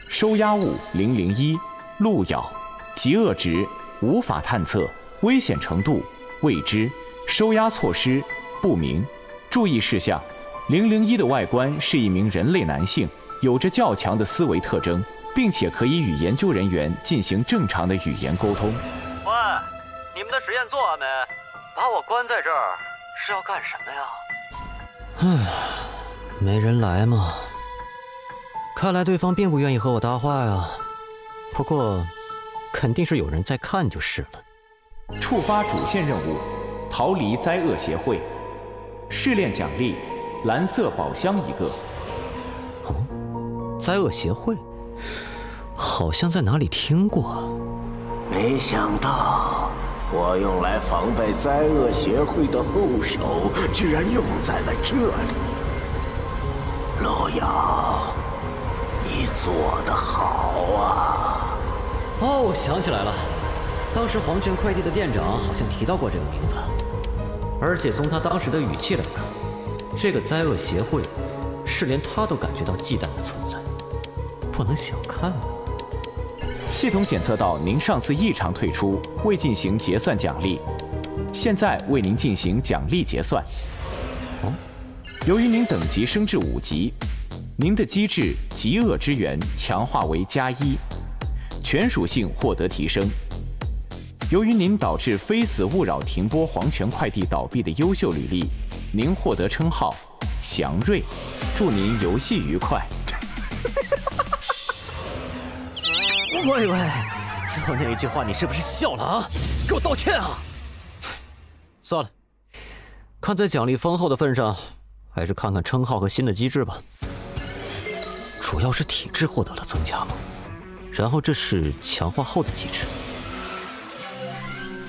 收押物001路咬，极恶值无法探测，危险程度未知，收押措施不明。注意事项：001的外观是一名人类男性，有着较强的思维特征，并且可以与研究人员进行正常的语言沟通。喂，你们的实验做完没？把我关在这儿是要干什么呀？没人来吗？看来对方并不愿意和我搭话呀。不过，肯定是有人在看就是了。触发主线任务：逃离灾厄协会。试炼奖励：蓝色宝箱1个。灾厄协会，好像在哪里听过。没想到我用来防备灾厄协会的后手，居然用在了这里。老姚，你做得好啊！哦，我想起来了，当时黄泉快递的店长好像提到过这个名字，而且从他当时的语气来看，这个灾厄协会是连他都感觉到忌惮的存在，不能小看啊。系统检测到您上次异常退出，未进行结算奖励，现在为您进行奖励结算。由于您等级升至5级，您的机制极恶之源强化为+1，全属性获得提升。由于您导致非死勿扰停播黄泉快递倒闭的优秀履历，您获得称号祥瑞，祝您游戏愉快。喂，最后那一句话你是不是笑了啊？给我道歉啊！算了，看在奖励丰厚的份上，还是看看称号和新的机制吧。主要是体质获得了增加嘛，然后这是强化后的机制。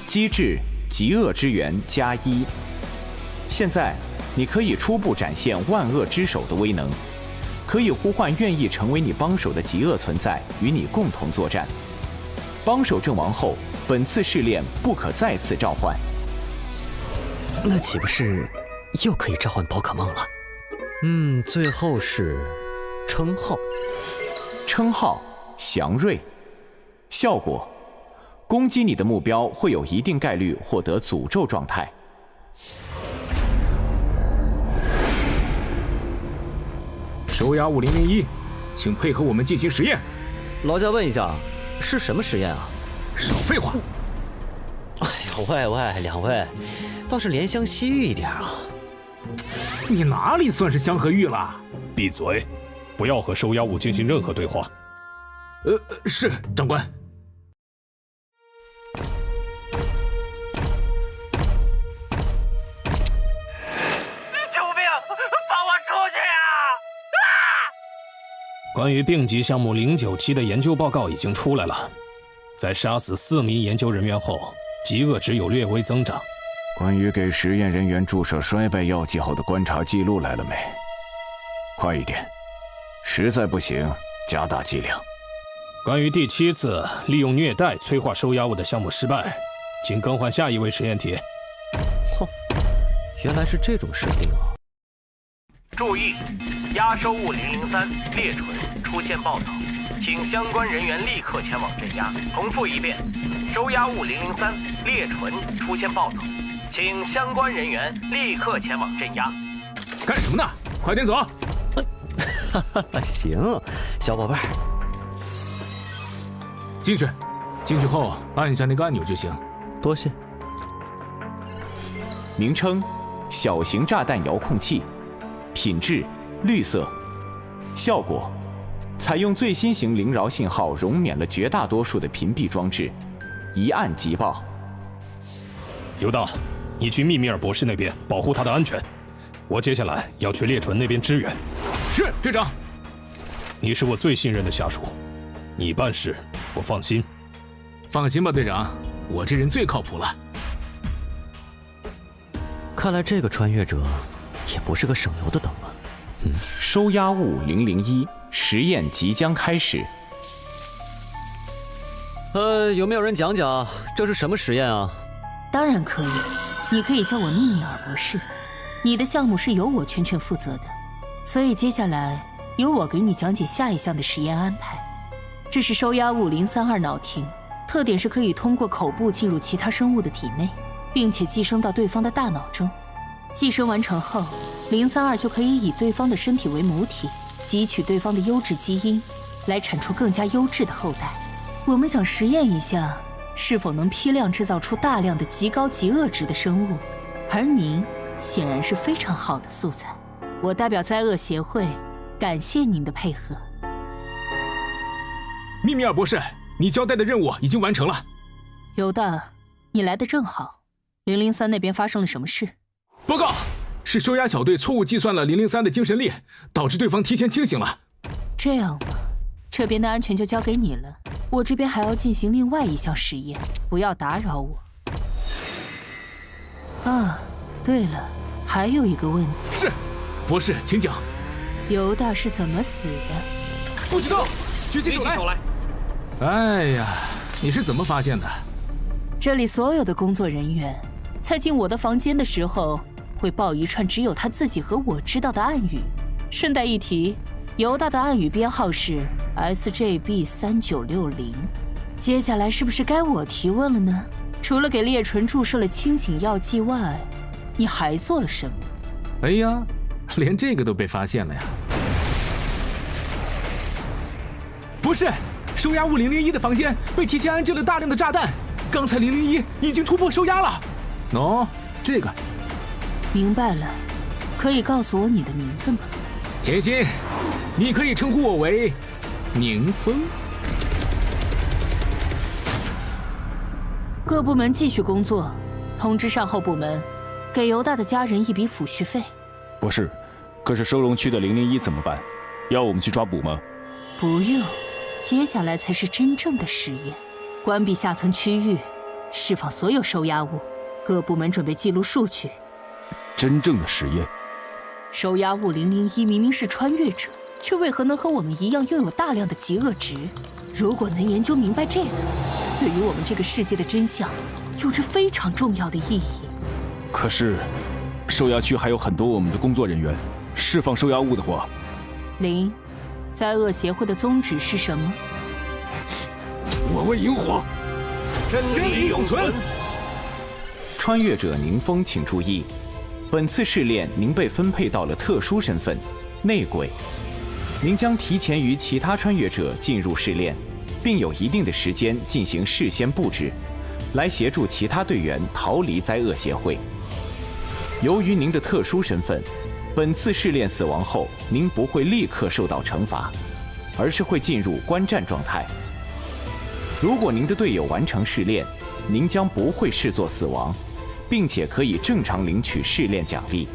机制极恶之源+1，现在你可以初步展现万恶之手的威能，可以呼唤愿意成为你帮手的极恶存在与你共同作战。帮手阵亡后，本次试炼不可再次召唤。那岂不是又可以召唤宝可梦了？最后是称号，称号祥瑞，效果：攻击你的目标会有一定概率获得诅咒状态。收押物001，请配合我们进行实验。劳驾问一下，是什么实验啊？少废话！哎呀，喂，两位，倒是怜香惜玉一点啊！你哪里算是香和玉了？闭嘴！不要和收押物进行任何对话。是长官。关于病级项目097的研究报告已经出来了，在杀死4名研究人员后，极恶值有略微增长，关于给实验人员注射衰败药剂后的观察记录来了没？快一点，实在不行加大剂量。关于第7次利用虐待催化收押物的项目失败，请更换下一位实验体。嚯，原来是这种设定啊！注意，押收物003猎蠢出现暴走，请相关人员立刻前往镇压。重复一遍，收押物003猎蠢出现暴走，请相关人员立刻前往镇压。干什么呢？快点走！行，小宝贝儿，进去。进去后按一下那个按钮就行。多谢。名称：小型炸弹遥控器，品质：绿色，效果：采用最新型灵饶信号，容免了绝大多数的屏蔽装置，一按即爆。犹大，你去密米尔博士那边保护他的安全。我接下来要去猎纯那边支援。是，队长。你是我最信任的下属，你办事我放心。放心吧，队长，我这人最靠谱了。看来这个穿越者也不是个省油的灯啊。收押物001实验即将开始。有没有人讲讲这是什么实验啊？当然可以，你可以叫我密米尔博士。你的项目是由我全权负责的，所以接下来由我给你讲解下一项的实验安排。这是收押物032脑庭，特点是可以通过口部进入其他生物的体内，并且寄生到对方的大脑中。寄生完成后，032就可以以对方的身体为母体，汲取对方的优质基因，来产出更加优质的后代。我们想实验一下，是否能批量制造出大量的极高极恶质的生物，而您显然是非常好的素材。我代表灾厄协会感谢您的配合。密米尔博士，你交代的任务已经完成了。犹大，你来的正好。003那边发生了什么事？报告，是收押小队错误计算了003的精神力，导致对方提前清醒了。这样吧，这边的安全就交给你了，我这边还要进行另外一项实验，不要打扰我。啊，对了，还有一个问题。是，博士，请讲。犹大是怎么死的？不知道，举起手来。哎呀，你是怎么发现的？这里所有的工作人员在进我的房间的时候，会报一串只有他自己和我知道的暗语。顺带一提，犹大的暗语编号是 SJB3960。接下来是不是该我提问了呢？除了给烈纯注射了清醒药剂外，你还做了什么？哎呀，连这个都被发现了呀！不是，收押物001的房间被提前安置了大量的炸弹，刚才001已经突破收押了。哦，这个。明白了，可以告诉我你的名字吗？甜心，你可以称呼我为宁风。各部门继续工作，通知善后部门，给犹大的家人一笔抚恤费。博士，可是收容区的001怎么办？要我们去抓捕吗？不用，接下来才是真正的实验。关闭下层区域，释放所有收押物，各部门准备记录数据。真正的实验？收押物001明明是穿越者，却为何能和我们一样拥有大量的极恶值？如果能研究明白这个，对于我们这个世界的真相有着非常重要的意义。可是，收押区还有很多我们的工作人员，释放收押物的话，灾厄协会的宗旨是什么？我为萤火，真理永存。穿越者宁风，请注意，本次试炼您被分配到了特殊身份——内鬼。您将提前于其他穿越者进入试炼，并有一定的时间进行事先布置，来协助其他队员逃离灾厄协会。由于您的特殊身份，本次试炼死亡后，您不会立刻受到惩罚，而是会进入观战状态。如果您的队友完成试炼，您将不会视作死亡，并且可以正常领取试炼奖励。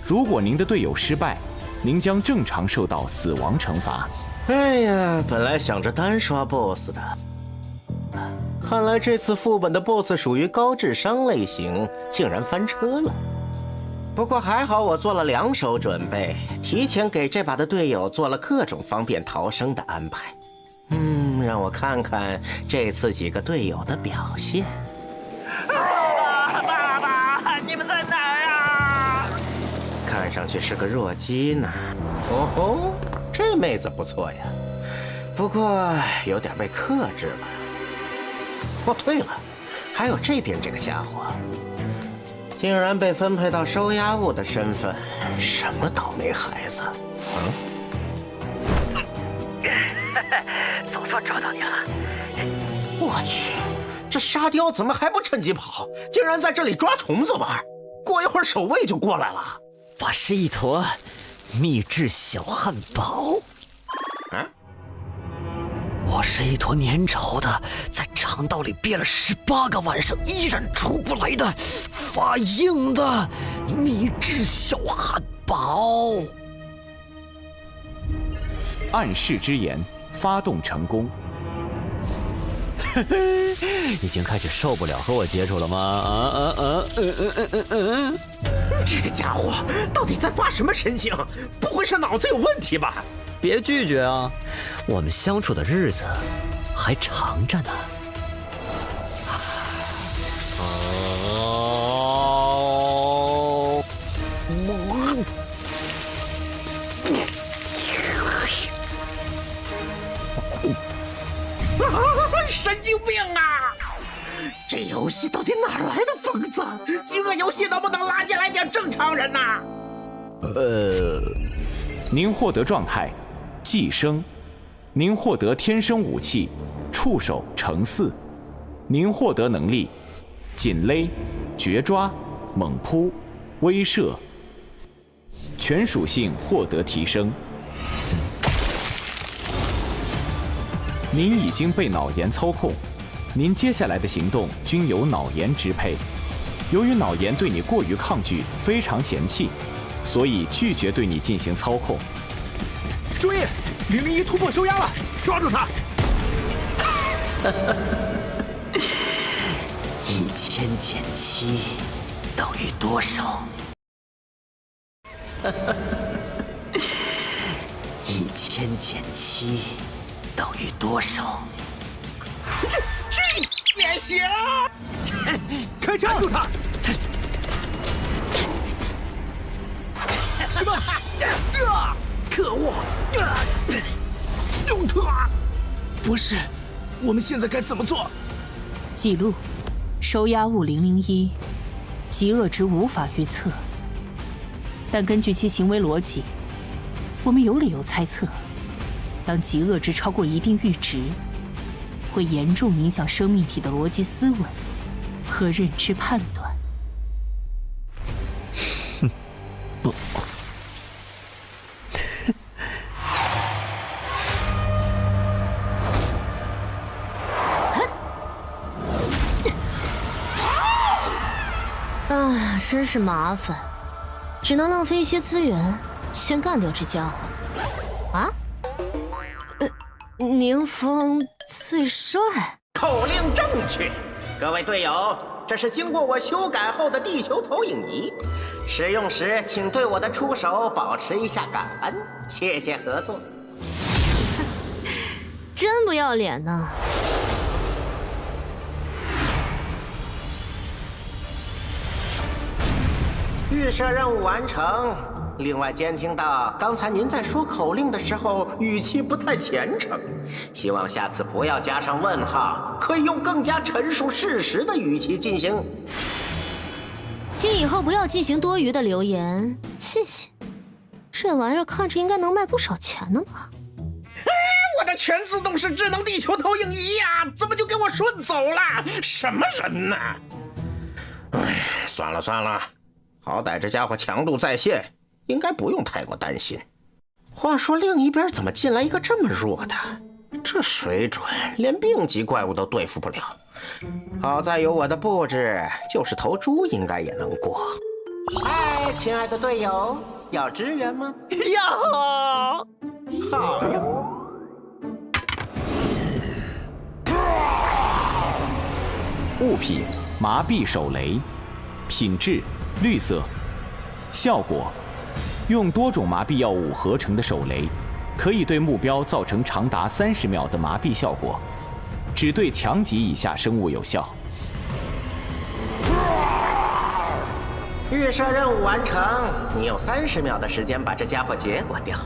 如果您的队友失败，您将正常受到死亡惩罚。哎呀，本来想着单刷 BOSS 的，看来这次副本的 BOSS 属于高智商类型，竟然翻车了。不过还好我做了2手准备，提前给这把的队友做了各种方便逃生的安排。让我看看这次几个队友的表现。爸爸，你们在哪儿啊？看上去是个弱鸡呢。哦吼，这妹子不错呀，不过有点被克制了。哦，对了，还有这边这个家伙，竟然被分配到收押物的身份，什么倒霉孩子？总算找到你了！我去，这沙雕怎么还不趁机跑？竟然在这里抓虫子玩！过一会儿守卫就过来了。我是一坨秘制小汉堡。我是一坨粘稠的，在肠道里憋了18个晚上依然出不来的发硬的秘制小汉堡。暗示之言发动成功。已经开始受不了和我接触了吗？这个家伙到底在发什么神经？不会是脑子有问题吧？别拒绝啊，我们相处的日子还长着呢。神经病啊！这游戏到底哪来的疯子？饥饿游戏能不能拉进来点正常人呐？您获得状态寄生，您获得天生武器触手乘4，您获得能力紧勒、绝抓、猛扑、威慑，全属性获得提升。您已经被脑炎操控，您接下来的行动均由脑炎支配。由于脑炎对你过于抗拒，非常嫌弃，所以拒绝对你进行操控。注意，001突破收押了，抓住他！1000减7等于多少？1000减7等于多少？这也行！开枪！住他！什么？可恶！用它！博士，我们现在该怎么做？记录：收押物001，极恶值无法预测，但根据其行为逻辑，我们有理由猜测，当极恶值超过一定阈值，会严重影响生命体的逻辑思维和认知判断。不。真是麻烦，只能浪费一些资源，先干掉这家伙。啊？宁风最帅。口令正确，各位队友，这是经过我修改后的地球投影仪，使用时请对我的出手保持一下感恩，谢谢合作。真不要脸呢！预设任务完成。另外，监听到刚才您在说口令的时候语气不太虔诚，希望下次不要加上问号，可以用更加陈述事实的语气进行。请以后不要进行多余的留言，谢谢。这玩意儿看着应该能卖不少钱呢吧？我的全自动式智能地球投影仪呀，怎么就给我顺走了？什么人呢？哎，算了算了。好歹这家伙强度在线，应该不用太过担心。话说另一边怎么进来一个这么弱的？这水准连病级怪物都对付不了。好在有我的布置，就是头猪应该也能过。嗨，亲爱的队友，要支援吗？要！好呀。物品：麻痹手雷，品质：绿色，效果：用多种麻痹药物合成的手雷，可以对目标造成长达30秒的麻痹效果，只对强级以下生物有效。预设任务完成，你有30秒的时间把这家伙结果掉。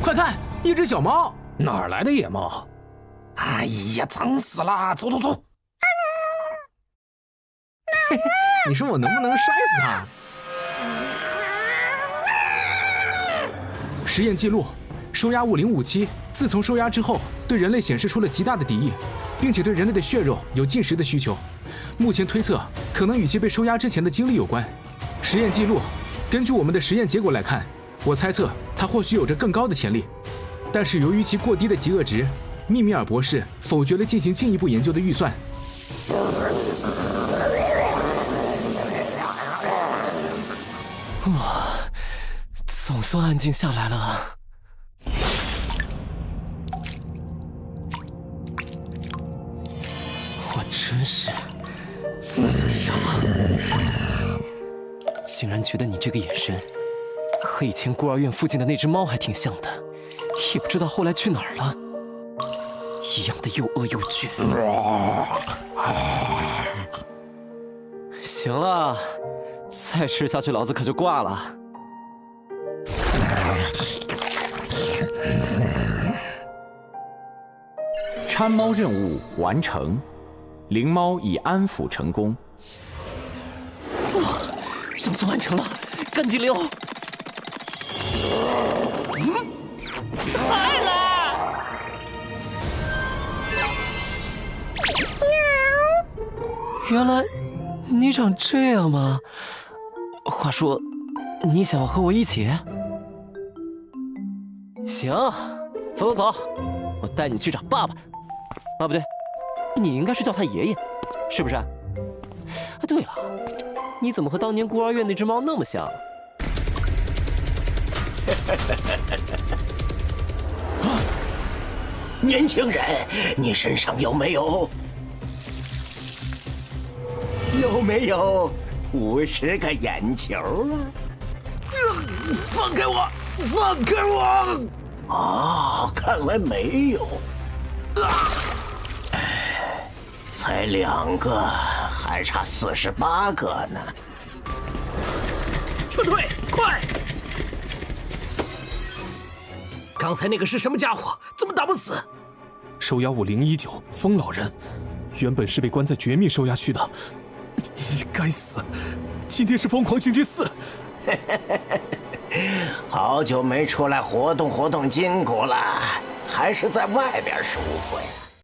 快看，一只小猫！哪儿来的野猫？哎呀，脏死了！走走走！你说我能不能摔死它？实验记录：收押物057，自从收押之后，对人类显示出了极大的敌意，并且对人类的血肉有进食的需求。目前推测，可能与其被收押之前的经历有关。实验记录：根据我们的实验结果来看，我猜测它或许有着更高的潜力，但是由于其过低的极恶值，密米尔博士否决了进行进一步研究的预算。哇，总算安静下来了。我真是自己傻，竟然觉得你这个眼神和以前孤儿院附近的那只猫还挺像的，也不知道后来去哪儿了，一样的又恶又倔。行了，再吃下去老子可就挂了。搀猫任务完成，灵猫已安抚成功。哇，总算完成了，赶紧溜！来了！原来你长这样吗？话说，你想和我一起？行，走走走，我带你去找爸爸。啊，不对，你应该是叫他爷爷，是不是？啊，对了，你怎么和当年孤儿院那只猫那么像？年轻人，你身上有没有50个眼球啊？放开我！放开我！哦，看来没有。才2个，还差48个呢。撤退，快！刚才那个是什么家伙？怎么打不死？收押物019，风老人，原本是被关在绝密收押区的。该死！今天是疯狂星期4。好久没出来活动活动筋骨了，还是在外边舒服呀。